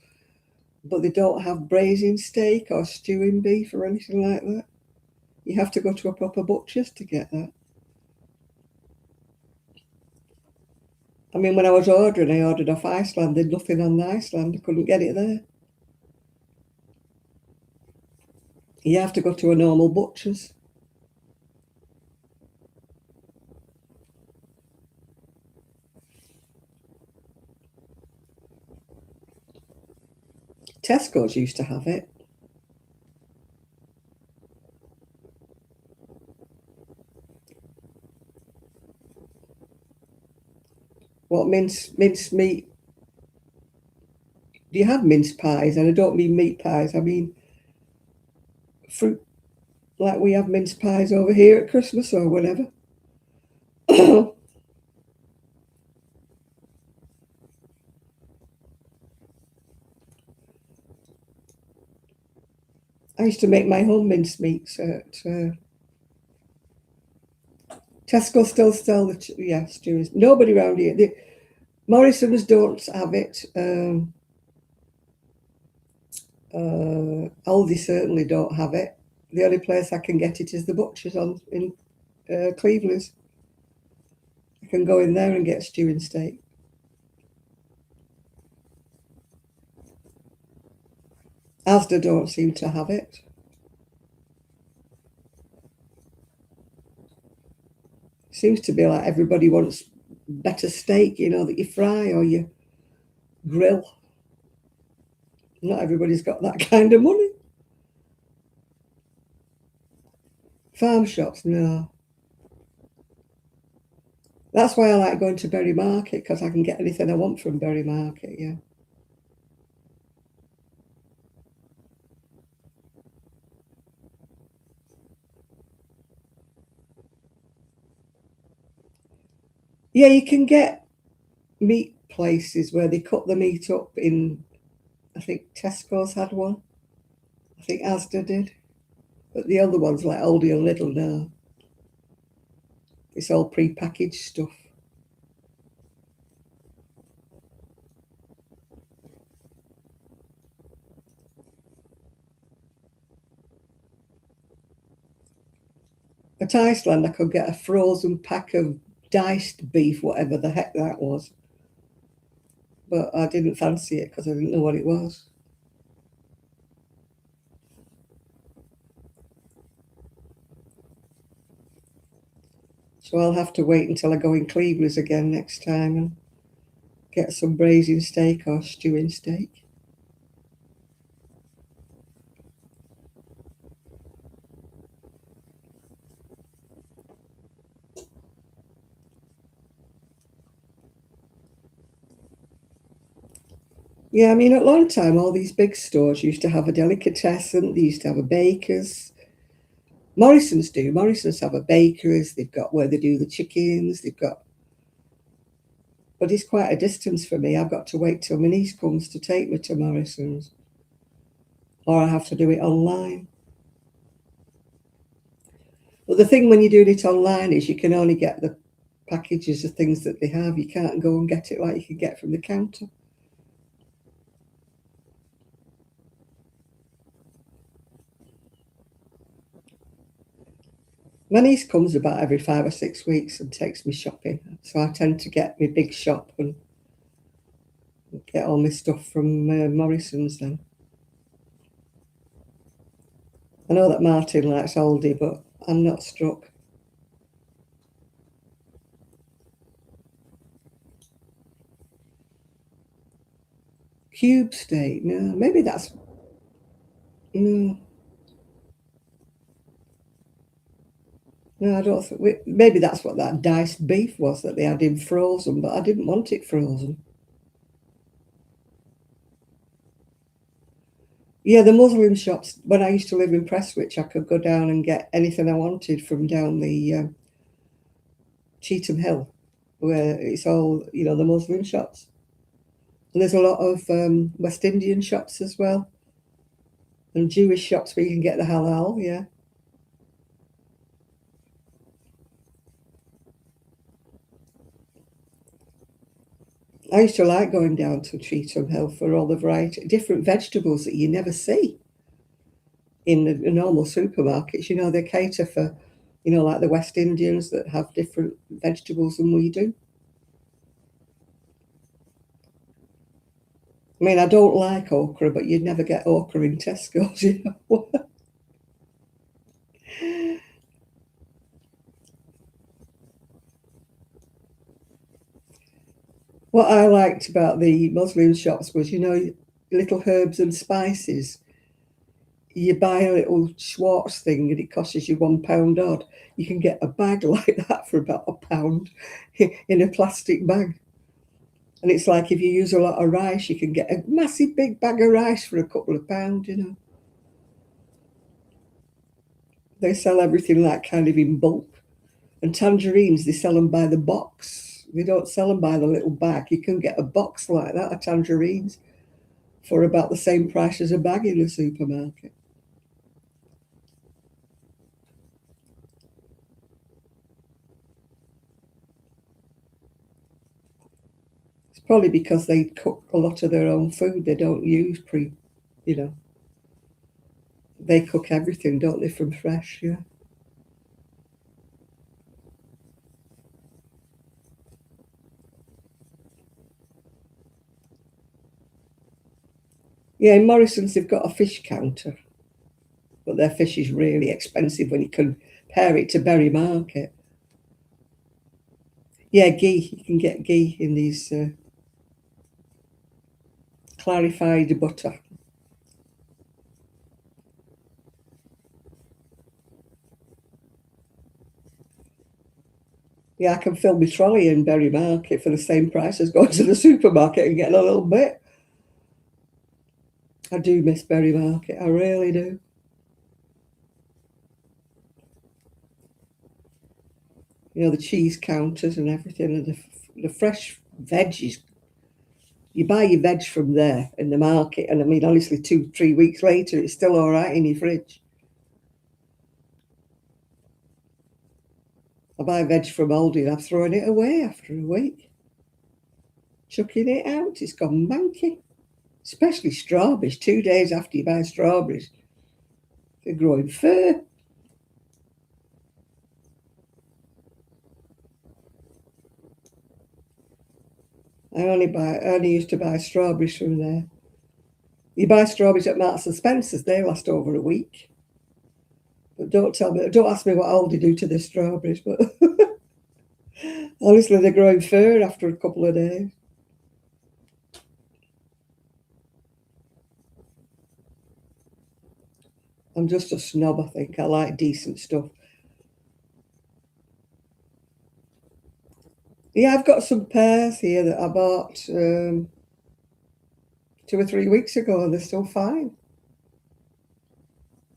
but they don't have braising steak or stewing beef or anything like that. You have to go to a proper butcher's to get that. I mean, when I was ordering, I ordered off Iceland. There's nothing on Iceland. I couldn't get it there. You have to go to a normal butcher's. Tesco's used to have it. What mince meat? Do you have mince pies? And I don't mean meat pies. I mean fruit, like we have mince pies over here at Christmas or whatever. I used to make my own mince meats at Tesco. Still sell the stews. Nobody around here. Morrison's don't have it. Aldi certainly don't have it. The only place I can get it is the butcher's in Cleveland's. I can go in there and get stewing steak. Asda don't seem to have it. Seems to be like everybody wants better steak, that you fry or you grill. Not everybody's got that kind of money. Farm shops, no. That's why I like going to Berry Market, because I can get anything I want from Berry Market, yeah. Yeah, you can get meat places where they cut the meat up in, I think Tesco's had one. I think Asda did. But the other ones like Aldi and Lidl, no. It's all pre-packaged stuff. At Iceland, I could get a frozen pack of diced beef, whatever the heck that was. But I didn't fancy it because I didn't know what it was. So I'll have to wait until I go in Cleveland's again next time and get some braising steak or stewing steak. Yeah, I mean, at one time, all these big stores used to have a delicatessen. They used to have a baker's. Morrison's do. Morrison's have a baker's. They've got where they do the chickens. They've got, but it's quite a distance for me. I've got to wait till my niece comes to take me to Morrison's, or I have to do it online. But the thing when you're doing it online is you can only get the packages of things that they have. You can't go and get it like you can get from the counter. My niece comes about every 5 or 6 weeks and takes me shopping. So I tend to get my big shop and get all my stuff from Morrison's then. I know that Martin likes Aldi, but I'm not struck. Cube steak, no, maybe that's, no, no, I don't think, maybe that's what that diced beef was that they had in frozen, but I didn't want it frozen. Yeah, the Muslim shops, when I used to live in Prestwich, I could go down and get anything I wanted from down the Cheetham Hill, where it's all, the Muslim shops. And there's a lot of West Indian shops as well, and Jewish shops where you can get the halal, yeah. I used to like going down to Cheetham Hill for all the variety, different vegetables that you never see in the normal supermarkets. They cater for, like the West Indians that have different vegetables than we do. I mean, I don't like okra, but you'd never get okra in Tesco's, What I liked about the Muslim shops was, little herbs and spices. You buy a little Schwartz thing and it costs you £1 odd. You can get a bag like that for about £1 in a plastic bag. And it's like if you use a lot of rice, you can get a massive big bag of rice for a couple of pounds. They sell everything like kind of in bulk. And tangerines, they sell them by the box. They don't sell them by the little bag. You can get a box like that of tangerines for about the same price as a bag in the supermarket. It's probably because they cook a lot of their own food. They don't use you know, they cook everything, don't they, from fresh, yeah. Yeah, in Morrison's, they've got a fish counter, but their fish is really expensive when you compare it to Berry Market. Yeah, ghee. You can get ghee in these clarified butter. Yeah, I can fill my trolley in Berry Market for the same price as going to the supermarket and getting a little bit. I do miss Berry Market, I really do. You know, the cheese counters and everything, and the fresh veggies. You buy your veg from there in the market, and I mean, honestly, 2-3 weeks later, it's still all right in your fridge. I buy veg from Aldi and I'm throwing it away after a week. Chucking it out, it's gone manky. Especially strawberries, 2 days after you buy strawberries, they're growing fur. I only used to buy strawberries from there. You buy strawberries at Marks and Spencer's, they last over a week. But don't ask me what Aldi do to the strawberries, but honestly, they're growing fur after a couple of days. I'm just a snob, I think. I like decent stuff. Yeah, I've got some pears here that I bought 2 or 3 weeks ago, and they're still fine.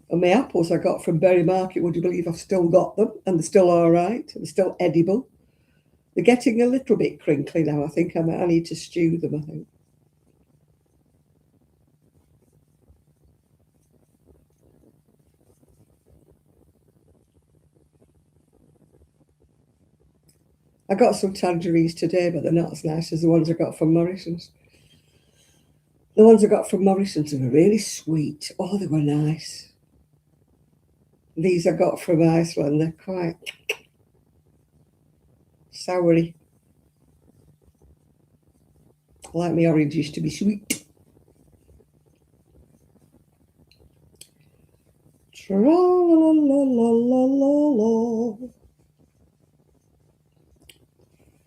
And my apples I got from Berry Market, would you believe I've still got them? And they're still all right. They're still edible. They're getting a little bit crinkly now. I think I need to stew them, I think. I got some tangerines today, but they're not as nice as the ones I got from Morrison's. The ones I got from Morrison's were really sweet. Oh, they were nice. These I got from Iceland. They're quite soury. I like my oranges to be sweet. Tra-la-la-la-la-la-la.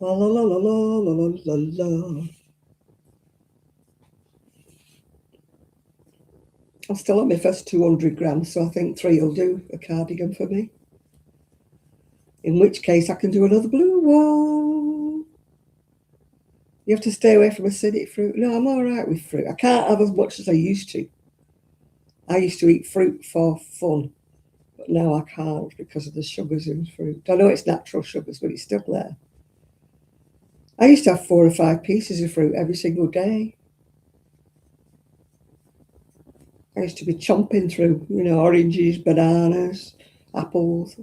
La la la la la la la la. I'm still on my first 200 grams, so I think 3 will do a cardigan for me. In which case I can do another blue one. You have to stay away from acidic fruit. No, I'm all right with fruit. I can't have as much as I used to. I used to eat fruit for fun, but now I can't because of the sugars in fruit. I know it's natural sugars, but it's still there. I used to have 4 or 5 pieces of fruit every single day. I used to be chomping through, oranges, bananas, apples.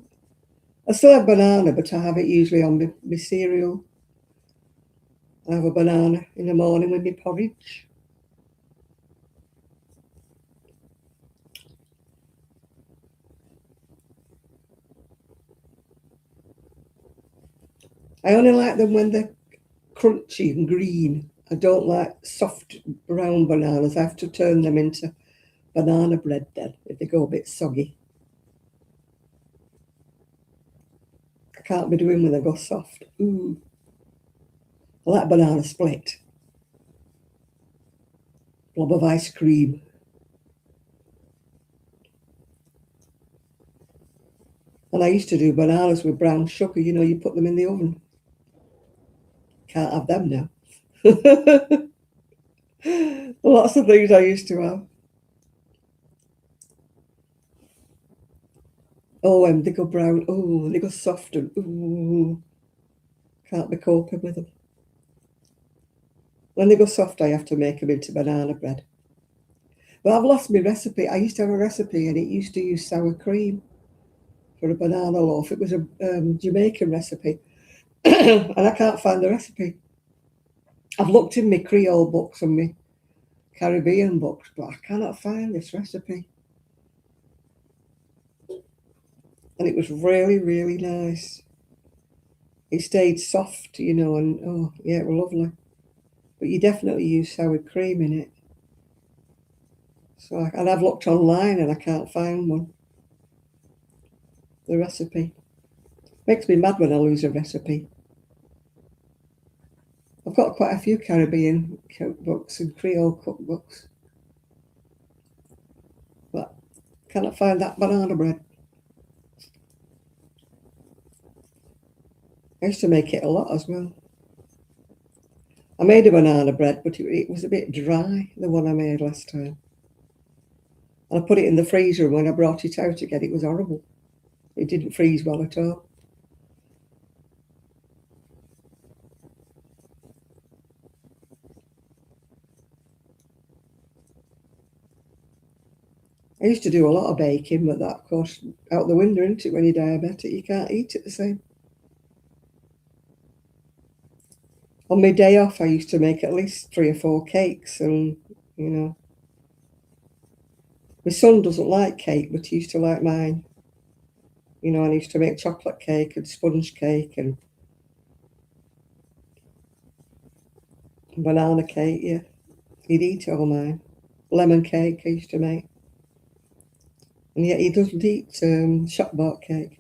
I still have banana, but I have it usually on my cereal. I have a banana in the morning with my porridge. I only like them when they're crunchy and green. I don't like soft brown bananas. I have to turn them into banana bread then if they go a bit soggy. I can't be doing when they go soft. Ooh. I like banana split. Blob of ice cream. And I used to do bananas with brown sugar. You put them in the oven. Can't have them now. Lots of things I used to have. Oh, and they go brown. Oh, they go soft and ooh. Can't be coping with them. When they go soft, I have to make them into banana bread. But I've lost my recipe. I used to have a recipe and it used to use sour cream for a banana loaf. It was a Jamaican recipe and I can't find the recipe. I've looked in my Creole books and my Caribbean books, but I cannot find this recipe. And it was really, really nice. It stayed soft, and oh, yeah, it was lovely. But you definitely use sour cream in it. And I've looked online and I can't find one. The recipe. Makes me mad when I lose a recipe. I've got quite a few Caribbean cookbooks and Creole cookbooks. But cannot find that banana bread. I used to make it a lot as well. I made a banana bread, but it was a bit dry, the one I made last time. And I put it in the freezer, and when I brought it out again, it was horrible. It didn't freeze well at all. I used to do a lot of baking, but that, of course, out the window, isn't it? When you're diabetic, you can't eat it the same. On my day off, I used to make at least 3 or 4 cakes, and you know, my son doesn't like cake, but he used to like mine. You know, and I used to make chocolate cake and sponge cake and banana cake. Yeah, he'd eat all mine. Lemon cake I used to make, and yet he doesn't eat shop bought cake.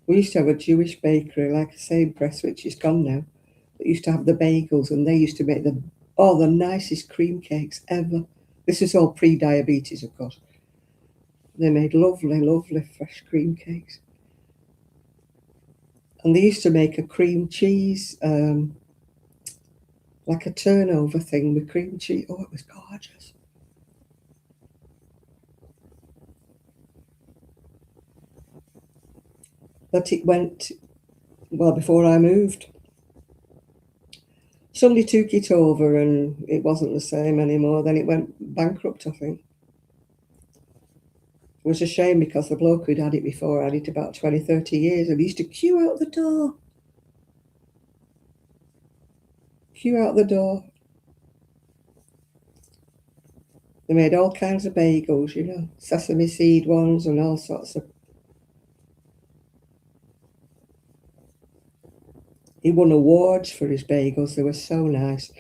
We used to have a Jewish bakery, like a same press, which is gone now. That used to have the bagels, and they used to make the nicest cream cakes ever. This is all pre-diabetes, of course. They made lovely, lovely fresh cream cakes, and they used to make a cream cheese, like a turnover thing with cream cheese. Oh, it was gorgeous. But it went well before I moved. Somebody took it over, and it wasn't the same anymore. Then it went bankrupt, I think. It was a shame because the bloke who'd had it before had it about 20, 30 years, and he used to queue out the door. Queue out the door. They made all kinds of bagels, you know, sesame seed ones and all sorts of. He won awards for his bagels. They were so nice.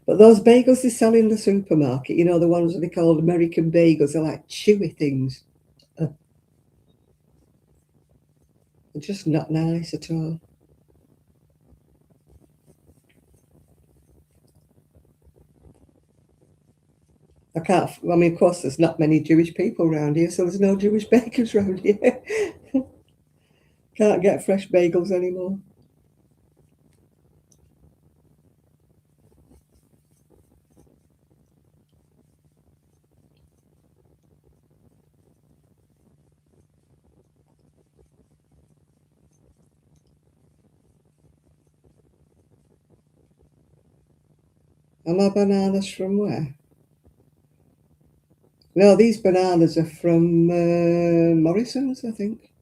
But those bagels they sell in the supermarket, you know, the ones that they call American bagels, they're like chewy things. They're just not nice at all. I mean, of course, there's not many Jewish people around here, so there's no Jewish bakers around here. Can't get fresh bagels anymore. Are my bananas from where? No, these bananas are from Morrison's, I think.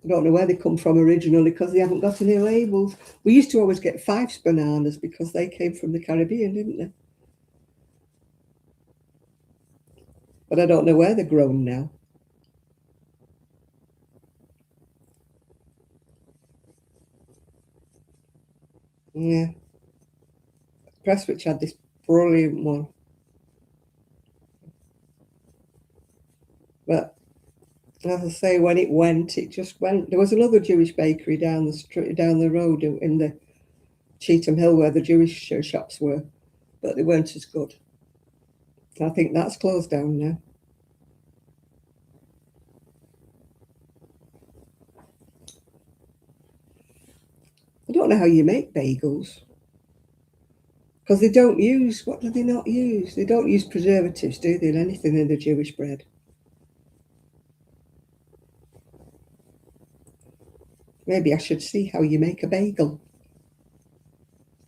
I don't know where they come from originally because they haven't got any labels. We used to always get Fife's bananas because they came from the Caribbean, didn't they? But I don't know where they're grown now. Yeah. Prestwich had this brilliant one. But as I say, when it went, it just went. There was another Jewish bakery down the street, down the road in the Cheetham Hill where the Jewish shops were, but they weren't as good. I think that's closed down now. I don't know how you make bagels because they don't use, what do they not use? They don't use preservatives, do they, in anything in the Jewish bread? Maybe I should see how you make a bagel.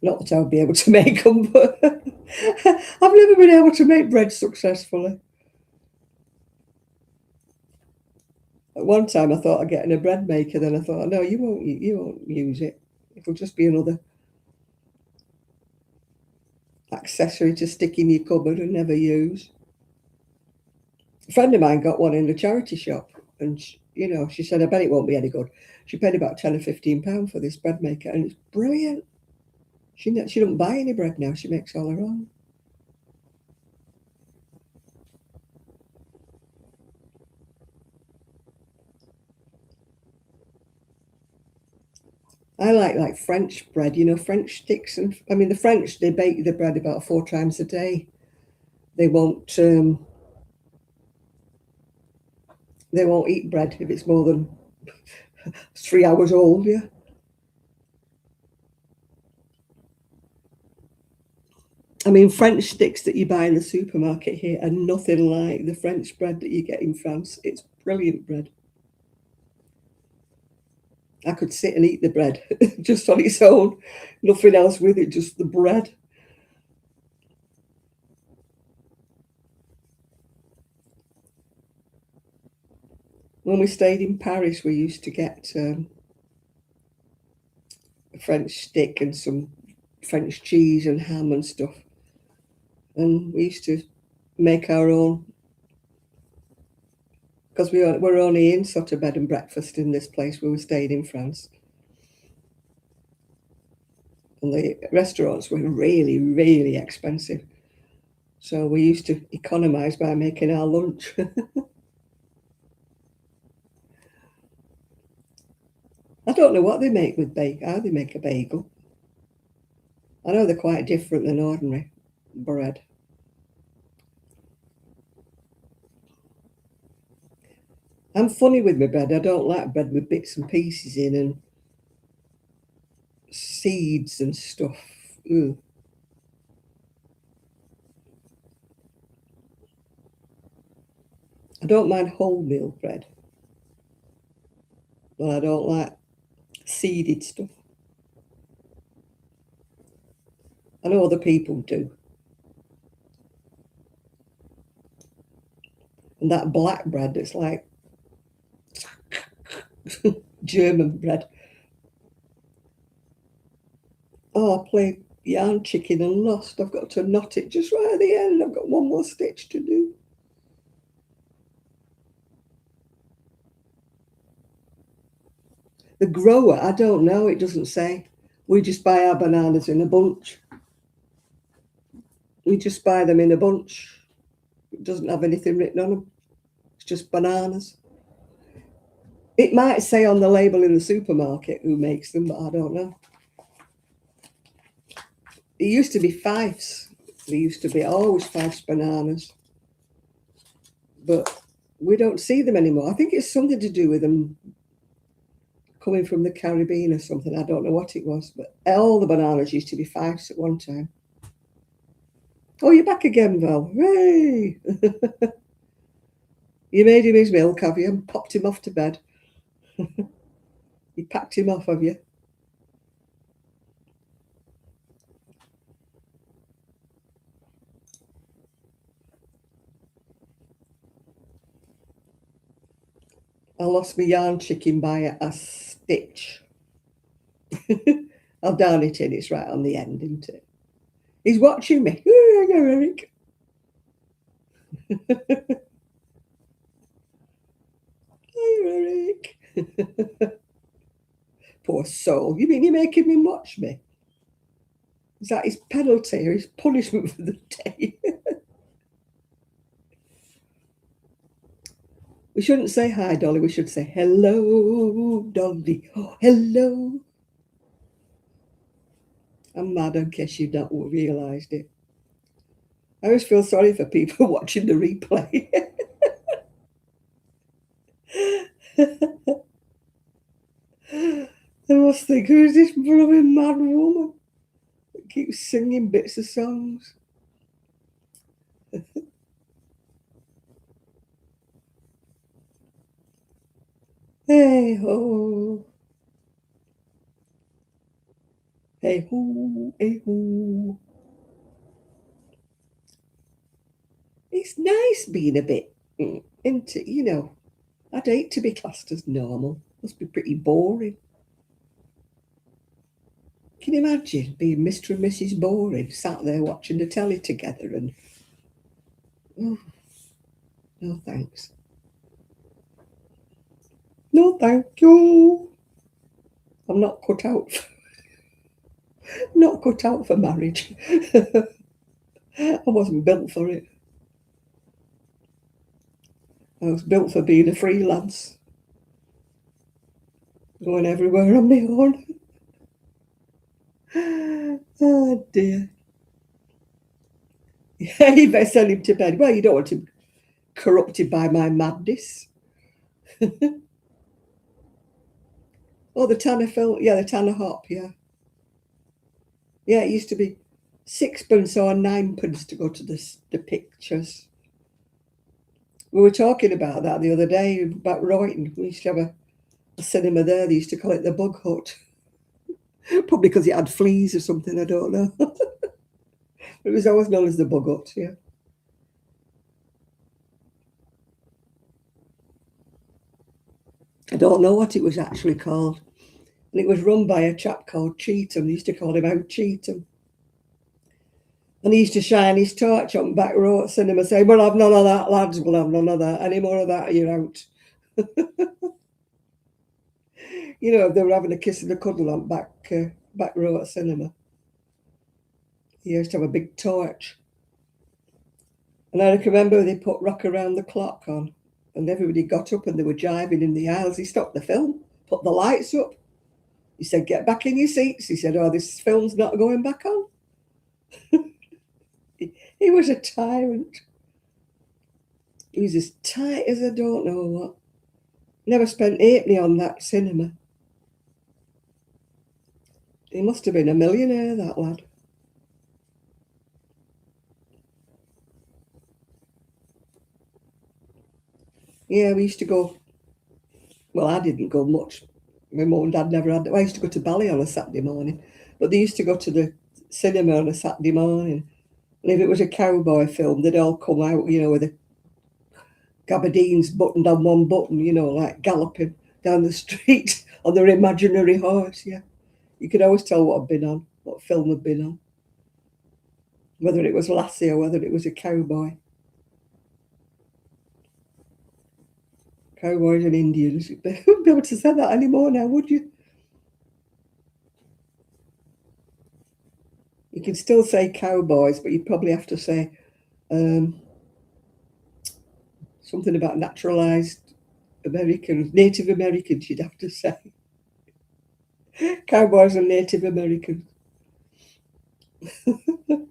Not that I would be able to make them, but I've never been able to make bread successfully. At one time, I thought of getting a bread maker. Then I thought, no, you won't. You won't use it. It'll just be another accessory to stick in your cupboard and never use. A friend of mine got one in the charity shop, and she said, "I bet it won't be any good." She paid about £10 or £15 for this bread maker, and it's brilliant. She don't buy any bread now. She makes all her own. I like French bread, French sticks, and I mean the French, they bake the bread about 4 times a day. They won't eat bread if it's more than 3 hours old. Yeah. I mean, French sticks that you buy in the supermarket here are nothing like the French bread that you get in France. It's brilliant bread. I could sit and eat the bread just on its own, nothing else with it, just the bread. When we stayed in Paris, we used to get a French stick and some French cheese and ham and stuff. And we used to make our own, because we were only in sort of bed and breakfast in this place where we stayed in France. And the restaurants were really, really expensive. So we used to economise by making our lunch. I don't know what they make with how they make a bagel. I know they're quite different than ordinary bread. I'm funny with my bread. I don't like bread with bits and pieces in and seeds and stuff. Ugh. I don't mind wholemeal bread, but I don't like seeded stuff. I know other people do. And that black bread that's like German bread. Oh, I played yarn chicken and lost. I've got to knot it just right at the end. I've got one more stitch to do. The grower, I don't know. It doesn't say. We just buy our bananas in a bunch. We just buy them in a bunch. It doesn't have anything written on them. It's just bananas. It might say on the label in the supermarket who makes them, but I don't know. It used to be Fifes. There used to be always Fifes bananas. But we don't see them anymore. I think it's something to do with them coming from the Caribbean or something. I don't know what it was, but all the bananas used to be Fifes at one time. Oh, you're back again, Val. Hooray! You made him his milk, have you? And popped him off to bed. You packed him off, have you? I lost my yarn chicken by a stitch. I'll darn it in. It's right on the end, isn't it? He's watching me. Here you go, Eric. Hi, Eric. Poor soul. You mean you're making me watch me? Is that his penalty or his punishment for the day? We shouldn't say hi, Dolly. We should say hello, Dolly. Oh, hello. I'm mad in case you've not realised it. I always feel sorry for people watching the replay. They must think, who's this blooming mad woman that keeps singing bits of songs? Hey ho. Hey ho, hey ho. It's nice being a bit into, I'd hate to be classed as normal. Must be pretty boring. Can you imagine being Mr. and Mrs. Boring, sat there watching the telly together and, oh, no thanks. No thank you. I'm not cut out. Not cut out for marriage. I wasn't built for it. I was built for being a freelance, going everywhere on my own. Oh dear. Yeah, you better send him to bed. Well, you don't want him corrupted by my madness. Oh, the Tanner film. Yeah, the Tanner hop. Yeah. Yeah, it used to be sixpence or ninepence to go to the pictures. We were talking about that the other day about Royton. We used to have a cinema there. They used to call it the Bug Hut. Probably because it had fleas or something, I don't know. It was always known as the Bug Hut, yeah. I don't know what it was actually called. And it was run by a chap called Cheetham. They used to call him out Cheetham. And he used to shine his torch on back row at cinema saying, "We'll have none of that, lads, we'll have none of that. Any more of that, you're out." You know, if they were having a kiss and a cuddle on back row at cinema. He used to have a big torch. And I can remember they put Rock Around the Clock on, and everybody got up and they were jiving in the aisles. He stopped the film, put the lights up. He said, "Get back in your seats." He said, "Oh, this film's not going back on." He was a tyrant. He was as tight as I don't know what. Never spent halfpenny on that cinema. He must have been a millionaire, that lad. Yeah, we used to go. Well, I didn't go much. My mum and dad never had. I used to go to ballet on a Saturday morning, but they used to go to the cinema on a Saturday morning. And if it was a cowboy film, they'd all come out, you know, with the gabardines buttoned on one button, you know, like galloping down the street on their imaginary horse. Yeah, you could always tell what had been on, what film had been on, whether it was Lassie or whether it was a cowboy. Cowboys and Indians. You wouldn't be able to say that anymore now, would you? You can still say cowboys, but you probably have to say something about naturalized Americans, Native Americans, you'd have to say. Cowboys and Native Americans. You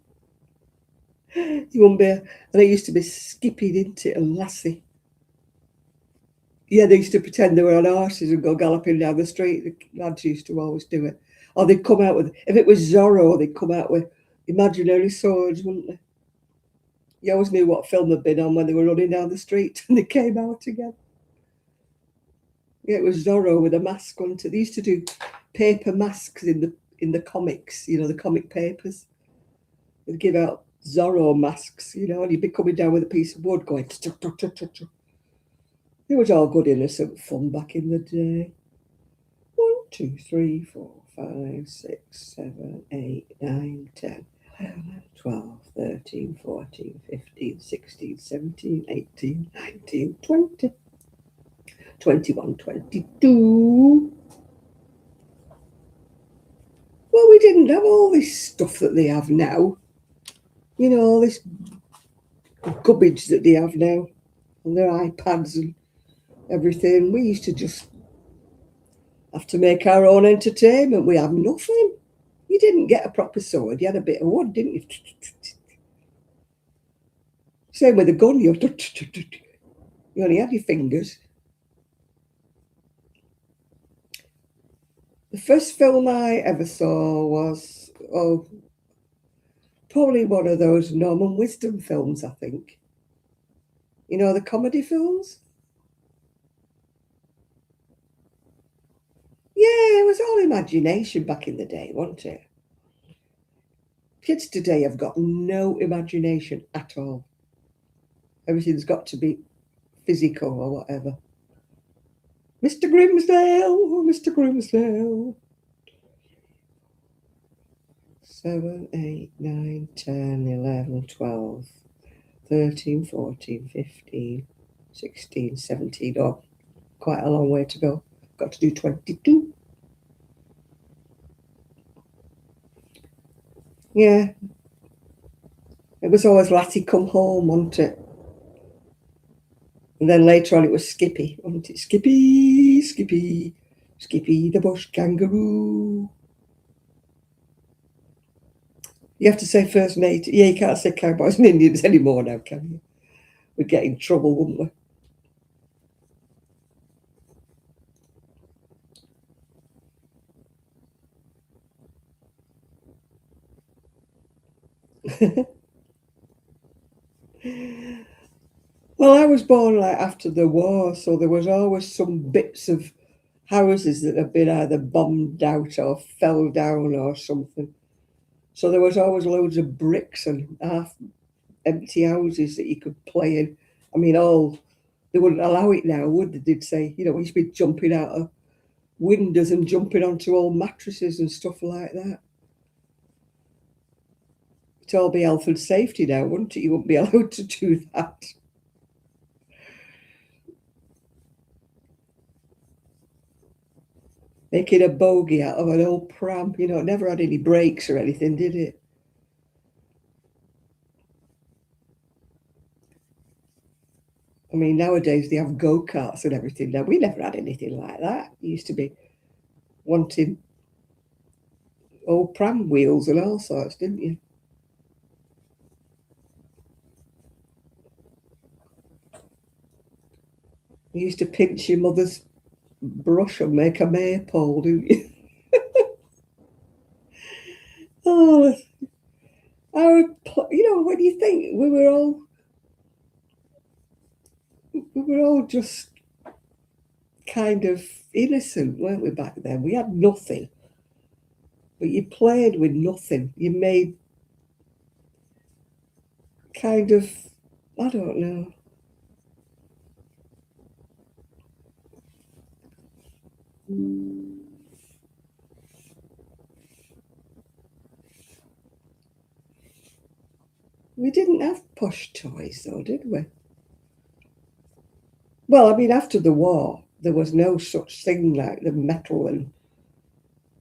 wouldn't be, and they used to be skipping into it and Lassie. Yeah, they used to pretend they were on horses and go galloping down the street. The lads used to always do it. Or they'd come out with, if it was Zorro, they'd come out with imaginary swords, wouldn't they? You always knew what film had been on when they were running down the street and they came out again. Yeah, it was Zorro with a mask on it. They used to do paper masks in the comics, you know, the comic papers. They'd give out Zorro masks, you know, and you'd be coming down with a piece of wood going. It was all good innocent fun back in the day. 1, 2, 3, 4, 5, 6, 7, 8, 9, 10, 11, 12, 13, 14, 15, 16, 17, 18, 19, 20, 21, 22. Well, we didn't have all this stuff that they have now. You know, all this garbage that they have now on their iPads and everything. We used to just have to make our own entertainment. We had nothing. You didn't get a proper sword. You had a bit of wood, didn't you? Same with a gun. You only had your fingers. The first film I ever saw was, probably one of those Norman Wisdom films, I think. You know, the comedy films? Yeah, it was all imagination back in the day, wasn't it? Kids today have got no imagination at all. Everything's got to be physical or whatever. Mr. Grimsdale, Mr. Grimsdale. 7, 8, 9, 10, 11, 12, 13, 14, 15, 16, 17. Oh, quite a long way to go. Got to do 22. Yeah. It was always Latty come home, wasn't it? And then later on it was Skippy, wasn't it? Skippy, Skippy, Skippy the bush kangaroo. You have to say First Native. Yeah, you can't say cowboys and Indians anymore now, can you? We'd get in trouble, wouldn't we? Well, I was born like after the war, so there was always some bits of houses that have been either bombed out or fell down or something. So there was always loads of bricks and half empty houses that you could play in. I mean, all they wouldn't allow it now, would they? They'd say, we used to be jumping out of windows and jumping onto old mattresses and stuff like that. It'd all be health and safety now, wouldn't it? You wouldn't be allowed to do that. Making a bogey out of an old pram, it never had any brakes or anything, did it? I mean, nowadays they have go-karts and everything. Now, we never had anything like that. You used to be wanting old pram wheels and all sorts, didn't you? You used to pinch your mother's brush and make a maypole, didn't you? Oh, when you think we were all just kind of innocent, weren't we, back then? We had nothing, but you played with nothing. You made kind of, I don't know. We didn't have push toys, though, did we? Well, I mean, after the war, there was no such thing like the metal and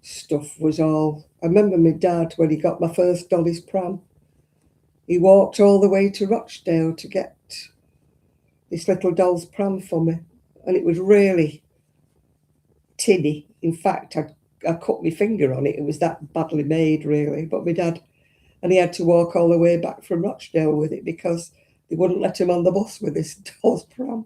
stuff was all. I remember my dad, when he got my first Dolly's pram, he walked all the way to Rochdale to get this little doll's pram for me. And it was really tinny. In fact, I cut my finger on it. It was that badly made, really. But my dad, and he had to walk all the way back from Rochdale with it because they wouldn't let him on the bus with this doll's pram.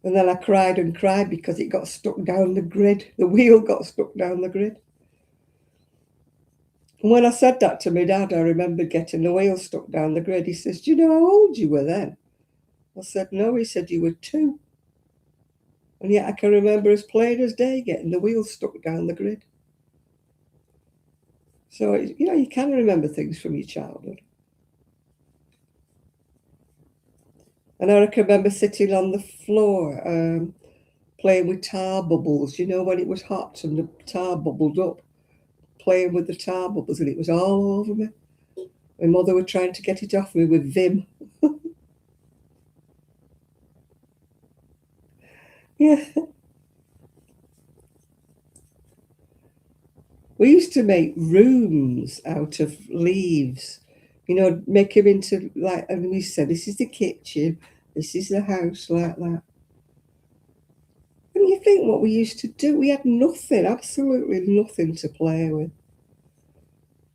And then I cried and cried because it got stuck down the grid. The wheel got stuck down the grid. And when I said that to my dad, I remember getting the wheel stuck down the grid. He says, "Do you know how old you were then?" I said, "No." He said, "You were 2. And yet I can remember as plain as day getting the wheel stuck down the grid. So, you can remember things from your childhood. And I can remember sitting on the floor playing with tar bubbles, when it was hot and the tar bubbled up, playing with the tar bubbles, and it was all over me. My mother was trying to get it off me with Vim. Yeah. We used to make rooms out of leaves, make them into like, and we said, this is the kitchen, this is the house, like that. And you think what we used to do, we had nothing, absolutely nothing to play with.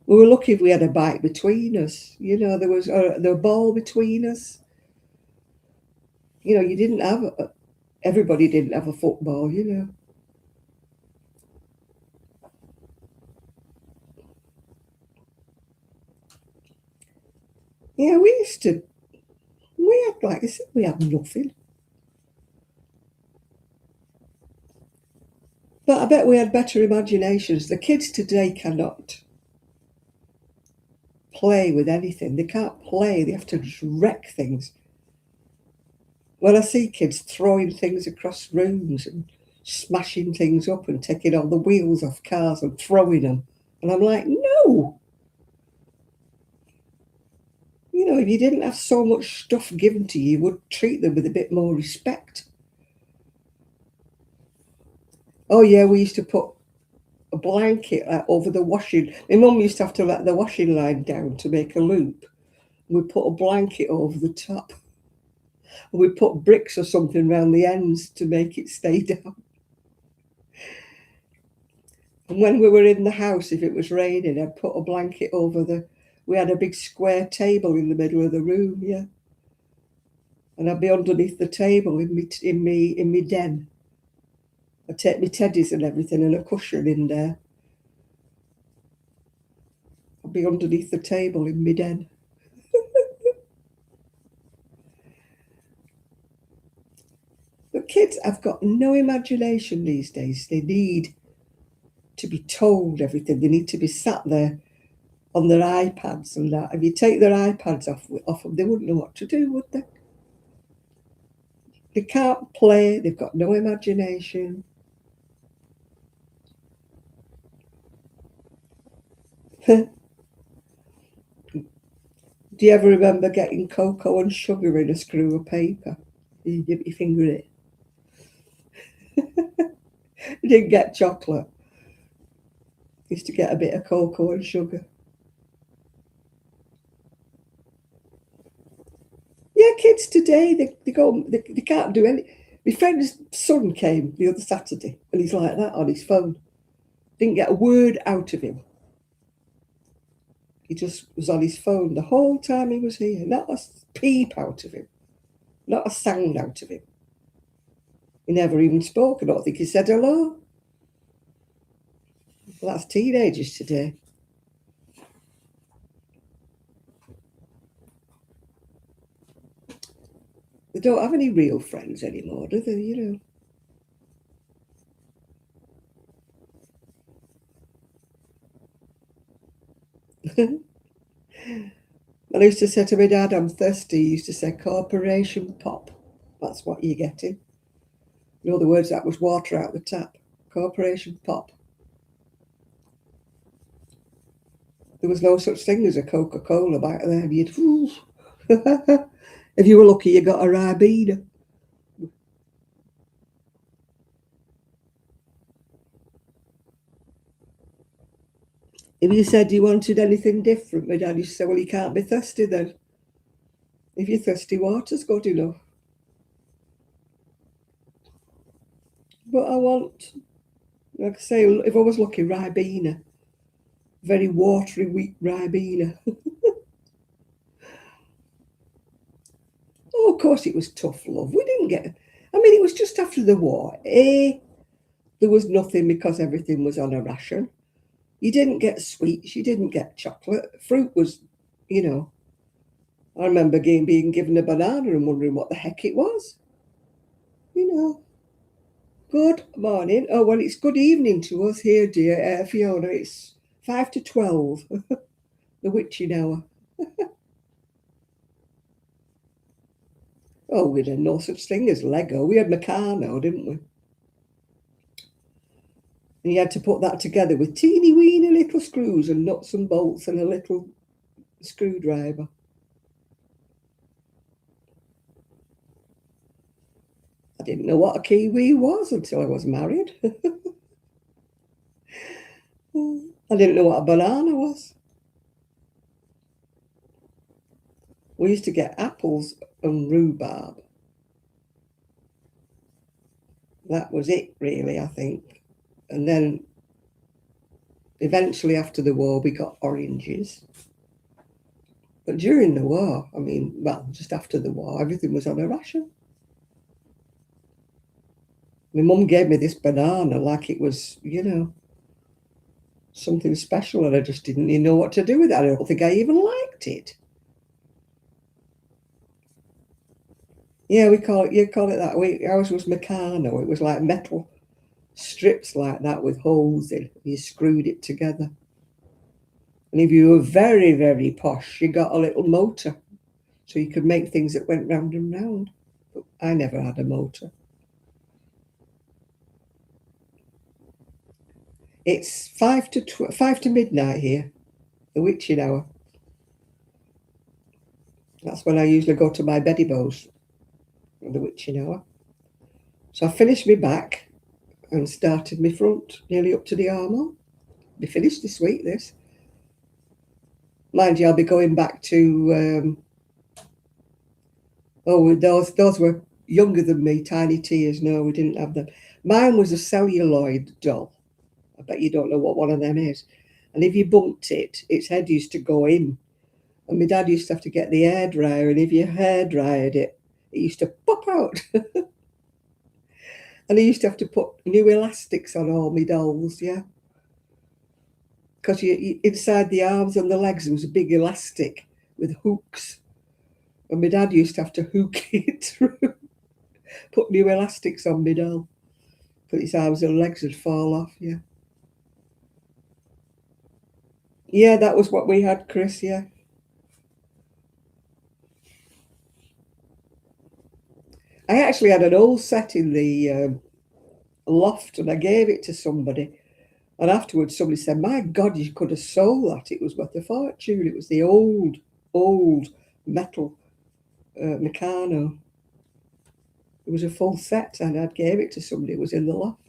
We were lucky if we had a bike between us. There was the ball between us. You didn't have everybody didn't have a football. Yeah, we had, like I said, we had nothing. But I bet we had better imaginations. The kids today cannot play with anything. They can't play. They have to just wreck things. When I see kids throwing things across rooms and smashing things up and taking all the wheels off cars and throwing them, and I'm like, no. If you didn't have so much stuff given to you, you would treat them with a bit more respect. Oh yeah, we used to put a blanket over the washing. My mum used to have to let the washing line down to make a loop. We put a blanket over the top. We put bricks or something around the ends to make it stay down. And when we were in the house, if it was raining, I'd put a blanket over the. We had a big square table in the middle of the room, yeah, and I'd be underneath the table in me den. I'd take my teddies and everything and a cushion in there. I'd be underneath the table in my den. But kids have got no imagination these days. They need to be told everything. They need to be sat there on their iPads and that. If you take their iPads off them, they wouldn't know what to do, would they? They can't play. They've got no imagination. Do you ever remember getting cocoa and sugar in a screw of paper? You dip your finger in it. You didn't get chocolate. You used to get a bit of cocoa and sugar. Yeah, kids today, they can't do any. My friend's son came the other Saturday and he's like that on his phone. Didn't get a word out of him. He just was on his phone the whole time he was here. Not a peep out of him. Not a sound out of him. He never even spoke. I don't think he said hello. Well, that's teenagers today. They don't have any real friends anymore, do they? You know. And I used to say to my dad, I'm thirsty. He used to say, Corporation Pop. That's what you're getting. In other words, that was water out the tap. Corporation Pop. There was no such thing as a Coca-Cola back then. If you were lucky, you got a Ribena. If you said you wanted anything different, my dad used to say, well, you can't be thirsty then. If you're thirsty, water's good enough. But I want, like I say, if I was lucky, Ribena. Very watery, weak Ribena. Oh, of course it was tough love. We didn't get, I mean, it was just after the war. There was nothing because everything was on a ration. You didn't get sweets, you didn't get chocolate. Fruit was, you know, I remember being given a banana and wondering what the heck it was. You know, good morning. Oh, well, it's good evening to us here, dear Fiona. It's 5 to 12, the witching hour. Oh, we had no such thing as Lego. We had Meccano, didn't we? And you had to put that together with teeny weeny little screws and nuts and bolts and a little screwdriver. I didn't know what a kiwi was until I was married. I didn't know what a banana was. We used to get apples and rhubarb. That was it, really, I think. And then eventually, after the war, we got oranges. But during the war, I mean, well, just after the war, everything was on a ration. My mum gave me this banana like it was, you know, something special, and I just didn't even know what to do with it. I don't think I even liked it. Yeah, you call it that. Ours was Meccano. It was like metal strips like that with holes in. You screwed it together. And if you were very, very posh, you got a little motor. So you could make things that went round and round. But I never had a motor. It's 5 to midnight here, the witching hour. That's when I usually go to my beddy bows, the witching hour. So I finish my back, and started my front nearly up to the armhole. Be finished this week, this. Mind you, I'll be going back to, those were younger than me, tiny tears. No, we didn't have them. Mine was a celluloid doll. I bet you don't know what one of them is. And if you bumped it, its head used to go in. And my dad used to have to get the hairdryer, and if you hairdryed it, it used to pop out. And I used to have to put new elastics on all my dolls, yeah. Because inside the arms and the legs, there was a big elastic with hooks. And my dad used to have to hook it through, put new elastics on my doll. But its arms and legs would fall off, yeah. Yeah, that was what we had, Chris, yeah. I actually had an old set in the loft, and I gave it to somebody. And afterwards, somebody said, "My God, you could have sold that. It was worth a fortune." It was the old metal Meccano. It was a full set, and I gave it to somebody. It was in the loft.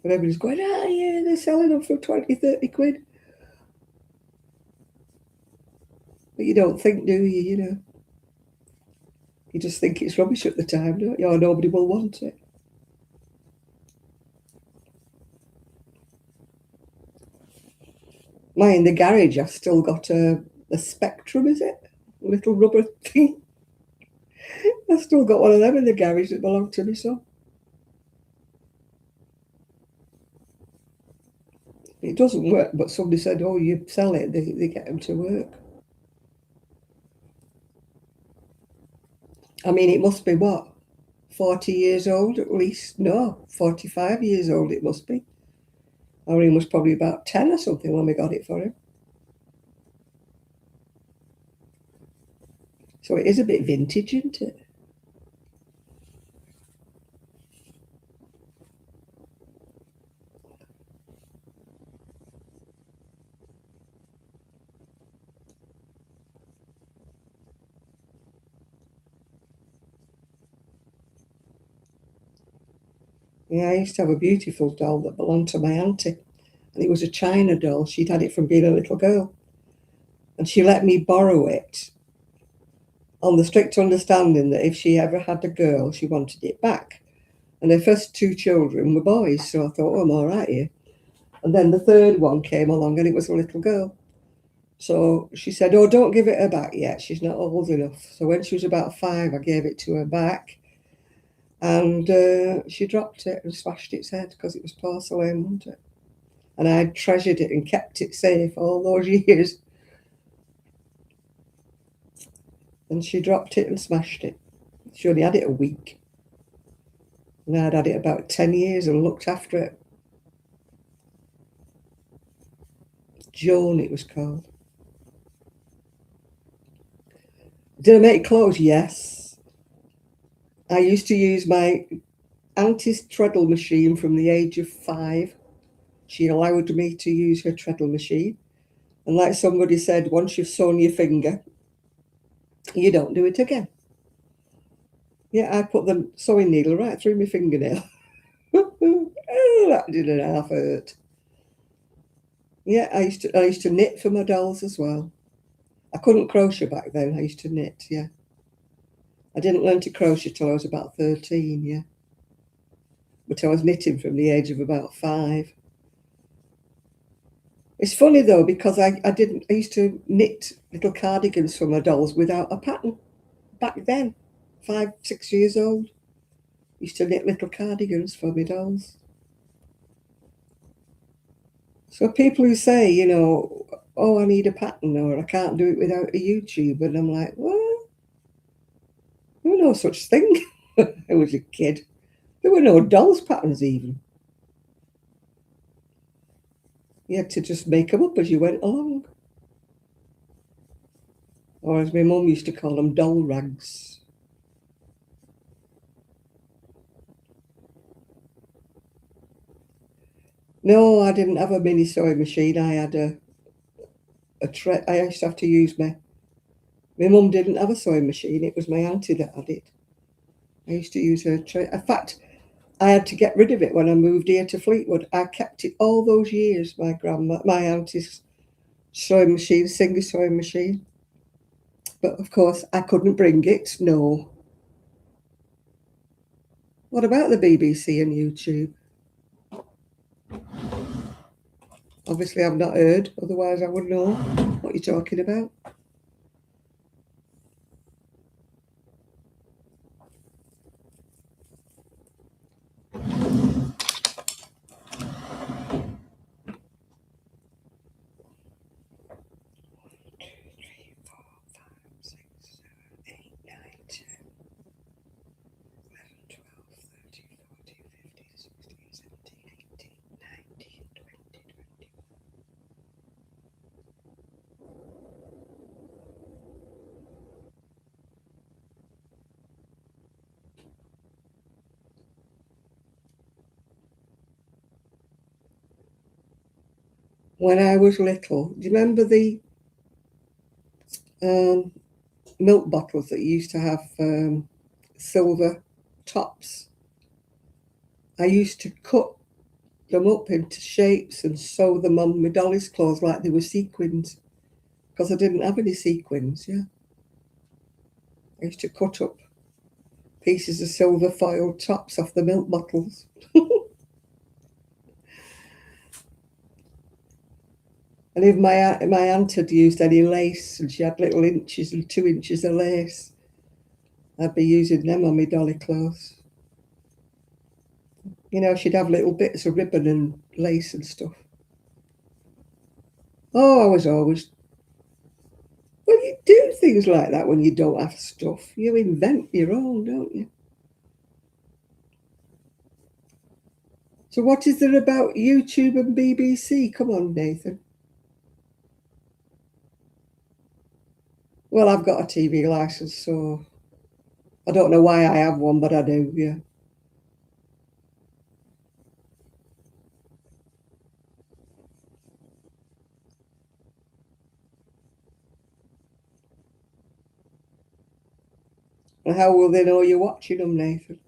And everybody's going, "Ah, yeah, they're selling them for 20, 30 quid." But you don't think, do you, you know? You just think it's rubbish at the time, don't you? Or nobody will want it. Mine in the garage, I've still got a Spectrum, is it? A little rubber thing. I've still got one of them in the garage that belonged to me, so. It doesn't work, but somebody said, "Oh, you sell it, they get them to work." I mean, it must be what? 40 years old at least? No, 45 years old it must be. Our was probably about 10 or something when we got it for him. So it is a bit vintage, isn't it? Yeah, I used to have a beautiful doll that belonged to my auntie. And it was a China doll. She'd had it from being a little girl. And she let me borrow it on the strict understanding that if she ever had a girl, she wanted it back. And her first two children were boys, so I thought, oh, I'm all right here. And then the third one came along and it was a little girl. So she said, "Oh, don't give it her back yet. She's not old enough." So when she was about 5, I gave it to her back. And she dropped it and smashed its head because it was porcelain, wasn't it? And I treasured it and kept it safe all those years. And she dropped it and smashed it. She only had it a week. And I'd had it about 10 years and looked after it. Joan, it was called. Did I make clothes? Yes. I used to use my auntie's treadle machine from the age of 5. She allowed me to use her treadle machine. And like somebody said, once you've sewn your finger, you don't do it again. Yeah, I put the sewing needle right through my fingernail. Oh, that didn't half hurt. Yeah, I used to knit for my dolls as well. I couldn't crochet back then. I used to knit, yeah. I didn't learn to crochet till I was about 13, yeah. But I was knitting from the age of about 5. It's funny though, because I used to knit little cardigans for my dolls without a pattern back then, 5, 6 years old. Used to knit little cardigans for my dolls. So people who say, you know, "Oh, I need a pattern," or "I can't do it without a YouTube," and I'm like, "What? There was no such thing." I was a kid. There were no dolls patterns even. You had to just make them up as you went along. Or as my mum used to call them, doll rags. No, I didn't have a mini sewing machine. I had I used to have to use my mum didn't have a sewing machine. It was my auntie that had it. I used to use her tray. In fact, I had to get rid of it when I moved here to Fleetwood. I kept it all those years, my auntie's sewing machine, Singer sewing machine. But of course, I couldn't bring it, no. What about the BBC and YouTube? Obviously, I've not heard, otherwise I would know what you're talking about. When I was little, do you remember the milk bottles that used to have silver tops? I used to cut them up into shapes and sew them on my dolly's clothes like they were sequins, because I didn't have any sequins. Yeah, I used to cut up pieces of silver foil tops off the milk bottles. And if my aunt had used any lace and she had little inches and 2 inches of lace, I'd be using them on my dolly clothes. You know, she'd have little bits of ribbon and lace and stuff. Oh, I was always... Well, you do things like that when you don't have stuff. You invent your own, don't you? So what is there about YouTube and BBC? Come on, Nathan. Well, I've got a TV licence, so I don't know why I have one, but I do, yeah. And how will they know you're watching them, Nathan?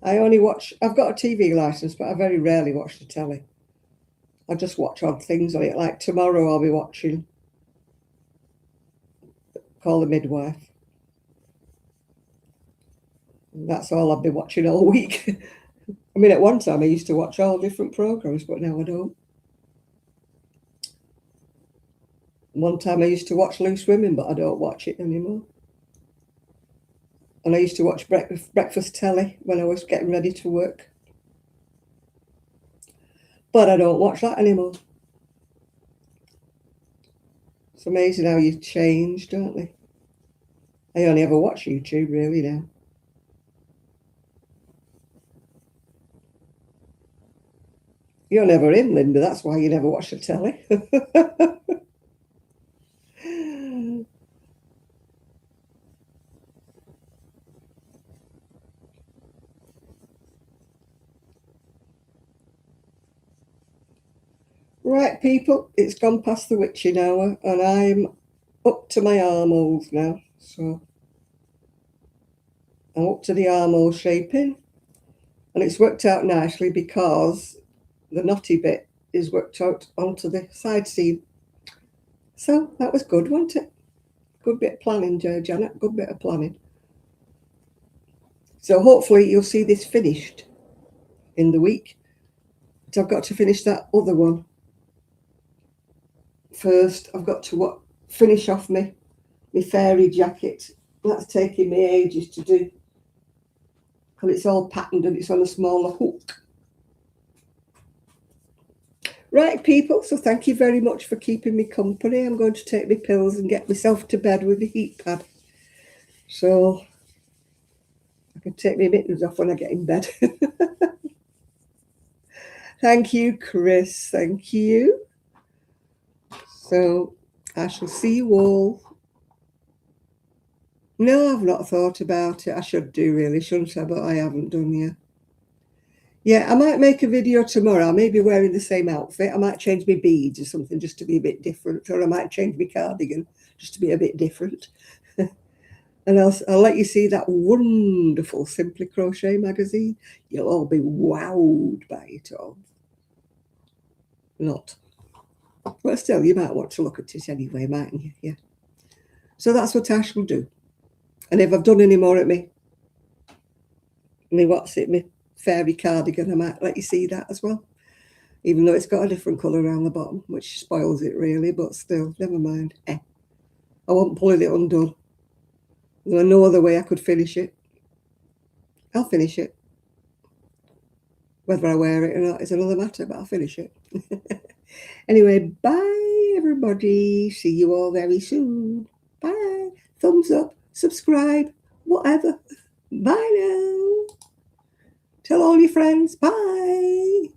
I've got a TV licence, but I very rarely watch the telly. I just watch odd things on it. Like tomorrow I'll be watching Call the Midwife. And that's all I've been watching all week. I mean, at one time I used to watch all different programmes, but now I don't. One time I used to watch Loose Women, but I don't watch it anymore. And I used to watch breakfast telly when I was getting ready to work. But I don't watch that anymore. It's amazing how you change, don't they? I only ever watch YouTube really now. You're never in, Linda. That's why you never watch the telly. Right, people, it's gone past the witching hour and I'm up to my armholes now. So I'm up to the armhole shaping, and it's worked out nicely because the knotty bit is worked out onto the side seam. So that was good, wasn't it? Good bit of planning, Janet, good bit of planning. So hopefully you'll see this finished in the week. But I've got to finish that other one first. I've got to finish off my fairy jacket. That's taking me ages to do because it's all patterned and it's on a smaller hook. Right, people, so thank you very much for keeping me company. I'm going to take my pills and get myself to bed with the heat pad. So I can take my mittens off when I get in bed. Thank you, Chris. Thank you. So I shall see you all. No, I've not thought about it. I should do really, shouldn't I? But I haven't done yet. Yeah, I might make a video tomorrow. I may be wearing the same outfit. I might change my beads or something just to be a bit different, or I might change my cardigan just to be a bit different. And I'll let you see that wonderful Simply Crochet magazine. You'll all be wowed by it all. Not. But still, you might want to look at it anyway, mightn't you? Yeah. So that's what I shall do. And if I've done any more at me what's it, my fairy cardigan, I might let you see that as well. Even though it's got a different colour around the bottom, which spoils it really, but still, never mind. I won't pull it undone. There's no other way I could finish it. I'll finish it. Whether I wear it or not is another matter, but I'll finish it. Anyway, bye everybody. See you all very soon. Bye. Thumbs up, subscribe, whatever. Bye now. Tell all your friends. Bye.